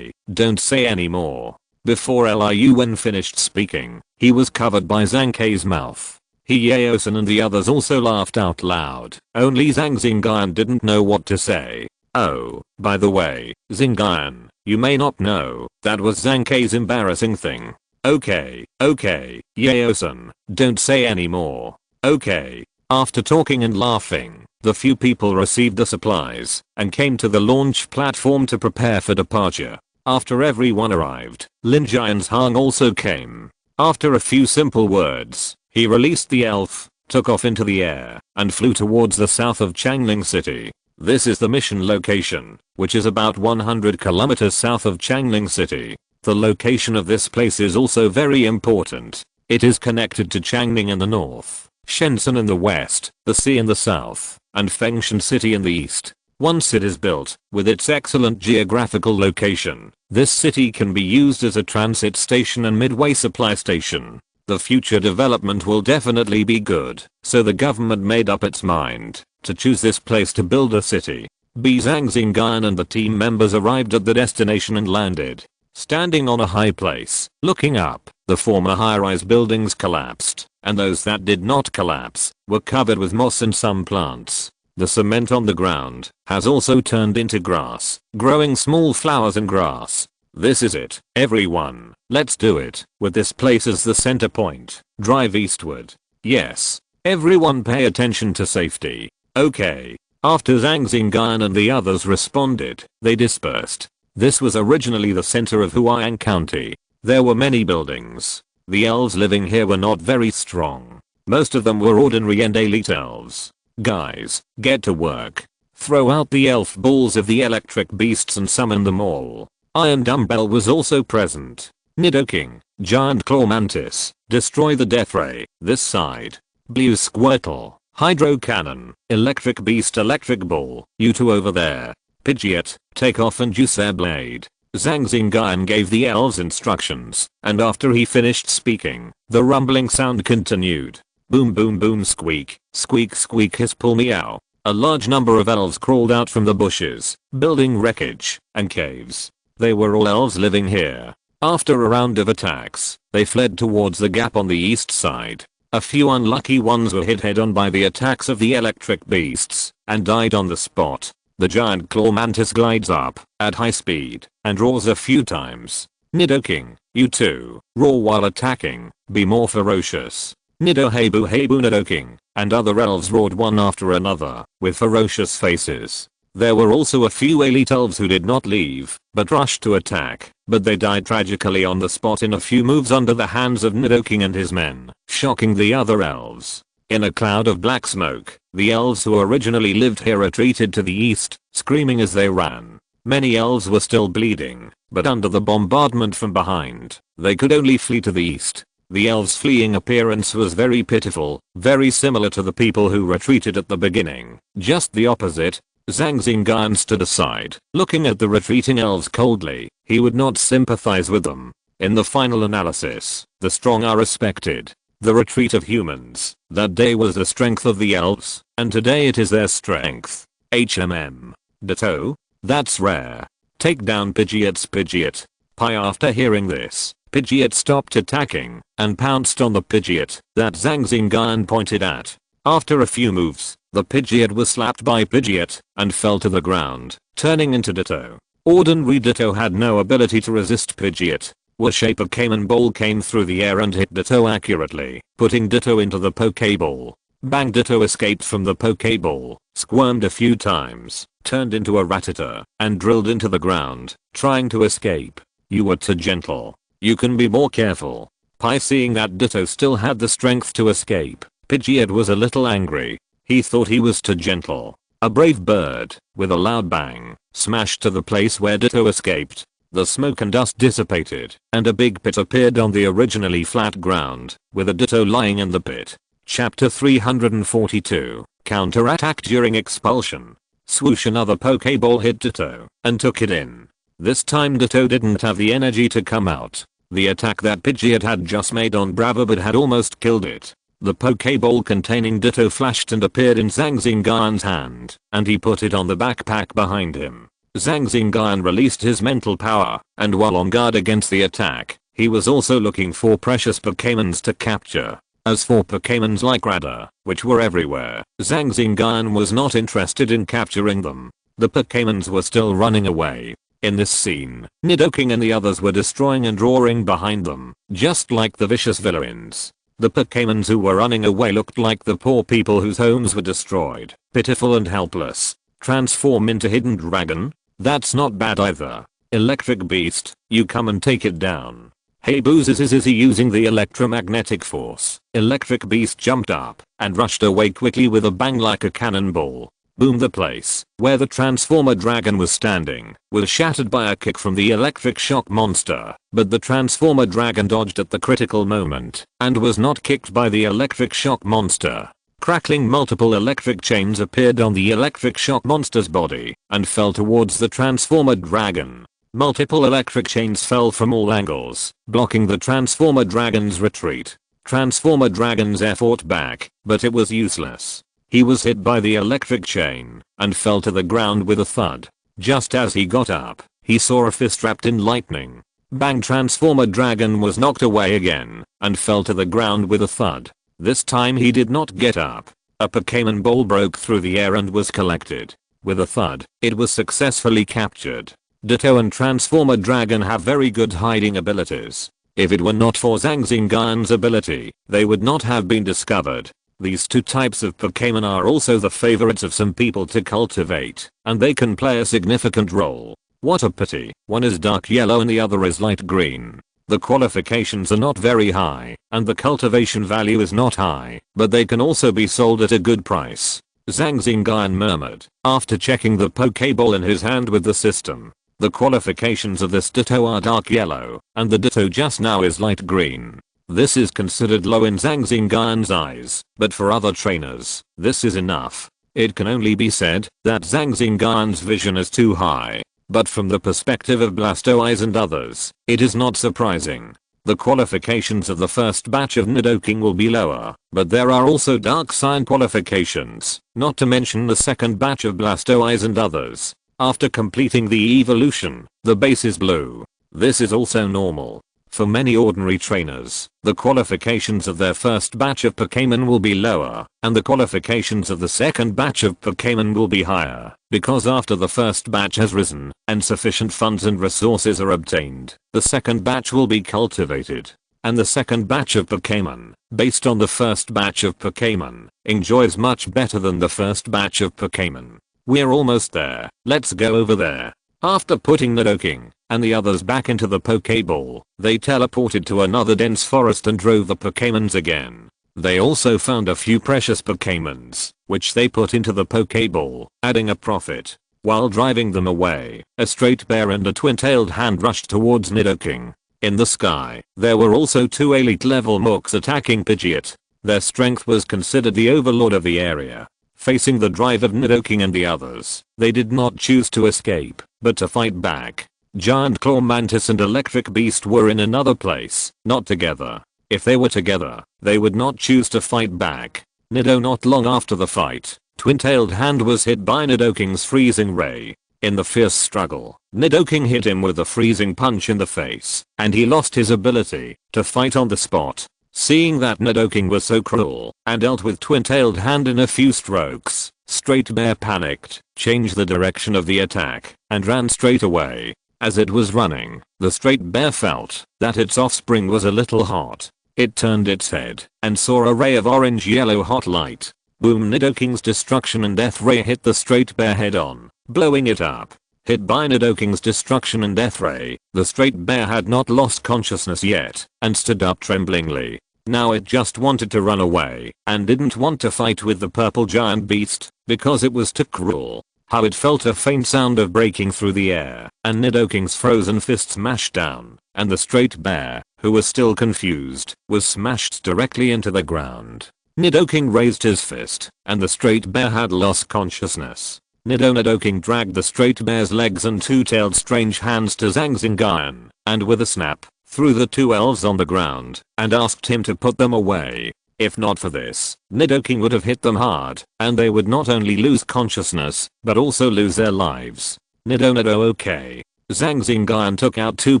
don't say any more. Before Liun finished speaking, he was covered by Zhang Kai's mouth. Yaosan and the others also laughed out loud. Only Zhang Xingyun didn't know what to say. Oh, by the way, Xingyun, you may not know, that was Zhang Kai's embarrassing thing. Okay, Yaosan, don't say any more. Okay. After talking and laughing, the few people received the supplies and came to the launch platform to prepare for departure. After everyone arrived, Lin Jianzhang also came. After a few simple words, he released the elf, took off into the air, and flew towards the south of Changling City. This is the mission location, which is about 100 kilometers south of Changling City. The location of this place is also very important. It is connected to Changning in the north, Shenzhen in the west, the sea in the south, and Fengshan City in the east. Once it is built, with its excellent geographical location, this city can be used as a transit station and midway supply station. The future development will definitely be good, so the government made up its mind to choose this place to build a city. Zhang Xingyun and the team members arrived at the destination and landed. Standing on a high place, looking up, the former high-rise buildings collapsed, and those that did not collapse were covered with moss and some plants. The cement on the ground has also turned into grass, growing small flowers and grass. This is it, everyone. Let's do it. With this place as the center point, drive eastward. Yes. Everyone pay attention to safety. Okay. After Zhang Xingyun and the others responded, they dispersed. This was originally the center of Huang County. There were many buildings. The elves living here were not very strong. Most of them were ordinary and elite elves. Guys, get to work. Throw out the elf balls of the electric beasts and summon them all. Iron Dumbbell was also present. Nidoking, Giant Claw Mantis, destroy the Death Ray, this side. Blue Squirtle, Hydro Cannon, Electric Beast Electric Ball, you two over there. Pidgeot, take off and use their blade. Zhang Xingyun gave the elves instructions, and after he finished speaking, the rumbling sound continued. Boom boom boom squeak, squeak squeak hiss pull meow. A large number of elves crawled out from the bushes, building wreckage, and caves. They were all elves living here. After a round of attacks, they fled towards the gap on the east side. A few unlucky ones were hit head on by the attacks of the electric beasts, and died on the spot. The giant claw mantis glides up, at high speed, and roars a few times. Nidoking, you too, roar while attacking, be more ferocious. Nido Heibu Heibu Nidoking, and other elves roared one after another, with ferocious faces. There were also a few elite elves who did not leave, but rushed to attack, but they died tragically on the spot in a few moves under the hands of Nidoking and his men, shocking the other elves. In a cloud of black smoke, the elves who originally lived here retreated to the east, screaming as they ran. Many elves were still bleeding, but under the bombardment from behind, they could only flee to the east. The elves' fleeing appearance was very pitiful, very similar to the people who retreated at the beginning, just the opposite. Zhang Xingyun stood aside, looking at the retreating elves coldly. He would not sympathize with them. In the final analysis, the strong are respected. The retreat of humans, that day was the strength of the elves, and today it is their strength. Ditto? That's rare. Take down Pidgeot's Pidgeot. After hearing this, Pidgeot stopped attacking, and pounced on the Pidgeot that Zhang Xingyun pointed at. After a few moves, the Pidgeot was slapped by Pidgeot, and fell to the ground, turning into Ditto. Ordinary Ditto had no ability to resist Pidgeot. A shape of Cayman Ball came through the air and hit Ditto accurately, putting Ditto into the Pokeball. Bang! Ditto escaped from the Pokeball, squirmed a few times, turned into a Rattata, and drilled into the ground, trying to escape. You were too gentle. You can be more careful. Seeing that Ditto still had the strength to escape, Pidgeot was a little angry. He thought he was too gentle. A brave bird, with a loud bang, smashed to the place where Ditto escaped. The smoke and dust dissipated, and a big pit appeared on the originally flat ground, with a Ditto lying in the pit. Chapter 342, Counterattack during expulsion. Swoosh! Another Pokeball hit Ditto, and took it in. This time Ditto didn't have the energy to come out. The attack that Pidgeot had just made on Bravabid had almost killed it. The Pokeball containing Ditto flashed and appeared in Zhang Xingyun's hand, and he put it on the backpack behind him. Zhang Xingyun released his mental power, and while on guard against the attack, he was also looking for precious Pokémons to capture. As for Pokémons like Radar, which were everywhere, Zhang Xingyun was not interested in capturing them. The Pokémons were still running away. In this scene, Nidoking and the others were destroying and roaring behind them, just like the vicious villains. The Pokémons who were running away looked like the poor people whose homes were destroyed, pitiful and helpless. Transform into Hidden Dragon? That's not bad either. Electric Beast, you come and take it down. Hey boozes, is he using the electromagnetic force? Electric Beast jumped up and rushed away quickly with a bang like a cannonball. Boom! The place where the Transformer Dragon was standing was shattered by a kick from the electric shock monster, but the Transformer Dragon dodged at the critical moment and was not kicked by the electric shock monster. Crackling, multiple electric chains appeared on the electric shock monster's body and fell towards the Transformer Dragon. Multiple electric chains fell from all angles, blocking the Transformer Dragon's retreat. Transformer Dragon's air fought back, but it was useless. He was hit by the electric chain and fell to the ground with a thud. Just as he got up, he saw a fist wrapped in lightning. Bang! Transformer Dragon was knocked away again and fell to the ground with a thud. This time he did not get up. A Pokémon ball broke through the air and was collected. With a thud, it was successfully captured. Ditto and Transformer Dragon have very good hiding abilities. If it were not for Zhang Xingyun's ability, they would not have been discovered. These two types of Pokémon are also the favorites of some people to cultivate, and they can play a significant role. What a pity, one is dark yellow and the other is light green. The qualifications are not very high, and the cultivation value is not high, but they can also be sold at a good price. Zhang Xingyun murmured, after checking the Pokéball in his hand with the system. The qualifications of this Ditto are dark yellow, and the Ditto just now is light green. This is considered low in Zhang Xingyun's eyes, but for other trainers, this is enough. It can only be said that Zhang Xingyun's vision is too high. But from the perspective of Blastoise and others, it is not surprising. The qualifications of the first batch of Nidoking will be lower, but there are also dark sign qualifications, not to mention the second batch of Blastoise and others. After completing the evolution, the base is blue. This is also normal. For many ordinary trainers, the qualifications of their first batch of Pokémon will be lower, and the qualifications of the second batch of Pokémon will be higher, because after the first batch has risen, and sufficient funds and resources are obtained, the second batch will be cultivated. And the second batch of Pokémon, based on the first batch of Pokémon, enjoys much better than the first batch of Pokémon. We're almost there, let's go over there. After putting Nidoking and the others back into the Pokéball, they teleported to another dense forest and drove the Pokémons again. They also found a few precious Pokémons, which they put into the Pokéball, adding a profit. While driving them away, a straight bear and a twin-tailed hand rushed towards Nidoking. In the sky, there were also two elite level Mooks attacking Pidgeot. Their strength was considered the overlord of the area. Facing the drive of Nidoking and the others, they did not choose to escape, but to fight back. Giant Claw Mantis and Electric Beast were in another place, not together. If they were together, they would not choose to fight back. Nido not long after the fight, Twin-tailed Hand was hit by Nidoking's freezing ray. In the fierce struggle, Nidoking hit him with a freezing punch in the face, and he lost his ability to fight on the spot. Seeing that Nidoking was so cruel and dealt with Twin-tailed Hand in a few strokes, Straight Bear panicked, changed the direction of the attack, and ran straight away. As it was running, the Straight Bear felt that its offspring was a little hot. It turned its head and saw a ray of orange-yellow hot light. Boom! Nidoking's destruction and death ray hit the Straight Bear head on, blowing it up. Hit by Nidoking's destruction and death ray, the Straight Bear had not lost consciousness yet, and stood up tremblingly. Now it just wanted to run away, and didn't want to fight with the purple giant beast, because it was too cruel. How it felt a faint sound of breaking through the air, and Nidoking's frozen fist smashed down, and the Straight Bear, who was still confused, was smashed directly into the ground. Nidoking raised his fist, and the Straight Bear had lost consciousness. Nidoking dragged the Straight Bear's legs and two-tailed strange hands to Zhang Xingyun, and with a snap, threw the two elves on the ground, and asked him to put them away. If not for this, Nidoking would have hit them hard, and they would not only lose consciousness, but also lose their lives. Nido okay. Zhang Xingyun took out two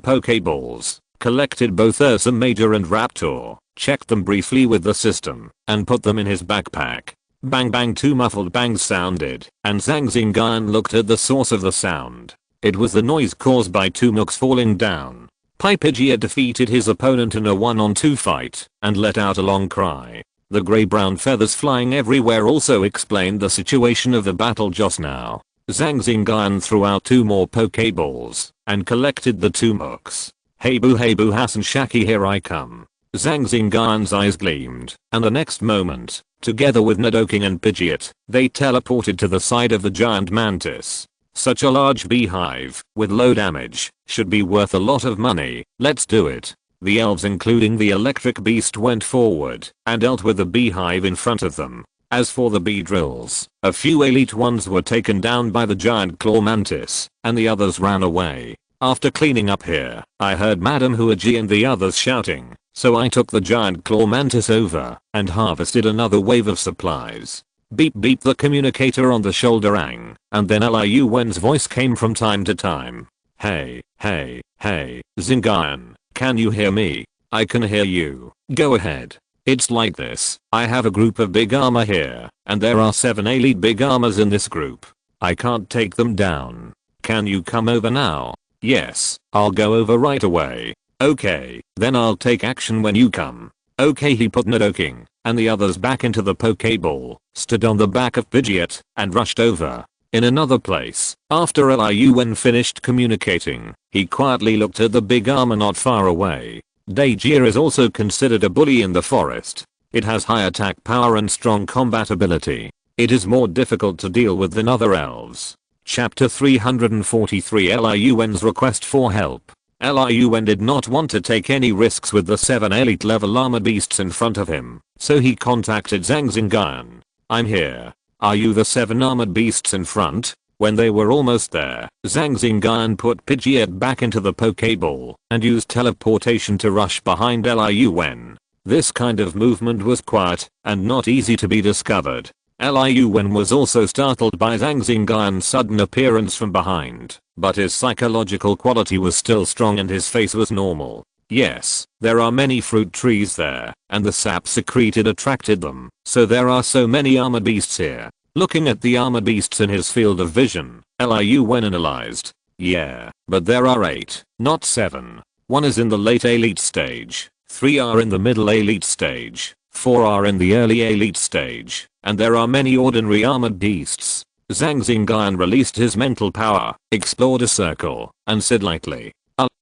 Pokeballs, collected both Ursa Major and Raptor, checked them briefly with the system, and put them in his backpack. Bang bang, two muffled bangs sounded, and Zhang Xingyun looked at the source of the sound. It was the noise caused by two Mooks falling down. Pidgeot defeated his opponent in a 1-on-2 fight, and let out a long cry. The grey-brown feathers flying everywhere also explained the situation of the battle just now. Zhang Xingyun threw out two more Pokeballs, and collected the two Mooks. Hey boo Hassan Shaki, here I come. Zhang Xingyun's eyes gleamed, and the next moment, together with Nidoking and Pidgeot, they teleported to the side of the giant mantis. Such a large beehive, with low damage, should be worth a lot of money. Let's do it. The elves, including the electric beast, went forward and dealt with the beehive in front of them. As for the bee drills, a few elite ones were taken down by the giant claw mantis, and the others ran away. After cleaning up here, I heard Madame Huaji and the others shouting, so I took the giant claw mantis over and harvested another wave of supplies. Beep beep, the communicator on the shoulder rang, and then Liu Wen's voice came from time to time. Hey, Xingyun, can you hear me? I can hear you. Go ahead. It's like this. I have a group of big armor here, and there are 7 elite big armors in this group. I can't take them down. Can you come over now? Yes, I'll go over right away. Okay, then I'll take action when you come. Okay, he put Nidoking and the others back into the Pokeball, stood on the back of Pidgeot, and rushed over. In another place, after Liyuan finished communicating, he quietly looked at the big armor not far away. Dajir is also considered a bully in the forest. It has high attack power and strong combat ability. It is more difficult to deal with than other elves. Chapter 343 Liyuan's request for help. Liyuan did not want to take any risks with the 7 elite level armor beasts in front of him, so he contacted Zhang Xingyun. I'm here. Are you the 7 armored beasts in front? When they were almost there, Zhang Xingyun put Pidgeot back into the Pokeball and used teleportation to rush behind Liyuan. This kind of movement was quiet and not easy to be discovered. Liyuan was also startled by Zhang Xingyun's sudden appearance from behind, but his psychological quality was still strong and his face was normal. Yes, there are many fruit trees there, and the sap secreted attracted them, so there are so many armored beasts here. Looking at the armored beasts in his field of vision, Liyuan analyzed. Yeah, but there are 8, not 7. 1 is in the late elite stage, 3 are in the middle elite stage, 4 are in the early elite stage, and there are many ordinary armored beasts. Zhang Xingyun released his mental power, explored a circle, and said lightly,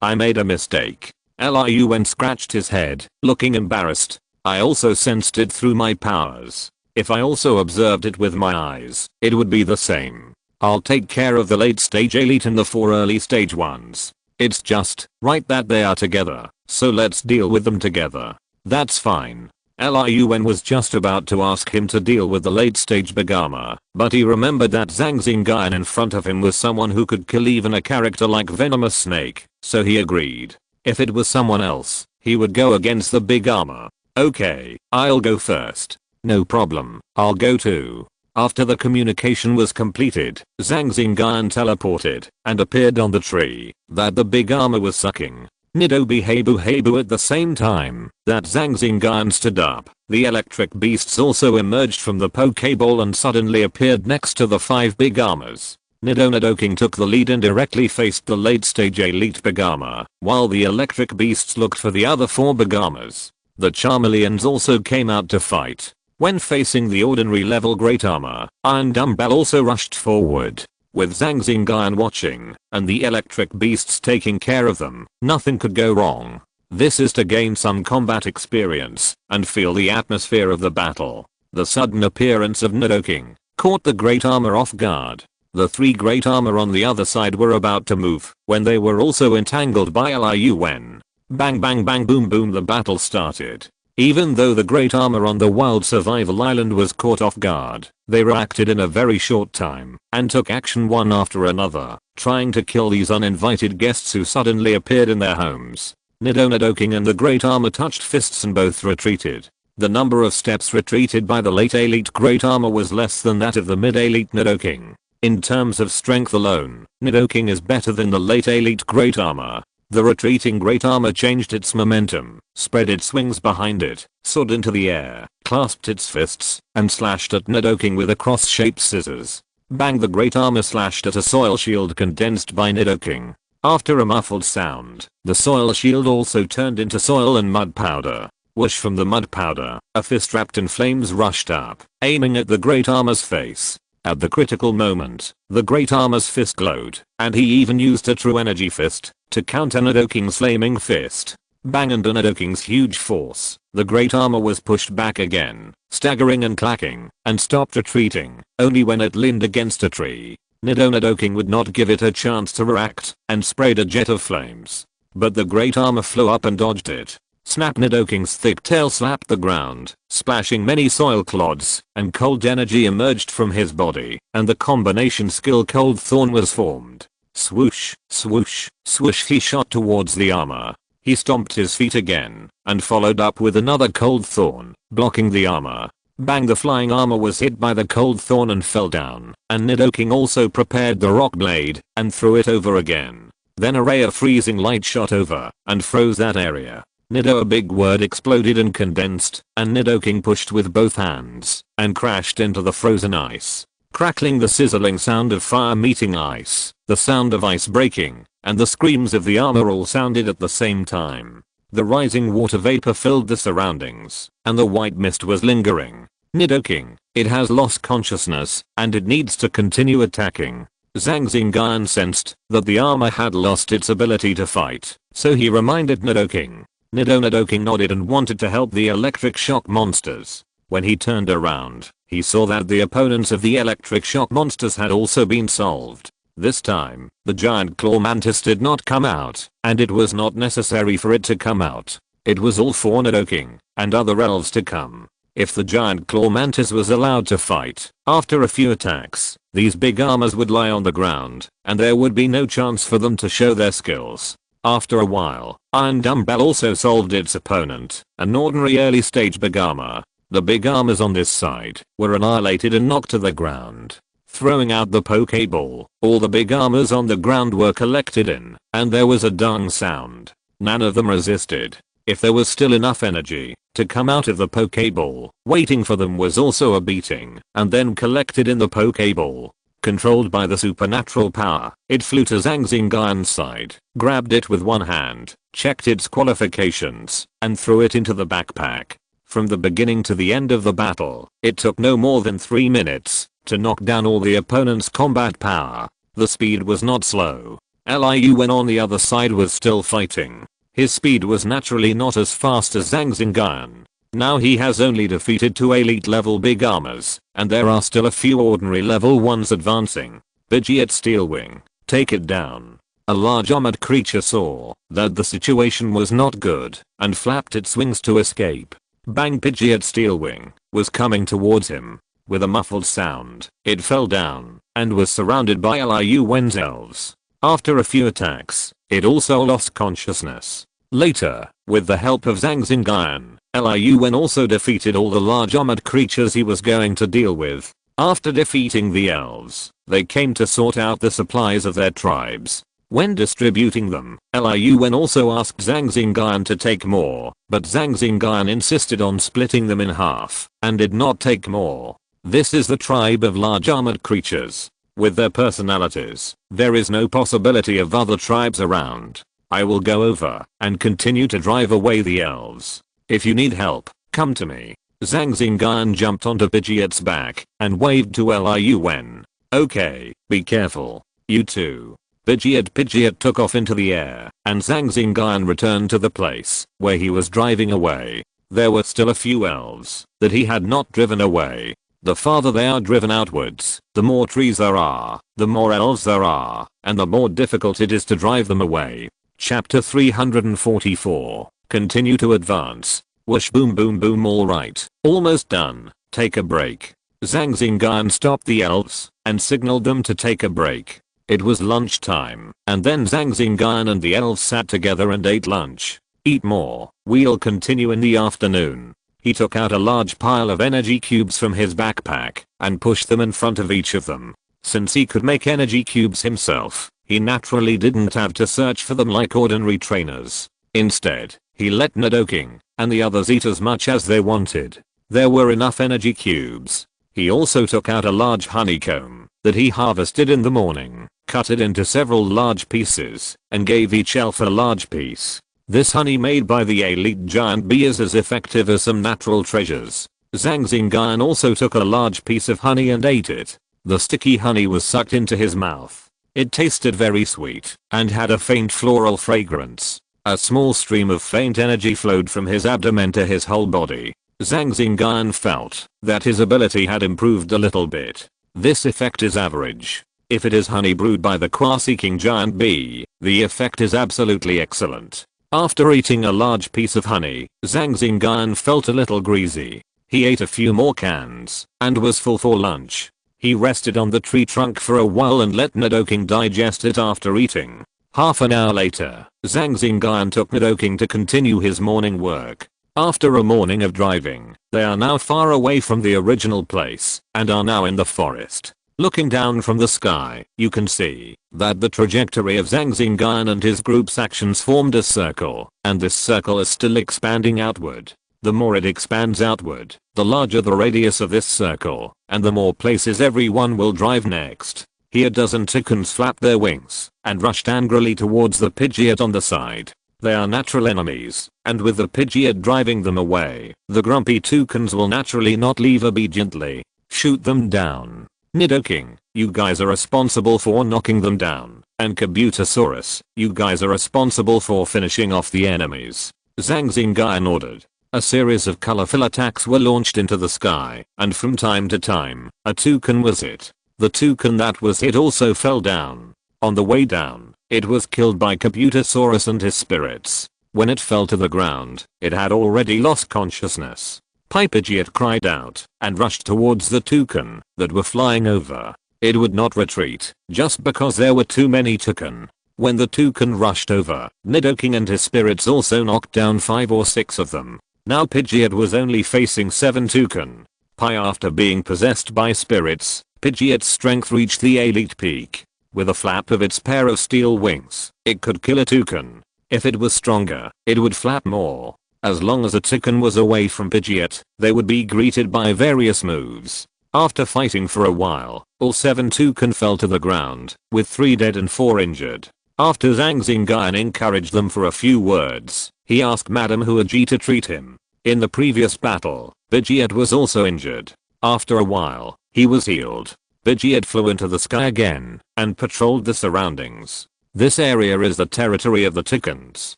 I made a mistake. Liyuan scratched his head, looking embarrassed. I also sensed it through my powers. If I also observed it with my eyes, it would be the same. I'll take care of the late stage elite and the 4 early stage ones. It's just right that they are together, so let's deal with them together. That's fine. Liyuan was just about to ask him to deal with the late stage big armor, but he remembered that Zhang Xingyun in front of him was someone who could kill even a character like Venomous Snake, so he agreed. If it was someone else, he would go against the big armor. Okay, I'll go first. No problem, I'll go too. After the communication was completed, Zhang Xingyun teleported and appeared on the tree that the big armor was sucking. Nidobi Habu at the same time that Zhang Xingyun stood up, the electric beasts also emerged from the Pokeball and suddenly appeared next to the 5 big armors. Nidoking took the lead and directly faced the late stage elite big armor, while the electric beasts looked for the other 4 big armors. The Charmeleons also came out to fight. When facing the ordinary level great armor, Iron Dumbbell also rushed forward. With Zhang Xingyun watching, and the electric beasts taking care of them, nothing could go wrong. This is to gain some combat experience, and feel the atmosphere of the battle. The sudden appearance of Nidoking caught the great armor off guard. The 3 great armor on the other side were about to move, when they were also entangled by Liyuan. Bang bang bang boom boom, the battle started. Even though the great armor on the wild survival island was caught off guard, they reacted in a very short time and took action one after another, trying to kill these uninvited guests who suddenly appeared in their homes. Nidoking and the great armor touched fists and both retreated. The number of steps retreated by the late elite great armor was less than that of the mid elite Nidoking. In terms of strength alone, Nidoking is better than the late elite great armor. The retreating great armor changed its momentum, spread its wings behind it, soared into the air, clasped its fists, and slashed at Nidoking with a cross-shaped scissors. Bang, the great armor slashed at a soil shield condensed by Nidoking. After a muffled sound, the soil shield also turned into soil and mud powder. Whoosh, from the mud powder, a fist wrapped in flames rushed up, aiming at the great armor's face. At the critical moment, the great armor's fist glowed, and he even used a true energy fist to counter Nidoking's flaming fist. Bang, under Nidoking's huge force, the great armor was pushed back again, staggering and clacking, and stopped retreating, only when it leaned against a tree. Nidoking would not give it a chance to react, and sprayed a jet of flames. But the great armor flew up and dodged it. Snap, Nidoking's thick tail slapped the ground, splashing many soil clods, and cold energy emerged from his body, and the combination skill Cold Thorn was formed. Swoosh, swoosh, swoosh, he shot towards the armor. He stomped his feet again, and followed up with another Cold Thorn, blocking the armor. Bang, the flying armor was hit by the Cold Thorn and fell down, and Nidoking also prepared the rock blade, and threw it over again. Then a ray of freezing light shot over, and froze that area. Nido, a big word, exploded and condensed, and Nidoking pushed with both hands and crashed into the frozen ice. Crackling, the sizzling sound of fire meeting ice, the sound of ice breaking, and the screams of the armor all sounded at the same time. The rising water vapor filled the surroundings, and the white mist was lingering. Nidoking, it has lost consciousness, and it needs to continue attacking. Zhang Xingyun sensed that the armor had lost its ability to fight, so he reminded Nidoking. Nidoking nodded and wanted to help the electric shock monsters. When he turned around, he saw that the opponents of the electric shock monsters had also been solved. This time, the giant claw mantis did not come out, and it was not necessary for it to come out. It was all for Nidoking and other elves to come. If the giant claw mantis was allowed to fight, after a few attacks, these big armors would lie on the ground, and there would be no chance for them to show their skills. After a while, Iron Dumbbell also solved its opponent, an ordinary early stage big armor. The big armors on this side were annihilated and knocked to the ground. Throwing out the Pokeball, all the big armors on the ground were collected in, and there was a dung sound. None of them resisted. If there was still enough energy to come out of the Pokeball, waiting for them was also a beating, and then collected in the Pokeball. Controlled by the supernatural power, it flew to Zhang Xingyun's side, grabbed it with one hand, checked its qualifications, and threw it into the backpack. From the beginning to the end of the battle, it took no more than 3 minutes to knock down all the opponent's combat power. The speed was not slow. Liu, when on the other side, was still fighting. His speed was naturally not as fast as Zhang Xingyun. Now he has only defeated 2 elite level big armors, and there are still a few ordinary level ones advancing. Pidgeot Steelwing, take it down. A large armored creature saw that the situation was not good and flapped its wings to escape. Bang! Pidgeot Steelwing was coming towards him. With a muffled sound, it fell down and was surrounded by Liu Wen's elves. After a few attacks, it also lost consciousness. Later, with the help of Zhang Xingyun, Liu Wen also defeated all the large armored creatures he was going to deal with. After defeating the elves, they came to sort out the supplies of their tribes. When distributing them, Liu Wen also asked Zhang Xingyun to take more, but Zhang Xingyun insisted on splitting them in half and did not take more. This is the tribe of large armored creatures. With their personalities, there is no possibility of other tribes around. I will go over and continue to drive away the elves. If you need help, come to me. Zhang Xingyun jumped onto Pidgeot's back and waved to Liu Wen. Okay, be careful. You too. Pidgeot took off into the air, and Zhang Xingyun returned to the place where he was driving away. There were still a few elves that he had not driven away. The farther they are driven outwards, the more trees there are, the more elves there are, and the more difficult it is to drive them away. Chapter 344. Continue to advance. Whoosh, boom boom boom. Alright, almost done. Take a break. Zhang Xingyun stopped the elves and signaled them to take a break. It was lunchtime, and then Zhang Xingyun and the elves sat together and ate lunch. Eat more, we'll continue in the afternoon. He took out a large pile of energy cubes from his backpack and pushed them in front of each of them. Since he could make energy cubes himself, he naturally didn't have to search for them like ordinary trainers. Instead, he let Nidoking and the others eat as much as they wanted. There were enough energy cubes. He also took out a large honeycomb that he harvested in the morning, cut it into several large pieces, and gave each elf a large piece. This honey made by the elite giant bee is as effective as some natural treasures. Zhang Xingyun also took a large piece of honey and ate it. The sticky honey was sucked into his mouth. It tasted very sweet and had a faint floral fragrance. A small stream of faint energy flowed from his abdomen to his whole body. Zhang Xingyun felt that his ability had improved a little bit. This effect is average. If it is honey brewed by the qua-seeking giant bee, the effect is absolutely excellent. After eating a large piece of honey, Zhang Xingyun felt a little greasy. He ate a few more cans and was full for lunch. He rested on the tree trunk for a while and let Nidoking digest it after eating. Half an hour later, Zhang Xingyun took Nidoking to continue his morning work. After a morning of driving, they are now far away from the original place and are now in the forest. Looking down from the sky, you can see that the trajectory of Zhang Xingyun and his group's actions formed a circle, and this circle is still expanding outward. The more it expands outward, the larger the radius of this circle, and the more places everyone will drive next. Here dozen toucans flapped their wings and rushed angrily towards the Pidgeot on the side. They are natural enemies, and with the Pidgeot driving them away, the grumpy toucans will naturally not leave obediently. Shoot them down. Nidoking, you guys are responsible for knocking them down, and Kabutosaurus, you guys are responsible for finishing off the enemies. Zhang Xingyun ordered. A series of colorful attacks were launched into the sky, and from time to time, a toucan was hit. The toucan that was hit also fell down. On the way down, it was killed by Kabutosaurus and his spirits. When it fell to the ground, it had already lost consciousness. Pidgeot cried out and rushed towards the toucan that were flying over. It would not retreat just because there were too many toucan. When the toucan rushed over, Nidoking and his spirits also knocked down 5 or 6 of them. Now Pidgeot was only facing 7 toucan. After being possessed by spirits, Pidgeot's strength reached the elite peak. With a flap of its pair of steel wings, it could kill a toucan. If it was stronger, it would flap more. As long as a toucan was away from Pidgeot, they would be greeted by various moves. After fighting for a while, all 7 toucan fell to the ground, with 3 dead and 4 injured. After Zhang Xingyun encouraged them for a few words, he asked Madame Huaji to treat him. In the previous battle, Pidgeot was also injured. After a while, he was healed. Pidgeot flew into the sky again and patrolled the surroundings. This area is the territory of the toucans.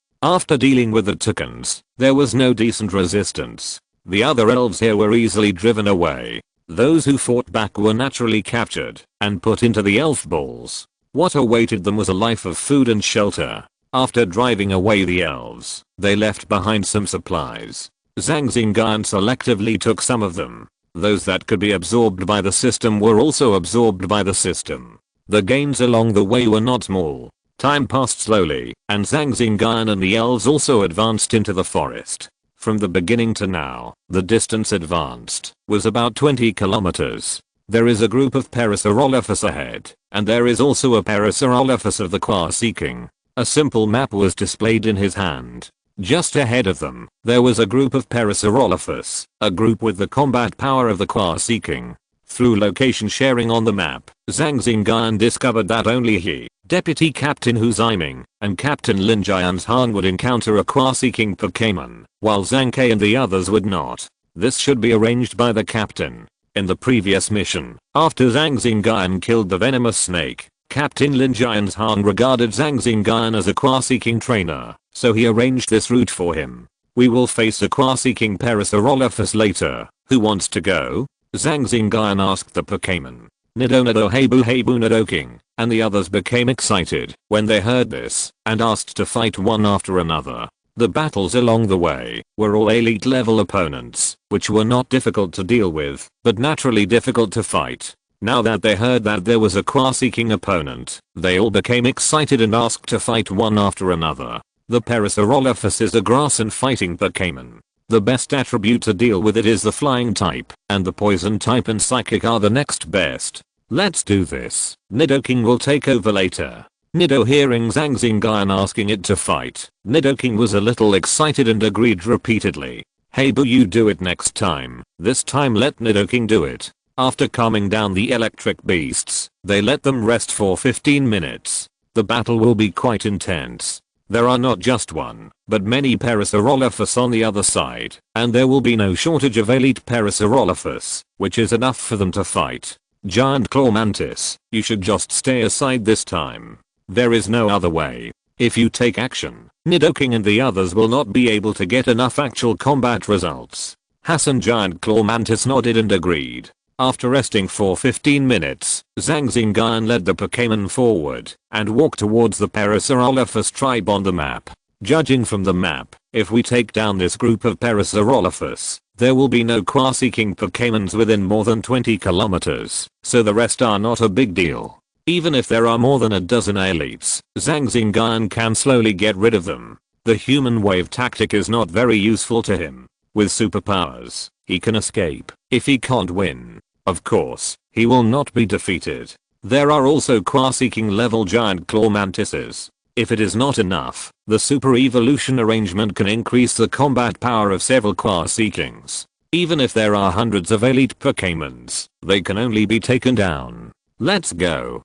After dealing with the toucans, there was no decent resistance. The other elves here were easily driven away. Those who fought back were naturally captured and put into the elf balls. What awaited them was a life of food and shelter. After driving away the elves, they left behind some supplies. Zhang Xingyun selectively took some of them. Those that could be absorbed by the system were also absorbed by the system. The gains along the way were not small. Time passed slowly, and Zhang Xingyun and the elves also advanced into the forest. From the beginning to now, the distance advanced was about 20 kilometers. There is a group of Parasaurolophus ahead, and there is also a Parasaurolophus of the Qua-seeking. A simple map was displayed in his hand. Just ahead of them, there was a group of Parasaurolophus, a group with the combat power of the Qua-seeking. Through location sharing on the map, Zhang Xingyun discovered that only he, Deputy Captain Hu Ziming, and Captain Lin Jianshan would encounter a Qua-seeking Pokémon, while Zhang Ke and the others would not. This should be arranged by the captain. In the previous mission, after Zhang Xingyun killed the venomous snake, Captain Lin Jianshan regarded Zhang Xingyun as a Qua-seeking trainer, so he arranged this route for him. We will face a Qua-seeking Parasaurolophus later. Who wants to go? Zhang Xingyun asked the Pokémon. Nido Heibu Nidoking, and the others became excited when they heard this and asked to fight one after another. The battles along the way were all elite level opponents, which were not difficult to deal with, but naturally difficult to fight. Now that they heard that there was a Qua-seeking opponent, they all became excited and asked to fight one after another. The Parasaurolophus is a grass and fighting Pokémon. The best attribute to deal with it is the flying type, and the poison type and psychic are the next best. Let's do this. Nidoking will take over later. Nido hearing Zhang Xingyun asking it to fight, Nidoking was a little excited and agreed repeatedly. Hey boo, you do it next time. This time let Nidoking do it. After calming down the electric beasts, they let them rest for 15 minutes. The battle will be quite intense. There are not just one, but many Parasaurolophus on the other side, and there will be no shortage of elite Parasaurolophus, which is enough for them to fight. Giant Claw Mantis, you should just stay aside this time. There is no other way. If you take action, Nidoking and the others will not be able to get enough actual combat results. Hassan Giant Claw Mantis nodded and agreed. After resting for 15 minutes, Zhang Xingyun led the Pokémon forward and walked towards the Parasaurolophus tribe on the map. Judging from the map, if we take down this group of Parasaurolophus, there will be no Qua-seeking Pokémons within more than 20 kilometers, so the rest are not a big deal. Even if there are more than a dozen elites, Zhang Xingyun can slowly get rid of them. The human wave tactic is not very useful to him. With superpowers, he can escape. If he can't win, Of course, he will not be defeated. There are also Qua-seeking level giant claw mantises. If it is not enough, the super evolution arrangement can increase the combat power of several Qua-seekings. Even if there are hundreds of elite Pokémons, they can only be taken down. Let's go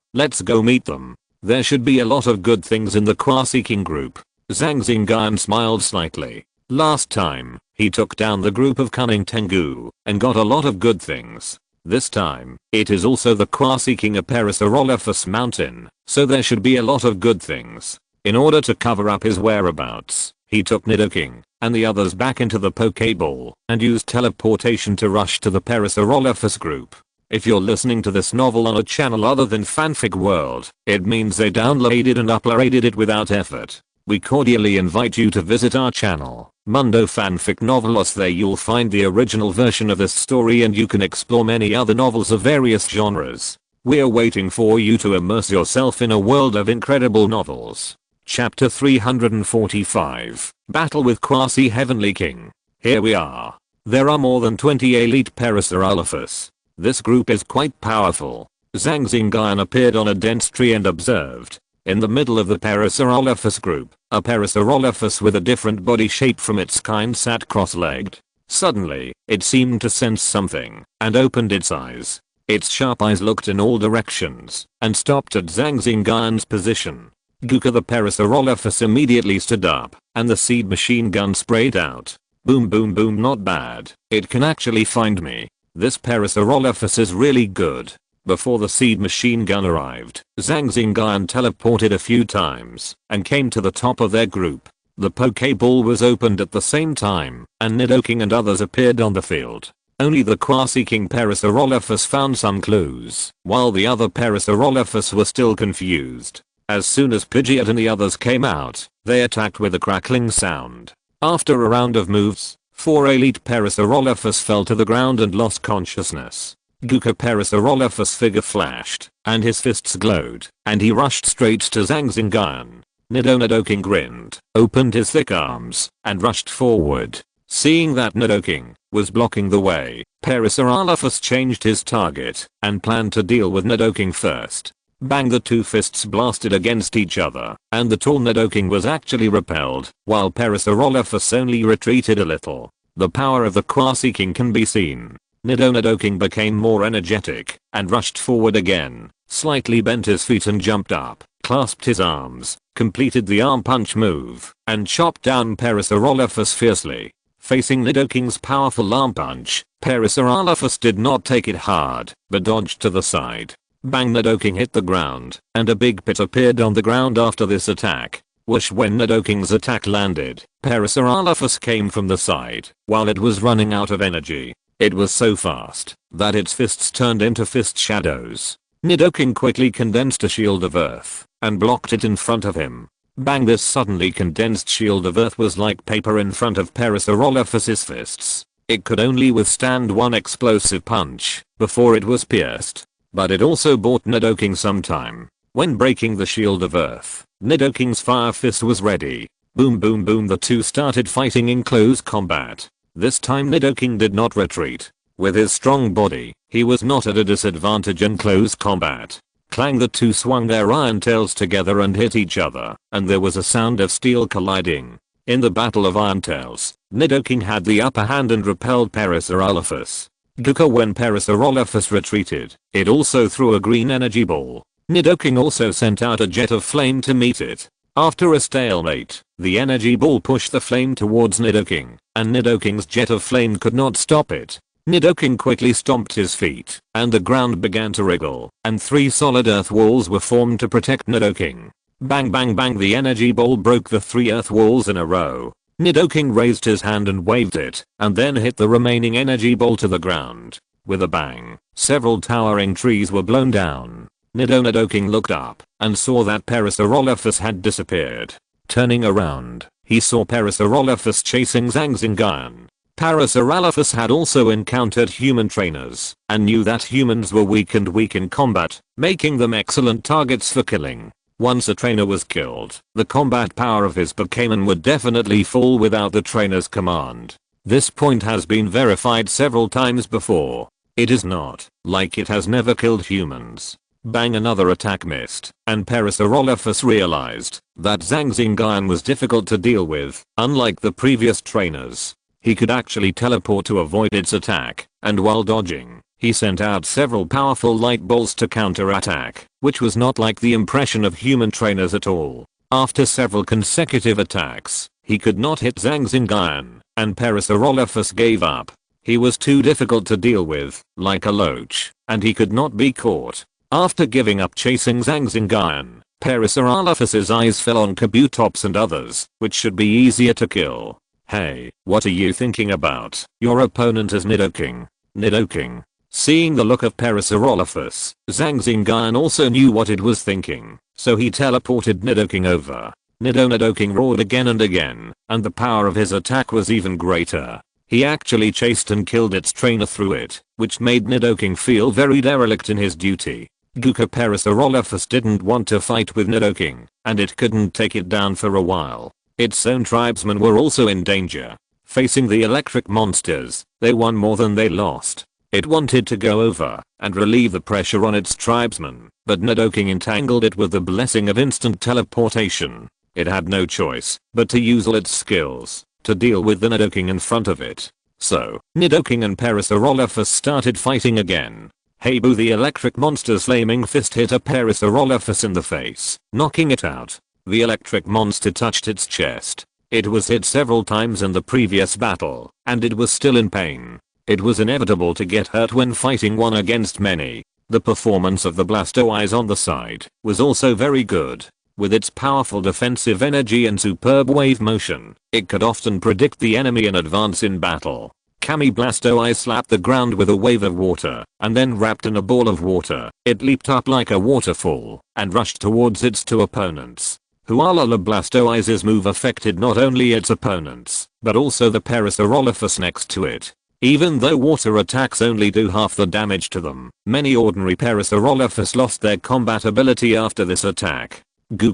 meet them. There should be a lot of good things in the Qua-seeking group. Zhang Xingyun smiled slightly. Last time, he took down the group of cunning Tengu and got a lot of good things. This time, it is also the Qua-seeking Aperisorolophus mountain, so there should be a lot of good things. In order to cover up his whereabouts, he took Nidoking and the others back into the Pokeball and used teleportation to rush to the Perisorolophus group. If you're listening to this novel on a channel other than Fanfic World, it means they downloaded and uploaded it without effort. We cordially invite you to visit our channel, Mundo Fanfic Novelos. There you'll find the original version of this story and you can explore many other novels of various genres. We're waiting for you to immerse yourself in a world of incredible novels. Chapter 345, Battle with Quasi Heavenly King. Here we are. There are more than 20 elite Perisorolophus. This group is quite powerful. Zhang Xingyun appeared on a dense tree and observed. In the middle of the Perisorolophus group, a Perisorolophus with a different body shape from its kind sat cross-legged. Suddenly, it seemed to sense something and opened its eyes. Its sharp eyes looked in all directions and stopped at Zhang Xingyun's position. Guka the Perisorolophus immediately stood up and the seed machine gun sprayed out. Boom boom boom, not bad. It can actually find me. This Perisorolophus is really good. Before the seed machine gun arrived, Zhang Xingyun teleported a few times and came to the top of their group. The Pokeball was opened at the same time and Nidoking and others appeared on the field. Only the Qua-seeking Perisorolophus found some clues, while the other Perisorolophus were still confused. As soon as Pidgeot and the others came out, they attacked with a crackling sound. After a round of moves, 4 elite Perisorolophus fell to the ground and lost consciousness. Guka Perisorolophus figure flashed, and his fists glowed, and he rushed straight to Zhang Xingyun. Nidoking grinned, opened his thick arms, and rushed forward. Seeing that Nidoking was blocking the way, Perisorolophus changed his target, and planned to deal with Nidoking first. Bang, the two fists blasted against each other, and the tall Nidoking was actually repelled, while Perisorolophus only retreated a little. The power of the Qua-seeking can be seen. Nidoking became more energetic, and rushed forward again, slightly bent his feet and jumped up, clasped his arms, completed the arm punch move, and chopped down Perisorolophus fiercely. Facing Nidoking's powerful arm punch, Perisorolophus did not take it hard, but dodged to the side. Bang, Nidoking hit the ground, and a big pit appeared on the ground after this attack. Whoosh, when Nidoking's attack landed, Perisorolophus came from the side, while it was running out of energy. It was so fast that its fists turned into fist shadows. Nidoking quickly condensed a shield of earth and blocked it in front of him. Bang, this suddenly condensed shield of earth was like paper in front of Perisorolophus's fists. It could only withstand one explosive punch before it was pierced. But it also bought Nidoking some time. When breaking the shield of earth, Nidoking's fire fist was ready. Boom boom boom, the two started fighting in close combat. This time Nidoking did not retreat. With his strong body, he was not at a disadvantage in close combat. Clang, the two swung their iron tails together and hit each other, and there was a sound of steel colliding. In the battle of iron tails, Nidoking had the upper hand and repelled Perisorolophus. Guka, when Perisorolophus retreated, it also threw a green energy ball. Nidoking also sent out a jet of flame to meet it. After a stalemate, the energy ball pushed the flame towards Nidoking, and Nidoking's jet of flame could not stop it. Nidoking quickly stomped his feet, and the ground began to wriggle, and 3 solid earth walls were formed to protect Nidoking. Bang bang bang, the energy ball broke the 3 earth walls in a row. Nidoking raised his hand and waved it, and then hit the remaining energy ball to the ground. With a bang, several towering trees were blown down. Nidoking looked up, and saw that Perisorolophus had disappeared. Turning around, he saw Perisorolophus chasing Zhang Xingyun. Perisorolophus had also encountered human trainers, and knew that humans were weak in combat, making them excellent targets for killing. Once a trainer was killed, the combat power of his Pokémon would definitely fall without the trainer's command. This point has been verified several times before. It is not like it has never killed humans. Bang, another attack missed, and Parasaurolophus realized that Zhang Xingyun was difficult to deal with. Unlike the previous trainers, he could actually teleport to avoid its attack, and while dodging, he sent out several powerful light bolts to counterattack, which was not like the impression of human trainers at all. After several consecutive attacks, he could not hit Zhang Xingyun, and Parasaurolophus gave up. He was too difficult to deal with, like a loach, and he could not be caught. After giving up chasing Zhang Xingyun, Parasaurolophus's eyes fell on Kabutops and others, which should be easier to kill. Hey, what are you thinking about? Your opponent is Nidoking. Nidoking. Seeing the look of Parasaurolophus, Zhang Xingyun also knew what it was thinking, so he teleported Nidoking over. Nidoking roared again and again, and the power of his attack was even greater. He actually chased and killed its trainer through it, which made Nidoking feel very derelict in his duty. Parasaurolophus didn't want to fight with Nidoking, and it couldn't take it down for a while. Its own tribesmen were also in danger. Facing the electric monsters, they won more than they lost. It wanted to go over and relieve the pressure on its tribesmen, but Nidoking entangled it with the blessing of instant teleportation. It had no choice but to use all its skills to deal with the Nidoking in front of it. So, Nidoking and Parasaurolophus started fighting again. Hey boo, the electric monster's flaming fist hit a Parasaurolophus in the face, knocking it out. The electric monster touched its chest. It was hit several times in the previous battle, and it was still in pain. It was inevitable to get hurt when fighting one against many. The performance of the Blastoise on the side was also very good. With its powerful defensive energy and superb wave motion, it could often predict the enemy in advance in battle. Blastoise slapped the ground with a wave of water, and then wrapped in a ball of water, it leaped up like a waterfall, and rushed towards its two opponents. Hualala Blastoise's move affected not only its opponents, but also the Parasaurolophus next to it. Even though water attacks only do half the damage to them, many ordinary Parasaurolophus lost their combat ability after this attack. The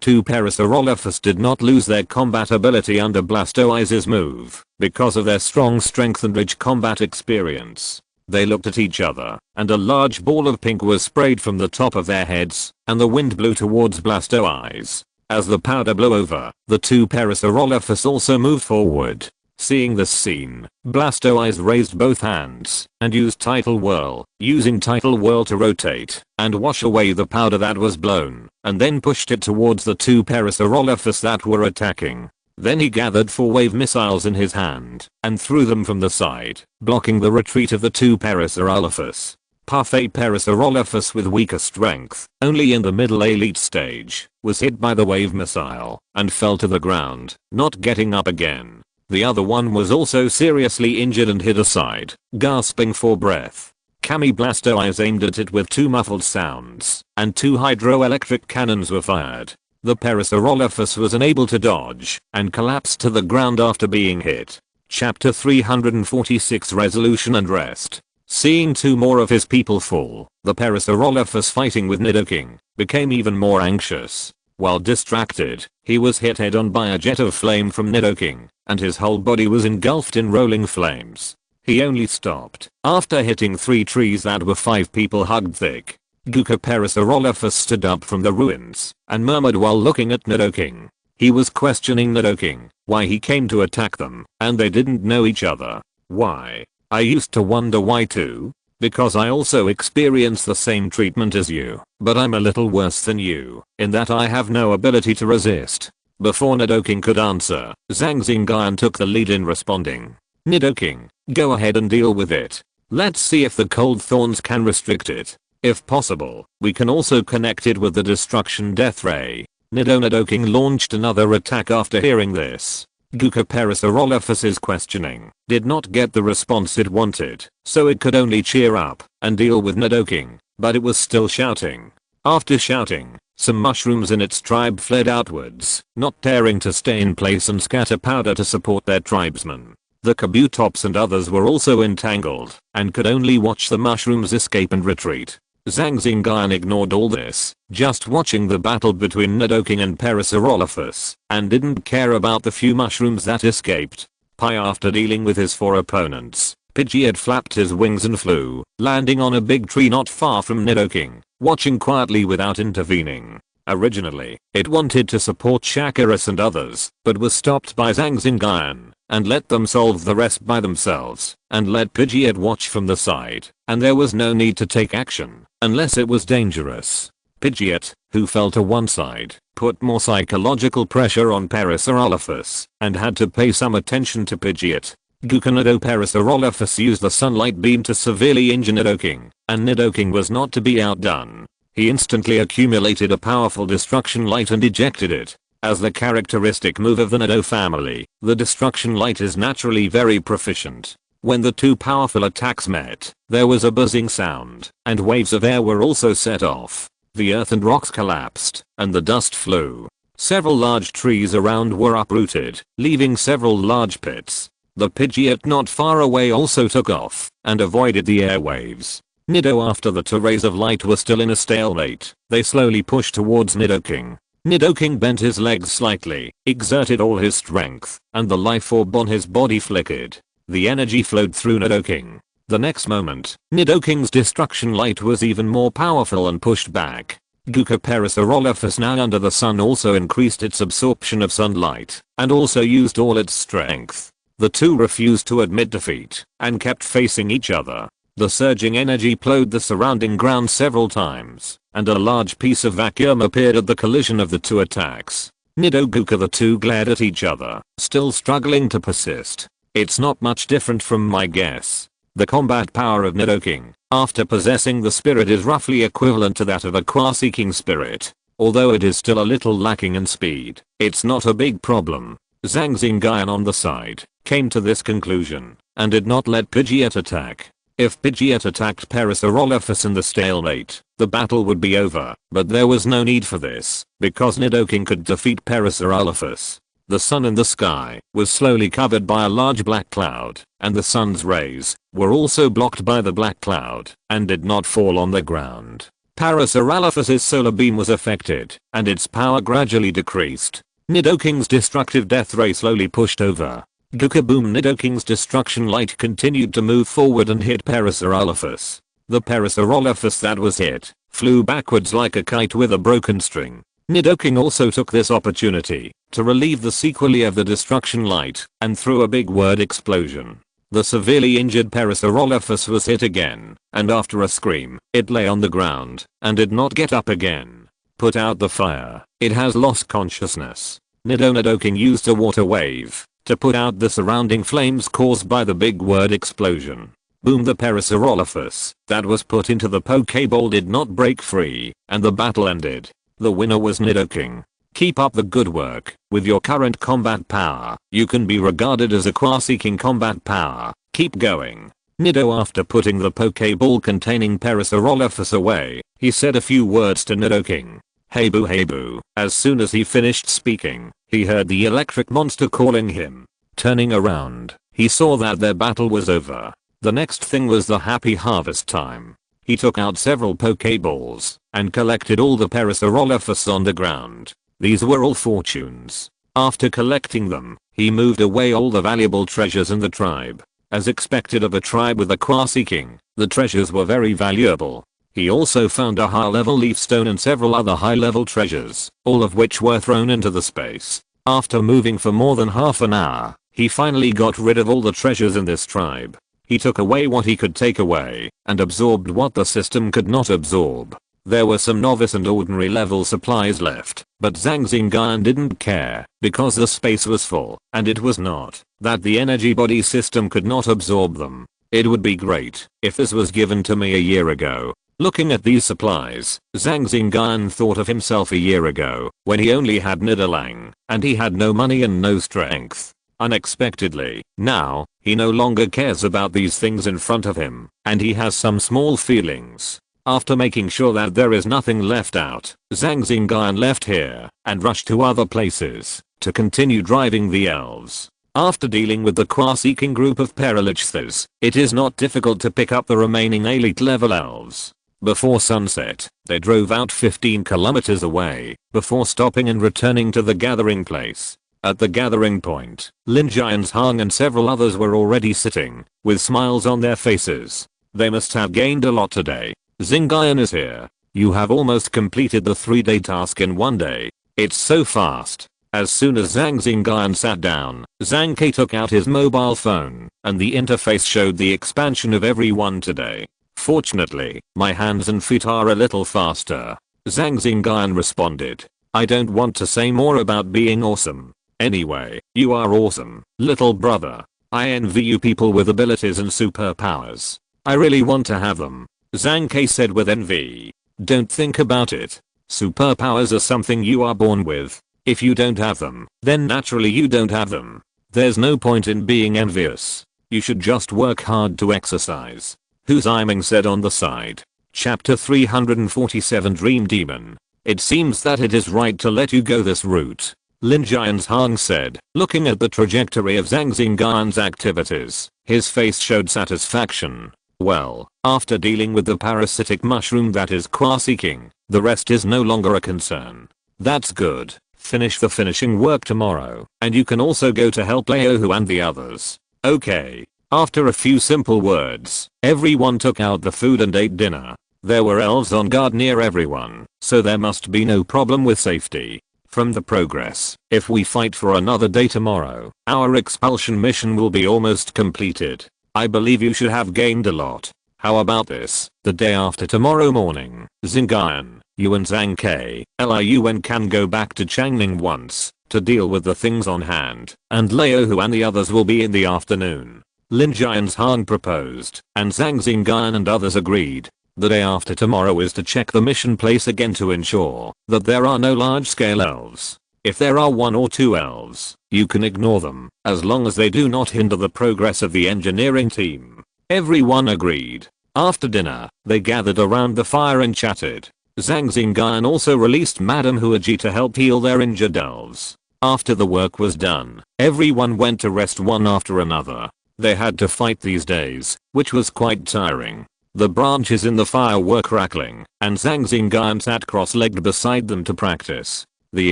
two Parasaurolophus did not lose their combat ability under Blastoise's move, because of their strong strength and rich combat experience. They looked at each other, and a large ball of pink was sprayed from the top of their heads, and the wind blew towards Blastoise. As the powder blew over, the two Parasaurolophus also moved forward. Seeing this scene, Blastoise raised both hands and used Tidal Whirl, using Tidal Whirl to rotate and wash away the powder that was blown, and then pushed it towards the two Parasaurolophus that were attacking. Then he gathered 4 wave missiles in his hand and threw them from the side, blocking the retreat of the two Parasaurolophus. Parfait Parasaurolophus with weaker strength, only in the middle elite stage, was hit by the wave missile and fell to the ground, not getting up again. The other one was also seriously injured and hid aside, gasping for breath. Blastoise aimed at it with 2 muffled sounds, and 2 hydroelectric cannons were fired. The Parasaurolophus was unable to dodge, and collapsed to the ground after being hit. Chapter 346 Resolution and Rest. Seeing 2 more of his people fall, the Parasaurolophus fighting with Nidoking became even more anxious. While distracted, he was hit head-on by a jet of flame from Nidoking, and his whole body was engulfed in rolling flames. He only stopped after hitting 3 trees that were 5 people hugged thick. Parasaurolophus stood up from the ruins and murmured while looking at Nidoking. He was questioning Nidoking, why he came to attack them, and they didn't know each other. Why? I used to wonder why too. Because I also experience the same treatment as you, but I'm a little worse than you, in that I have no ability to resist. Before Nidoking could answer, Zhang Xingyun took the lead in responding. Nidoking, go ahead and deal with it. Let's see if the cold thorns can restrict it. If possible, we can also connect it with the destruction death ray. Nidoking launched another attack after hearing this. Parasaurolophus's questioning did not get the response it wanted, so it could only cheer up and deal with Nidoking, but it was still shouting. After shouting, some mushrooms in its tribe fled outwards, not daring to stay in place and scatter powder to support their tribesmen. The Kabutops and others were also entangled and could only watch the mushrooms escape and retreat. Zhang Xingyun ignored all this, just watching the battle between Nidoking and Parasaurolophus, and didn't care about the few mushrooms that escaped. After dealing with his 4 opponents, Pidgeot flapped his wings and flew, landing on a big tree not far from Nidoking, watching quietly without intervening. Originally, it wanted to support Shakiras and others, but was stopped by Zhang Xingyun, and let them solve the rest by themselves, and let Pidgeot watch from the side, and there was no need to take action, unless it was dangerous. Pidgeot, who fell to one side, put more psychological pressure on Parasaurolophus, and had to pay some attention to Pidgeot. Gukanado Parasaurolophus used the sunlight beam to severely injure Nidoking, and Nidoking was not to be outdone. He instantly accumulated a powerful destruction light and ejected it. As the characteristic move of the Nido family, the destruction light is naturally very proficient. When the two powerful attacks met, there was a buzzing sound, and waves of air were also set off. The earth and rocks collapsed, and the dust flew. Several large trees around were uprooted, leaving several large pits. The Pidgeot not far away also took off, and avoided the airwaves. Nido after the two rays of light were still in a stalemate, they slowly pushed towards Nidoking. Nidoking bent his legs slightly, exerted all his strength, and the life orb on his body flickered. The energy flowed through Nidoking. The next moment, Nidoking's destruction light was even more powerful and pushed back. Guka Parasaurolophus now under the sun also increased its absorption of sunlight, and also used all its strength. The two refused to admit defeat, and kept facing each other. The surging energy plowed the surrounding ground several times, and a large piece of vacuum appeared at the collision of the two attacks. Nidoguka the two glared at each other, still struggling to persist. It's not much different from my guess. The combat power of Nidoking, after possessing the spirit, is roughly equivalent to that of a Quasi-King spirit. Although it is still a little lacking in speed, it's not a big problem. Zhang Xingyun on the side, came to this conclusion, and did not let Pidgeot attack. If Pidgeot attacked Parasaurolophus in the stalemate, the battle would be over, but there was no need for this, because Nidoking could defeat Parasaurolophus. The sun in the sky was slowly covered by a large black cloud, and the sun's rays were also blocked by the black cloud, and did not fall on the ground. Parasaurolophus's solar beam was affected, and its power gradually decreased. Nidoking's destructive death ray slowly pushed over. Gukaboom! Nidoking's destruction light continued to move forward and hit Parasaurolophus. The Parasaurolophus that was hit flew backwards like a kite with a broken string. Nidoking also took this opportunity to relieve the sequelae of the destruction light and threw a big word explosion. The severely injured Parasaurolophus was hit again, and after a scream, it lay on the ground and did not get up again. Put out the fire. It has lost consciousness. Nidoking used a water wave to put out the surrounding flames caused by the big word explosion. Boom! The Parasaurolophus that was put into the Pokeball did not break free, and the battle ended. The winner was Nidoking. Keep up the good work. With your current combat power, you can be regarded as a Quasi-King combat power. Keep going. Nido after putting the Pokeball containing Parasaurolophus away, he said a few words to Nidoking. Hey boo, hey boo. As soon as he finished speaking, he heard the electric monster calling him. Turning around, he saw that their battle was over. The next thing was the happy harvest time. He took out several Pokeballs and collected all the Parasaurolophus on the ground. These were all fortunes. After collecting them, he moved away all the valuable treasures in the tribe. As expected of a tribe with a Quasi-King, the treasures were very valuable. He also found a high-level leaf stone and several other high-level treasures, all of which were thrown into the space. After moving for more than half an hour, he finally got rid of all the treasures in this tribe. He took away what he could take away, and absorbed what the system could not absorb. There were some novice and ordinary level supplies left, but Zhang Xingyun didn't care, because the space was full, and it was not that the energy body system could not absorb them. It would be great if this was given to me a year ago. Looking at these supplies, Zhang Xingyun thought of himself a year ago, when he only had Nidolang, and he had no money and no strength. Unexpectedly, now, he no longer cares about these things in front of him, and he has some small feelings. After making sure that there is nothing left out, Zhang Xingyun left here, and rushed to other places, to continue driving the elves. After dealing with the Quasi-King group of Paralichthas, it is not difficult to pick up the remaining elite level elves. Before sunset, they drove out 15 kilometers away, before stopping and returning to the gathering place. At the gathering point, Lin Jianzhang and several others were already sitting, with smiles on their faces. They must have gained a lot today. Xingyun is here. You have almost completed the 3-day task in 1 day. It's so fast. As soon as Zhang Xingyun sat down, Zhang Ke took out his mobile phone, and the interface showed the expansion of everyone today. Fortunately, my hands and feet are a little faster. Zhang Xingyun responded. I don't want to say more about being awesome. Anyway, you are awesome, little brother. I envy you people with abilities and superpowers. I really want to have them. Zhang Ke said with envy. Don't think about it. Superpowers are something you are born with. If you don't have them, then naturally you don't have them. There's no point in being envious. You should just work hard to exercise. Hu Ziming said on the side. Chapter 347 Dream Demon. It seems that it is right to let you go this route. Lin Jianzhang said, looking at the trajectory of Zhang Xingyun's activities. His face showed satisfaction. Well, after dealing with the parasitic mushroom that is Qua-seeking, the rest is no longer a concern. That's good. Finish the finishing work tomorrow, and you can also go to help Leohu and the others. Okay. After a few simple words, everyone took out the food and ate dinner. There were elves on guard near everyone, so there must be no problem with safety. From the progress, if we fight for another day tomorrow, our expulsion mission will be almost completed. I believe you should have gained a lot. How about this? The day after tomorrow morning, Xingyun, you and Zhang Ke, Liun can go back to Changning once, to deal with the things on hand, and Leohu and the others will be in the afternoon. Lin Jianzhang proposed, and Zhang Xingyun and others agreed. The day after tomorrow is to check the mission place again to ensure that there are no large-scale elves. If there are 1 or 2 elves, you can ignore them, as long as they do not hinder the progress of the engineering team. Everyone agreed. After dinner, they gathered around the fire and chatted. Zhang Xingyun also released Madame Huaji to help heal their injured elves. After the work was done, everyone went to rest one after another. They had to fight these days, which was quite tiring. The branches in the fire were crackling, and Zhang Xingyun sat cross-legged beside them to practice. The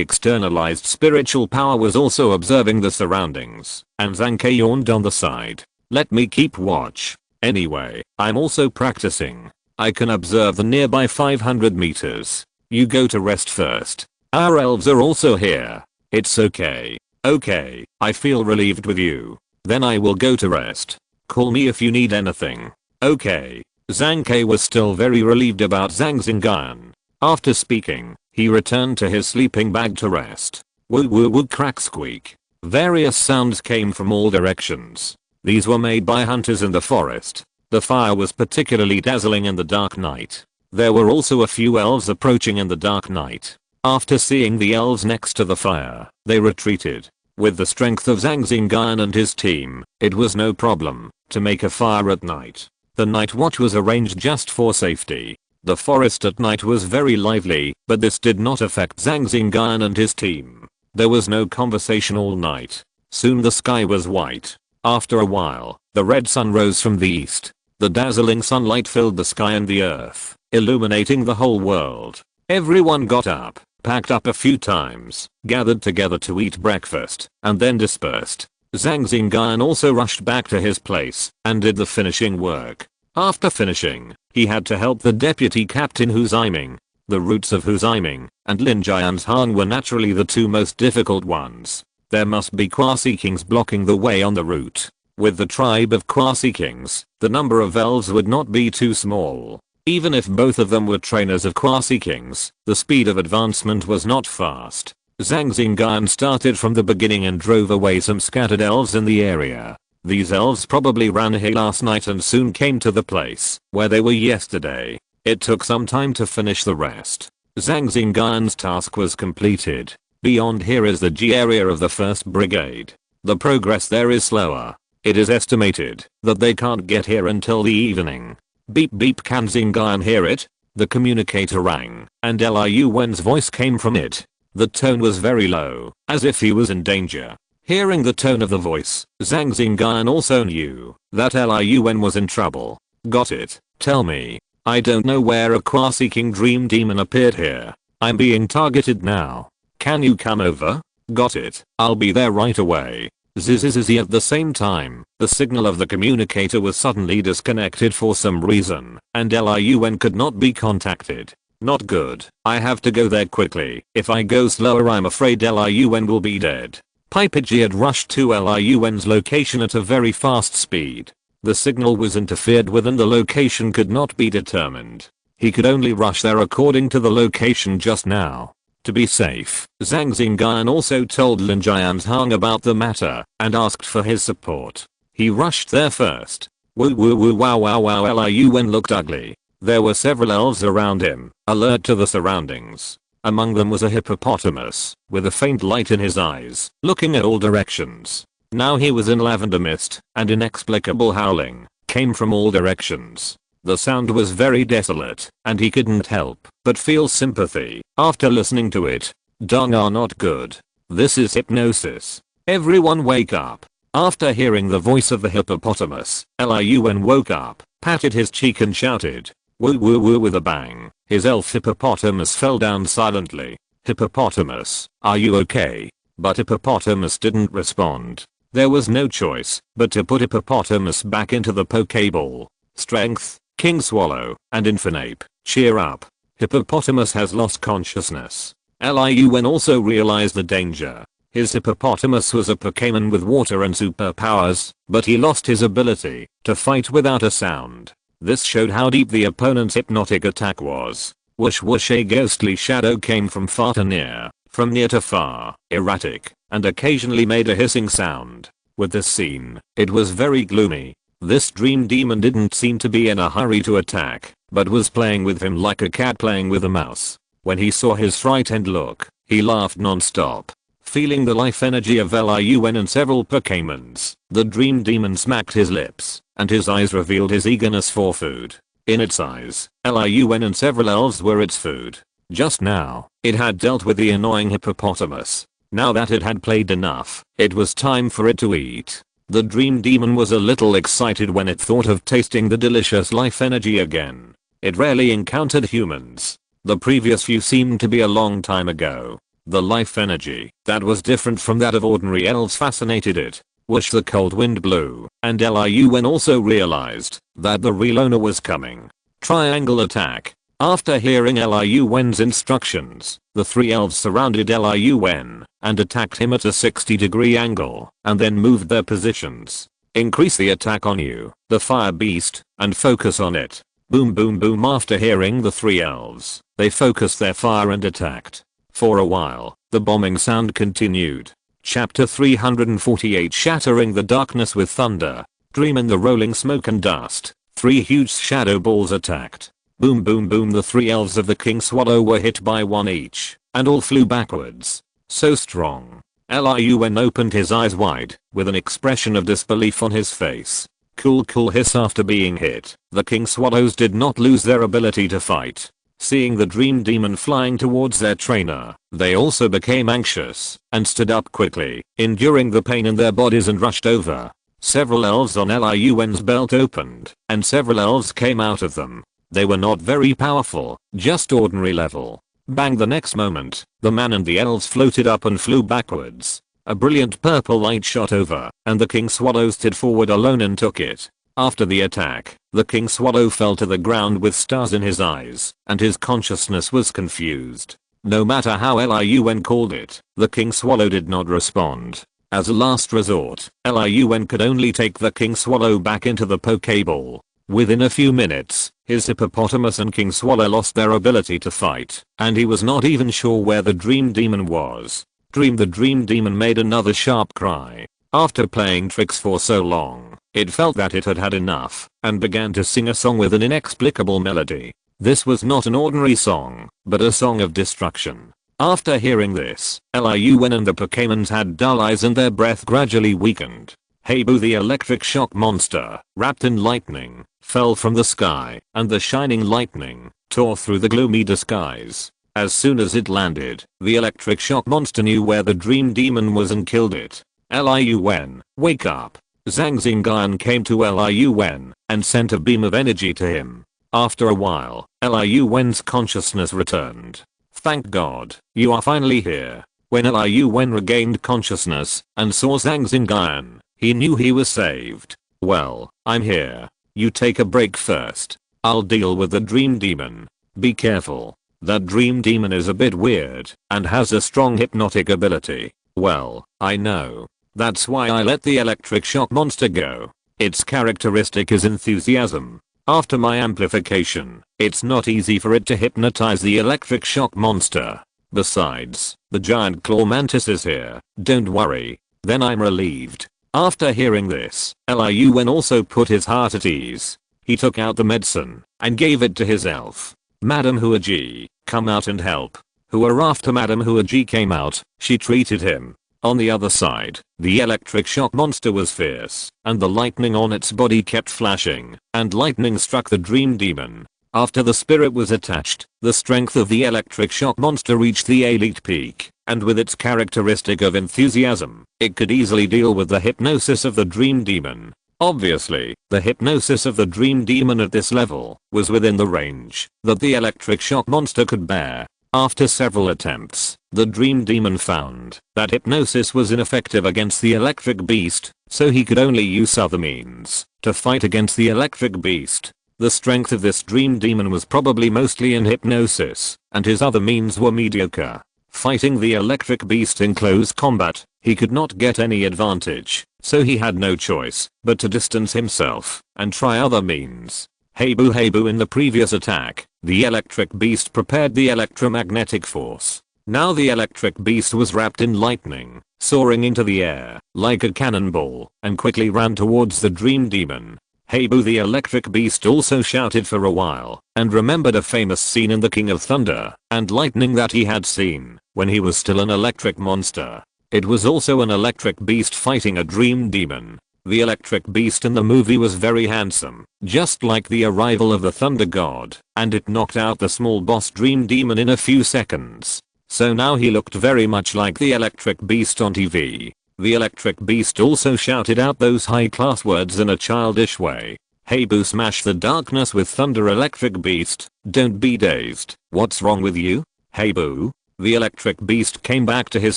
externalized spiritual power was also observing the surroundings, and Zhang Ke yawned on the side. Let me keep watch. Anyway, I'm also practicing. I can observe the nearby 500 meters. You go to rest first. Our elves are also here. It's okay. Okay, I feel relieved with you. Then I will go to rest. Call me if you need anything. Okay. Zhang Ke was still very relieved about Zhang Xingyun. After speaking, he returned to his sleeping bag to rest. Woo woo woo crack squeak. Various sounds came from all directions. These were made by hunters in the forest. The fire was particularly dazzling in the dark night. There were also a few elves approaching in the dark night. After seeing the elves next to the fire, they retreated. With the strength of Zhang Xingyun and his team, it was no problem to make a fire at night. The night watch was arranged just for safety. The forest at night was very lively, but this did not affect Zhang Xingyun and his team. There was no conversation all night. Soon the sky was white. After a while, the red sun rose from the east. The dazzling sunlight filled the sky and the earth, illuminating the whole world. Everyone got up, packed up a few times, gathered together to eat breakfast, and then dispersed. Zhang Xingyun also rushed back to his place and did the finishing work. After finishing, he had to help the deputy captain Hu Ziming. The routes of Hu Ziming and Lin Jianzhang were naturally the two most difficult ones. There must be Qua-seekings blocking the way on the route. With the tribe of Qua-seekings, the number of elves would not be too small. Even if both of them were trainers of Qua-seekings, the speed of advancement was not fast. Zhang Xingyun started from the beginning and drove away some scattered elves in the area. These elves probably ran here last night and soon came to the place where they were yesterday. It took some time to finish the rest. Zhang Xingyun's task was completed. Beyond here is the G area of the 1st Brigade. The progress there is slower. It is estimated that they can't get here until the evening. Beep beep, can Xingyun hear it? The communicator rang, and Liuwen's voice came from it. The tone was very low, as if he was in danger. Hearing the tone of the voice, Zhang Xingyun also knew that Liuen was in trouble. Got it. Tell me. I don't know where a Qua-seeking dream demon appeared here. I'm being targeted now. Can you come over? Got it, I'll be there right away. Zzzz. At the same time, the signal of the communicator was suddenly disconnected for some reason, and Lin could not be contacted. Not good. I have to go there quickly. If I go slower I'm afraid Lin will be dead. Pipegi had rushed to Lin's location at a very fast speed. The signal was interfered with and the location could not be determined. He could only rush there according to the location just now. To be safe, Zhang Xingyun also told Lin Jianzhang about the matter and asked for his support. He rushed there first. Woo woo woo wow wow wow. Lin looked ugly. There were several elves around him, alert to the surroundings. Among them was a hippopotamus, with a faint light in his eyes, looking at all directions. Now he was in lavender mist, and inexplicable howling came from all directions. The sound was very desolate, and he couldn't help but feel sympathy after listening to it. Dong are not good. This is hypnosis. Everyone wake up. After hearing the voice of the hippopotamus, Lin woke up, patted his cheek and shouted, woo woo woo with a bang. His elf hippopotamus fell down silently. Hippopotamus, are you okay? But hippopotamus didn't respond. There was no choice but to put hippopotamus back into the Pokeball. Strength, King Swallow, and Infinape, cheer up. Hippopotamus has lost consciousness. Lin also realized the danger. His hippopotamus was a Pokémon with water and superpowers, but he lost his ability to fight without a sound. This showed how deep the opponent's hypnotic attack was. Whoosh whoosh, a ghostly shadow came from far to near, from near to far, erratic, and occasionally made a hissing sound. With this scene, it was very gloomy. This dream demon didn't seem to be in a hurry to attack, but was playing with him like a cat playing with a mouse. When he saw his frightened look, he laughed non-stop. Feeling the life energy of Lin and several Pokémons, the dream demon smacked his lips, and his eyes revealed his eagerness for food. In its eyes, Lin and several elves were its food. Just now, it had dealt with the annoying hippopotamus. Now that it had played enough, it was time for it to eat. The dream demon was a little excited when it thought of tasting the delicious life energy again. It rarely encountered humans. The previous few seemed to be a long time ago. The life energy that was different from that of ordinary elves fascinated it. Whoosh, the cold wind blew, and Lin also realized that the real owner was coming. Triangle attack. After hearing Lin's instructions, the three elves surrounded Lin and attacked him at a 60-degree angle and then moved their positions. Increase the attack on you, the fire beast, and focus on it. Boom boom boom. After hearing the three elves, they focused their fire and attacked. For a while, the bombing sound continued. Chapter 348, shattering the darkness with thunder. Dream in the rolling smoke and dust. Three huge shadow balls attacked. Boom boom boom. The three elves of the King Swallow were hit by one each, and all flew backwards. So strong. Lin opened his eyes wide, with an expression of disbelief on his face. Cool cool hiss. After being hit, the King Swallows did not lose their ability to fight. Seeing the dream demon flying towards their trainer, they also became anxious and stood up quickly, enduring the pain in their bodies, and rushed over. Several elves on Lin's belt opened, and several elves came out of them. They were not very powerful, just ordinary level. Bang. The next moment, the man and the elves floated up and flew backwards. A brilliant purple light shot over, and the King Swallow stood forward alone and took it. After the attack, the King Swallow fell to the ground with stars in his eyes, and his consciousness was confused. No matter how Lin called it, the King Swallow did not respond. As a last resort, Lin could only take the King Swallow back into the Pokeball. Within a few minutes, his hippopotamus and King Swallow lost their ability to fight, and he was not even sure where the dream demon was. The dream demon made another sharp cry. After playing tricks for so long, it felt that it had had enough, and began to sing a song with an inexplicable melody. This was not an ordinary song, but a song of destruction. After hearing this, Lin and the Pokémons had dull eyes and their breath gradually weakened. Hey boo, the electric shock monster, wrapped in lightning, fell from the sky, and the shining lightning tore through the gloomy disguise. As soon as it landed, the electric shock monster knew where the dream demon was and killed it. Lin, wake up. Zhang Xingyun came to Lin and sent a beam of energy to him. After a while, Lin's consciousness returned. Thank God, you are finally here. When Liu Wen regained consciousness and saw Zhang Xingyun, he knew he was saved. Well, I'm here. You take a break first. I'll deal with the dream demon. Be careful. That dream demon is a bit weird and has a strong hypnotic ability. Well, I know. That's why I let the electric shock monster go. Its characteristic is enthusiasm. After my amplification, it's not easy for it to hypnotize the electric shock monster. Besides, the giant claw mantis is here. Don't worry. Then I'm relieved. After hearing this, Liu Wen also put his heart at ease. He took out the medicine and gave it to his elf. Madam Huaji, come out and help. After Madam Huaji came out, she treated him. On the other side, the electric shock monster was fierce, and the lightning on its body kept flashing, and lightning struck the dream demon. After the spirit was attached, the strength of the electric shock monster reached the elite peak, and with its characteristic of enthusiasm, it could easily deal with the hypnosis of the dream demon. Obviously, the hypnosis of the dream demon at this level was within the range that the electric shock monster could bear. After several attempts, the dream demon found that hypnosis was ineffective against the electric beast, so he could only use other means to fight against the electric beast. The strength of this dream demon was probably mostly in hypnosis, and his other means were mediocre. Fighting the electric beast in close combat, he could not get any advantage, so he had no choice but to distance himself and try other means. Hey boo in the previous attack, the electric beast prepared the electromagnetic force. Now the electric beast was wrapped in lightning, soaring into the air like a cannonball, and quickly ran towards the dream demon. Hey boo, the electric beast also shouted for a while and remembered a famous scene in The King of Thunder and Lightning that he had seen when he was still an electric monster. It was also an electric beast fighting a dream demon. The electric beast in the movie was very handsome, just like the arrival of the Thunder God, and it knocked out the small boss dream demon in a few seconds. So now he looked very much like the electric beast on TV. The electric beast also shouted out those high-class words in a childish way. Hey boo, smash the darkness with thunder, electric beast. Don't be dazed. What's wrong with you? Hey boo. The electric beast came back to his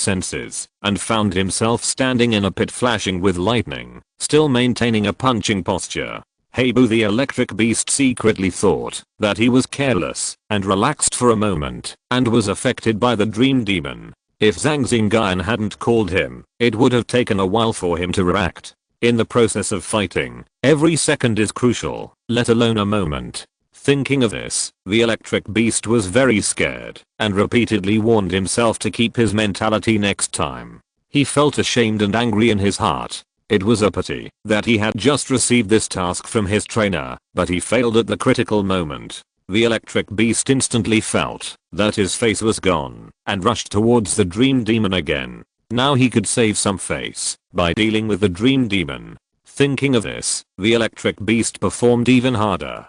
senses and found himself standing in a pit flashing with lightning, still maintaining a punching posture. Hey boo, the electric beast secretly thought that he was careless and relaxed for a moment and was affected by the dream demon. If Zhang Xingyun hadn't called him, it would have taken a while for him to react. In the process of fighting, every second is crucial, let alone a moment. Thinking of this, the electric beast was very scared and repeatedly warned himself to keep his mentality next time. He felt ashamed and angry in his heart. It was a pity that he had just received this task from his trainer, but he failed at the critical moment. The electric beast instantly felt that his face was gone and rushed towards the dream demon again. Now he could save some face by dealing with the dream demon. Thinking of this, the electric beast performed even harder.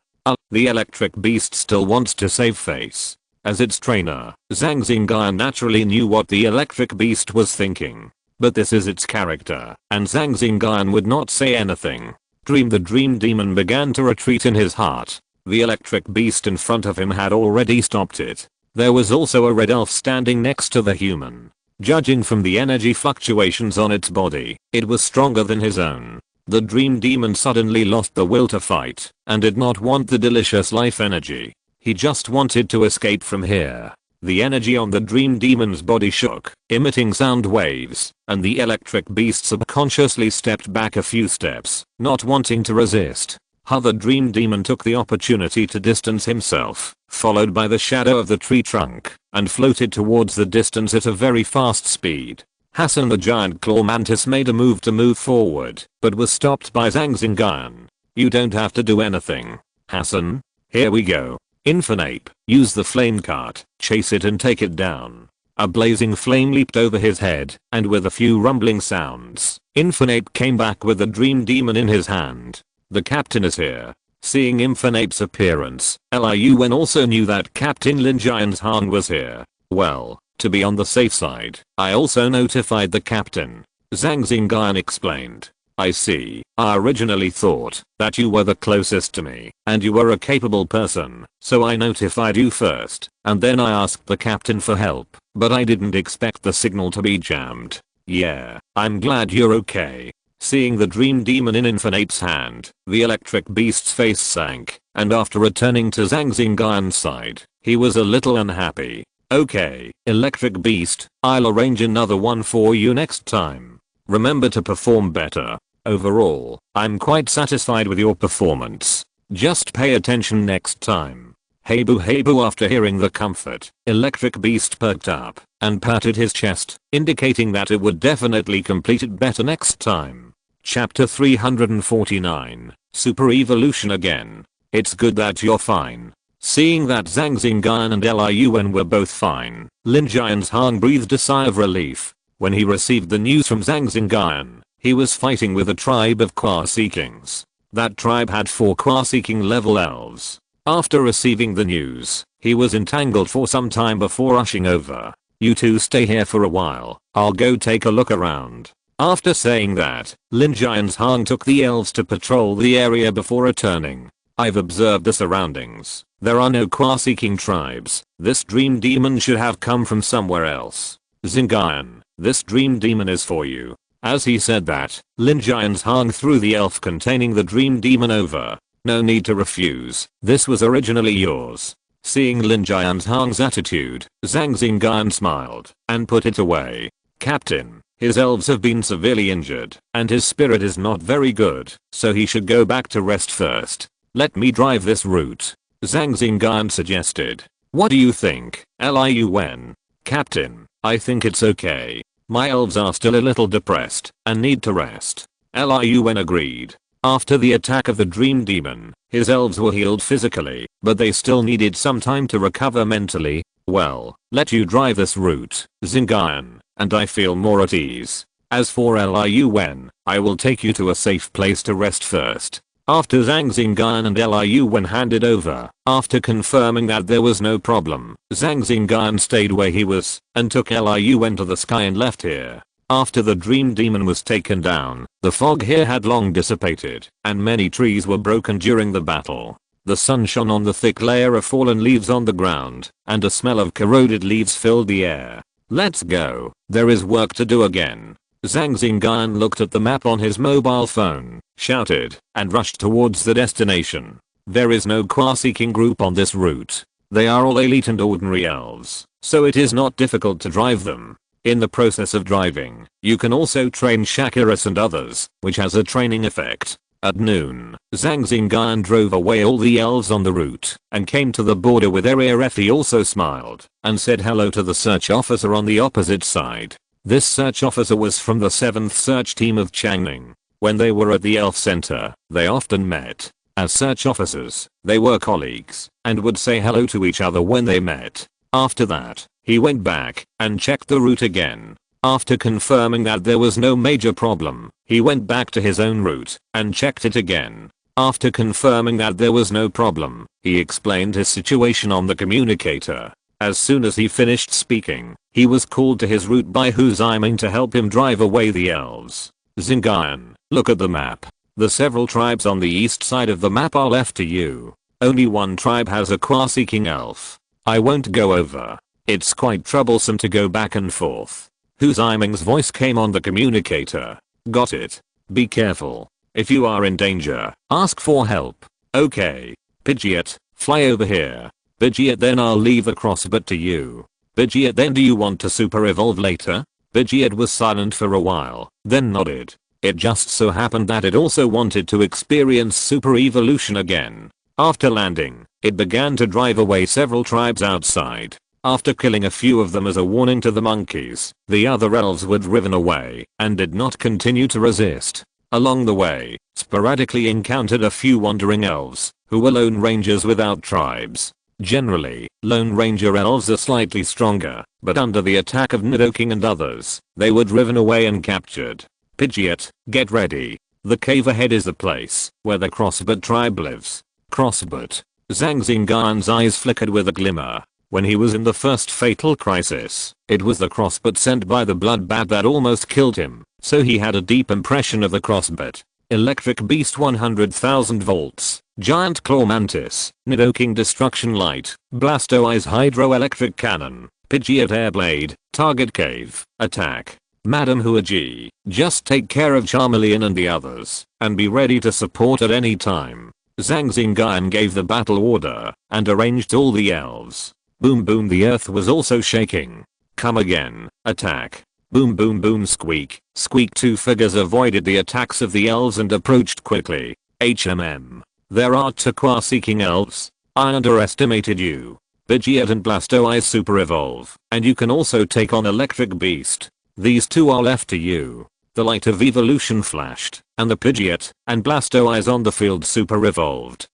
The electric beast still wants to save face. As its trainer, Zhang Xingyun naturally knew what the electric beast was thinking. But this is its character, and Zhang Xingyun would not say anything. The dream demon began to retreat in his heart. The electric beast in front of him had already stopped it. There was also a red elf standing next to the human. Judging from the energy fluctuations on its body, it was stronger than his own. The dream demon suddenly lost the will to fight and did not want the delicious life energy. He just wanted to escape from here. The energy on the dream demon's body shook, emitting sound waves, and the electric beast subconsciously stepped back a few steps, not wanting to resist. The dream demon took the opportunity to distance himself, followed by the shadow of the tree trunk, and floated towards the distance at a very fast speed. Hassan the giant claw mantis made a move to move forward, but was stopped by Zhang Xingyun. You don't have to do anything, Hassan. Here we go. Infinape, use the flame cart, chase it and take it down. A blazing flame leaped over his head, and with a few rumbling sounds, Infinape came back with the dream demon in his hand. The captain is here. Seeing Infinape's appearance, Liu Wen also knew that Captain Lin Jianshan was here. Well, to be on the safe side, I also notified the captain. Zhang Xingyun explained. I see. I originally thought that you were the closest to me and you were a capable person, so I notified you first, and then I asked the captain for help, but I didn't expect the signal to be jammed. Yeah, I'm glad you're okay. Seeing the dream demon in Infinite's hand, the electric beast's face sank, and after returning to Zhang Xingyun's side, he was a little unhappy. Okay, electric beast, I'll arrange another one for you next time. Remember to perform better. Overall, I'm quite satisfied with your performance. Just pay attention next time. Hey boo after hearing the comfort, electric beast perked up and patted his chest, indicating that it would definitely complete it better next time. Chapter 349, Super Evolution again. It's good that you're fine. Seeing that Zhang Xingyun and Liun were both fine, Lin Jianzhang breathed a sigh of relief. When he received the news from Zhang Xingyun, he was fighting with a tribe of Quaseekings. That tribe had 4 Quaseeking level elves. After receiving the news, he was entangled for some time before rushing over. You two stay here for a while, I'll go take a look around. After saying that, Lin Jianzhang took the elves to patrol the area before returning. I've observed the surroundings. There are no Quaseeking tribes. This dream demon should have come from somewhere else. Xingyun, this dream demon is for you. As he said that, Lin Jianzhang threw the elf containing the dream demon over. No need to refuse, this was originally yours. Seeing Lin Jianzhang's attitude, Zhang Xingyun smiled and put it away. Captain, his elves have been severely injured and his spirit is not very good, so he should go back to rest first. Let me drive this route, Zhang Xingyun suggested. What do you think, Liun? Captain, I think it's okay. My elves are still a little depressed and need to rest. Liun agreed. After the attack of the dream demon, his elves were healed physically, but they still needed some time to recover mentally. Well, let you drive this route, Xingyun, and I feel more at ease. As for Liun, I will take you to a safe place to rest first. After Zhang Xingyun and Liun handed over, after confirming that there was no problem, Zhang Xingyun stayed where he was and took Liun to the sky and left here. After the dream demon was taken down, the fog here had long dissipated, and many trees were broken during the battle. The sun shone on the thick layer of fallen leaves on the ground, and a smell of corroded leaves filled the air. Let's go, there is work to do again. Zhang Xingyun looked at the map on his mobile phone, shouted, and rushed towards the destination. There is no Quaseeking group on this route. They are all elite and ordinary elves, so it is not difficult to drive them. In the process of driving, you can also train Shakiras and others, which has a training effect. At noon, Zhang Xingyun drove away all the elves on the route and came to the border with Area. He also smiled and said hello to the search officer on the opposite side. This search officer was from the 7th search team of Changning. When they were at the elf center, they often met. As search officers, they were colleagues and would say hello to each other when they met. After that, he went back and checked the route again. After confirming that there was no major problem, he went back to his own route and checked it again. After confirming that there was no problem, he explained his situation on the communicator. As soon as he finished speaking, he was called to his route by Hu Ziming to help him drive away the elves. Xingyun, look at the map. The several tribes on the east side of the map are left to you. Only one tribe has a Quaseeking elf. I won't go over. It's quite troublesome to go back and forth. Hu Ziming's voice came on the communicator. Got it. Be careful. If you are in danger, ask for help. Okay. Pidgeot, fly over here. Pidgeot, then I'll leave the crossbit to you. Pidgeot, then do you want to super evolve later? Pidgeot was silent for a while, then nodded. It just so happened that it also wanted to experience super evolution again. After landing, it began to drive away several tribes outside. After killing a few of them as a warning to the monkeys, the other elves were driven away and did not continue to resist. Along the way, sporadically encountered a few wandering elves, who were lone rangers without tribes. Generally, lone ranger elves are slightly stronger, but under the attack of Nidoking and others, they were driven away and captured. Pidgeot, get ready. The cave ahead is the place where the Crossbit tribe lives. Crossbit. Zhang Xingyun's eyes flickered with a glimmer. When he was in the first fatal crisis, it was the Crossbit sent by the blood bat that almost killed him. so he had a deep impression of the crossbit. Electric Beast 100,000 volts, Giant Claw Mantis, Nidoking Destruction Light, Blastoise Hydroelectric Cannon, Pidgeot Airblade, Target Cave, Attack. Madam Huaji, just take care of Charmeleon and the others, and be ready to support at any time. Zhang Xingyun gave the battle order, and arranged all the elves. Boom boom, the earth was also shaking. Come again, attack. Boom boom boom, squeak, squeak. Two figures avoided the attacks of the elves and approached quickly. There are two Qua-seeking elves. I underestimated you. Pidgeot and Blastoise super evolve, and you can also take on Electric Beast. These two are left to you. The light of evolution flashed, and the Pidgeot and Blastoise on the field super evolved.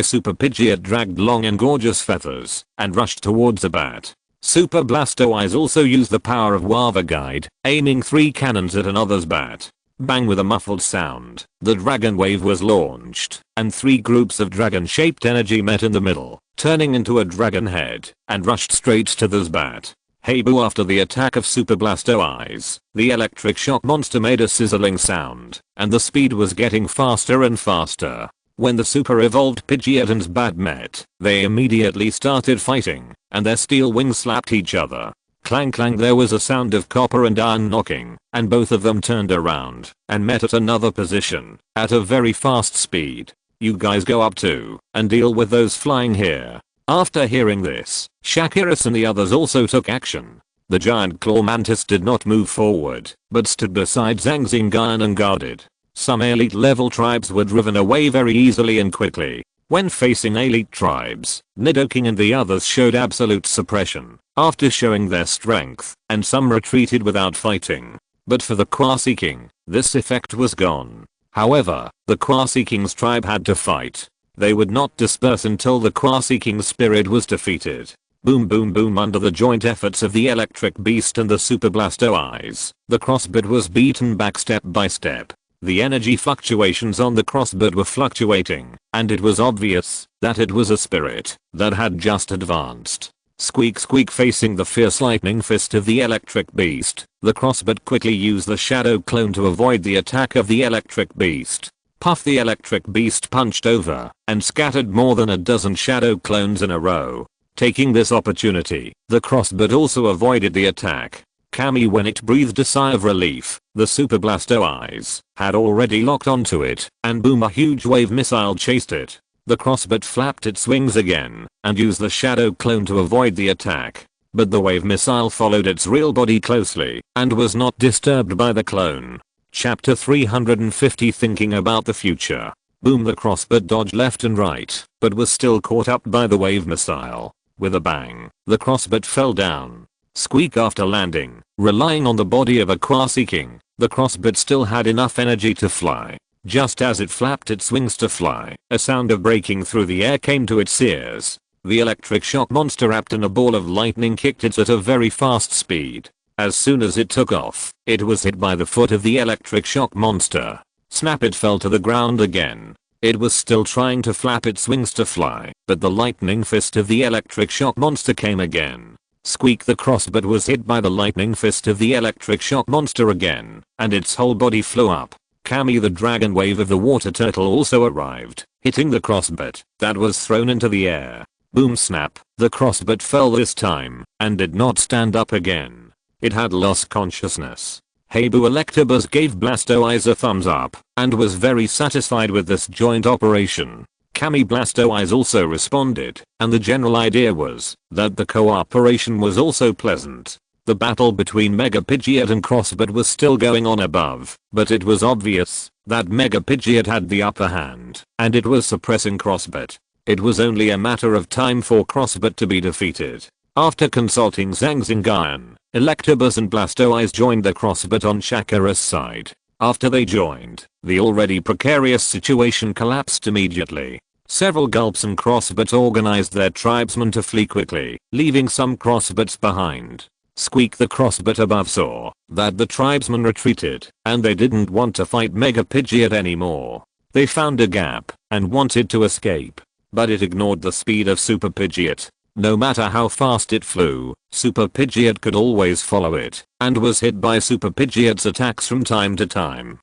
Super Pidgeot dragged long and gorgeous feathers and rushed towards the bat. Super Blastoise also used the power of Wava Guide, aiming 3 cannons at another's bat. Bang, with a muffled sound, the dragon wave was launched, and 3 groups of dragon-shaped energy met in the middle, turning into a dragon head, and rushed straight to this bat. Hey boo, after the attack of Super Blastoise, the electric shock monster made a sizzling sound, and the speed was getting faster and faster. When the super evolved Pidgeot and bat met, they immediately started fighting, and their steel wings slapped each other. Clang clang, there was a sound of copper and iron knocking, and both of them turned around and met at another position at a very fast speed. You guys go up too and deal with those flying here. After hearing this, Shakiris and the others also took action. The giant claw mantis did not move forward, but stood beside Zhang Xingyun and guarded. Some elite level tribes were driven away very easily and quickly. When facing elite tribes, Nidoking and the others showed absolute suppression after showing their strength, and some retreated without fighting. But for the Qua-seeking, this effect was gone. However, the Qua-seeking's tribe had to fight. They would not disperse until the Qua-seeking spirit was defeated. Boom boom boom, under the joint efforts of the Electric Beast and the Super Blastoise, the crossbit was beaten back step by step. The energy fluctuations on the crossbit were fluctuating, and it was obvious that it was a spirit that had just advanced. Squeak squeak, facing the fierce lightning fist of the Electric Beast, the crossbit quickly used the shadow clone to avoid the attack of the Electric Beast. Puff, the Electric Beast punched over and scattered more than a dozen shadow clones in a row. Taking this opportunity, the crossbit also avoided the attack. Cammy, when it breathed a sigh of relief, the Super Blastoise had already locked onto it, and boom, a huge wave missile chased it. The crossbit flapped its wings again and used the shadow clone to avoid the attack. But the wave missile followed its real body closely and was not disturbed by the clone. Chapter 350, Thinking About the Future. Boom, the crossbit dodged left and right, but was still caught up by the wave missile. With a bang, the crossbit fell down. Squeak, after landing, relying on the body of a Qua-seeking, the crossbit still had enough energy to fly. Just as it flapped its wings to fly, a sound of breaking through the air came to its ears. The electric shock monster, wrapped in a ball of lightning, kicked it at a very fast speed. As soon as it took off, it was hit by the foot of the electric shock monster. Snap, it fell to the ground again. It was still trying to flap its wings to fly, but the lightning fist of the electric shock monster came again. Squeak, the crossbit was hit by the lightning fist of the electric shock monster again, and its whole body flew up. Cammy, the dragon wave of the water turtle, also arrived, hitting the crossbit that was thrown into the air. Boom snap, the crossbit fell this time, and did not stand up again. It had lost consciousness. Heibu Electabuzz gave Blastoise a thumbs up, and was very satisfied with this joint operation. Cammy Blastoise also responded, and the general idea was that the cooperation was also pleasant. The battle between Mega Pidgeot and Crossbit was still going on above, but it was obvious that Mega Pidgeot had the upper hand, and it was suppressing Crossbit. It was only a matter of time for Crossbit to be defeated. After consulting Zhang Xingyun, Electabuzz and Blastoise joined the Crossbit on Shakira's side. After they joined, the already precarious situation collapsed immediately. Several gulps and Crossbit organized their tribesmen to flee quickly, leaving some Crossbits behind. Squeak, the Crossbit above, saw that the tribesmen retreated, and they didn't want to fight Mega Pidgeot anymore. They found a gap and wanted to escape, but it ignored the speed of Super Pidgeot. No matter how fast it flew, Super Pidgeot could always follow it, and was hit by Super Pidgeot's attacks from time to time.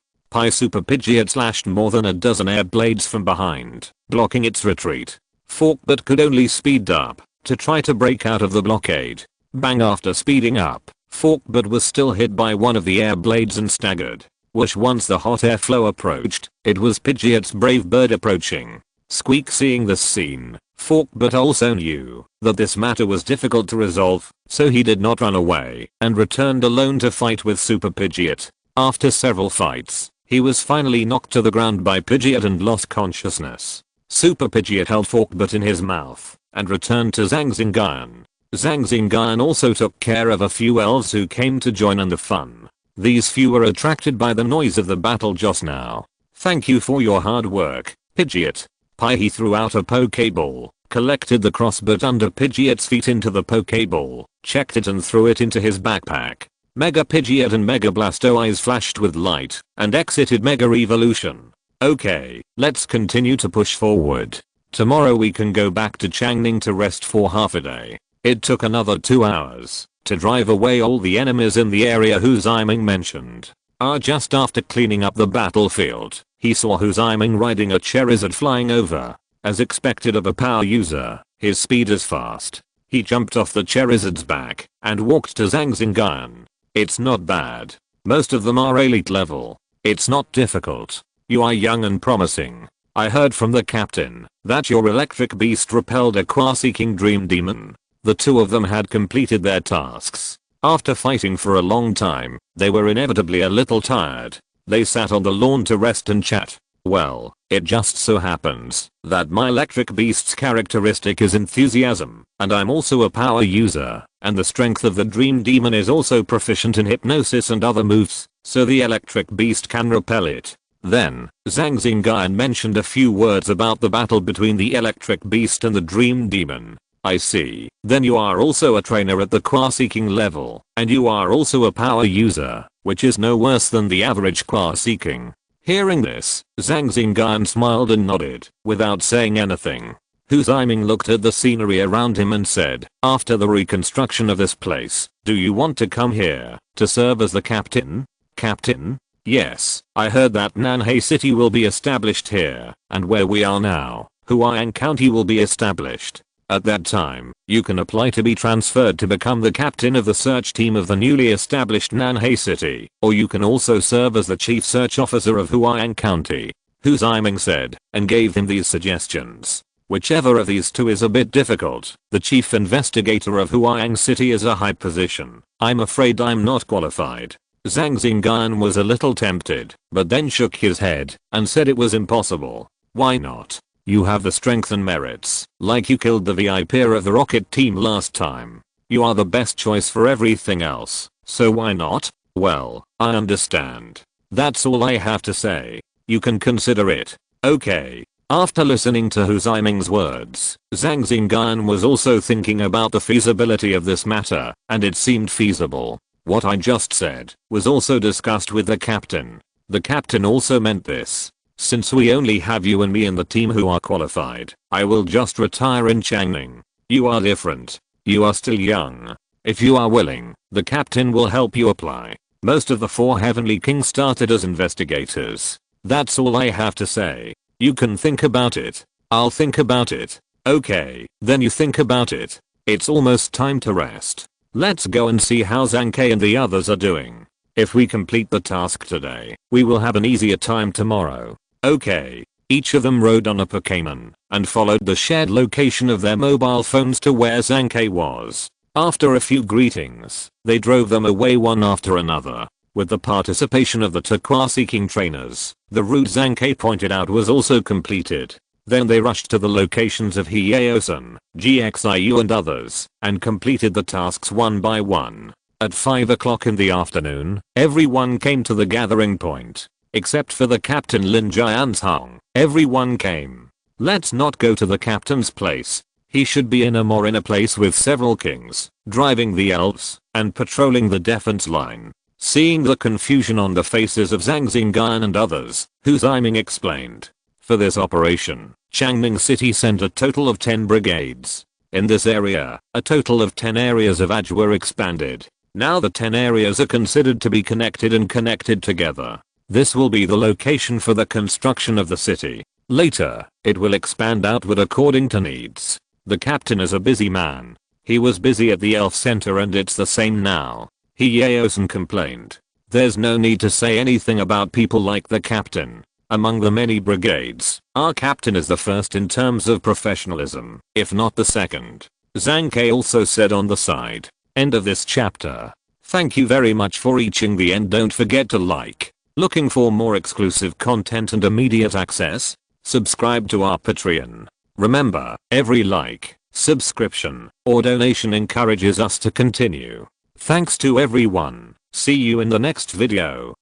Super Pidgeot slashed more than a dozen air blades from behind, blocking its retreat. Forkbot could only speed up to try to break out of the blockade. Bang, after speeding up, Forkbot was still hit by one of the air blades and staggered. Whoosh, once the hot air flow approached, it was Pidgeot's Brave Bird approaching. Squeak, seeing this scene, Forkbot also knew that this matter was difficult to resolve, so he did not run away and returned alone to fight with Super Pidgeot. After several fights, he was finally knocked to the ground by Pidgeot and lost consciousness. Super Pidgeot held Forkbot in his mouth and returned to Zhang Xingyun. Zhang Xingyun also took care of a few elves who came to join in the fun. These few were attracted by the noise of the battle just now. Thank you for your hard work, Pidgeot. He threw out a Pokeball, collected the crossbot under Pidgeot's feet into the Pokeball, checked it and threw it into his backpack. Mega Pidgeot and Mega Blasto eyes flashed with light and exited Mega Evolution. Okay, let's continue to push forward. Tomorrow we can go back to Changning to rest for half a day. It took another 2 hours to drive away all the enemies in the area Hu Ziming mentioned. Just after cleaning up the battlefield, he saw Hu Ziming riding a Charizard flying over. As expected of a power user, his speed is fast. He jumped off the Charizard's back and walked to Zhang Xingyun. It's not bad. Most of them are elite level. It's not difficult. You are young and promising. I heard from the captain that your electric beast repelled a Quasi-King Dream Demon. The two of them had completed their tasks. After fighting for a long time, they were inevitably a little tired. They sat on the lawn to rest and chat. Well, it just so happens that my electric beast's characteristic is enthusiasm, and I'm also a power user, and the strength of the Dream Demon is also proficient in hypnosis and other moves, so the electric beast can repel it. Then, Zhang Xingyun mentioned a few words about the battle between the electric beast and the Dream Demon. I see. Then you are also a trainer at the Quasi-King level, and you are also a power user, which is no worse than the average Quasi-King. Hearing this, Zhang Xingyun smiled and nodded, without saying anything. Hu Ziming looked at the scenery around him and said, after the reconstruction of this place, do you want to come here to serve as the captain? Captain? Yes, I heard that Nanhei City will be established here, and where we are now, Huayang County will be established. At that time, you can apply to be transferred to become the captain of the search team of the newly established Nanhei City, or you can also serve as the chief search officer of Huayang County. Hu Ziming said, and gave him these suggestions. Whichever of these two is a bit difficult. The chief investigator of Huayang City is a high position. I'm afraid I'm not qualified. Zhang Xingyun was a little tempted, but then shook his head and said it was impossible. Why not? You have the strength and merits, like you killed the VIP of the Rocket team last time. You are the best choice for everything else, so why not? Well, I understand. That's all I have to say. You can consider it. Okay. After listening to Hu Ziming's words, Zhang Xingyun was also thinking about the feasibility of this matter, and it seemed feasible. What I just said was also discussed with the captain. The captain also meant this. Since we only have you and me in the team who are qualified, I will just retire in Changning. You are different. You are still young. If you are willing, the captain will help you apply. Most of the 4 Heavenly Kings started as investigators. That's all I have to say. You can think about it. I'll think about it. Okay, then you think about it. It's almost time to rest. Let's go and see how Zanke and the others are doing. If we complete the task today, we will have an easier time tomorrow. Okay. Each of them rode on a Pokémon and followed the shared location of their mobile phones to where Zanke was. After a few greetings, they drove them away one after another. With the participation of the two Quasi-King trainers, the route Zanke pointed out was also completed. Then they rushed to the locations of Hyeosun, GXIU and others, and completed the tasks one by one. At 5 o'clock in the afternoon, everyone came to the gathering point. Except for the captain Lin Jianzhong, everyone came. Let's not go to the captain's place. He should be in a place with several kings, driving the elves, and patrolling the defense line. Seeing the confusion on the faces of Zhang Xingyun and others, Hu Ziming explained. For this operation, Changning City sent a total of 10 brigades. In this area, a total of 10 areas of Aj were expanded. Now the 10 areas are considered to be connected and connected together. This will be the location for the construction of the city. Later, it will expand outward according to needs. The captain is a busy man. He was busy at the elf center and it's the same now. He yaos and complained. There's no need to say anything about people like the captain. Among the many brigades, our captain is the first in terms of professionalism, if not the second. Zhang K also said on the side. End of this chapter. Thank you very much for reaching the end. Don't forget to like. Looking for more exclusive content and immediate access? Subscribe to our Patreon. Remember, every like, subscription, or donation encourages us to continue. Thanks to everyone. See you in the next video.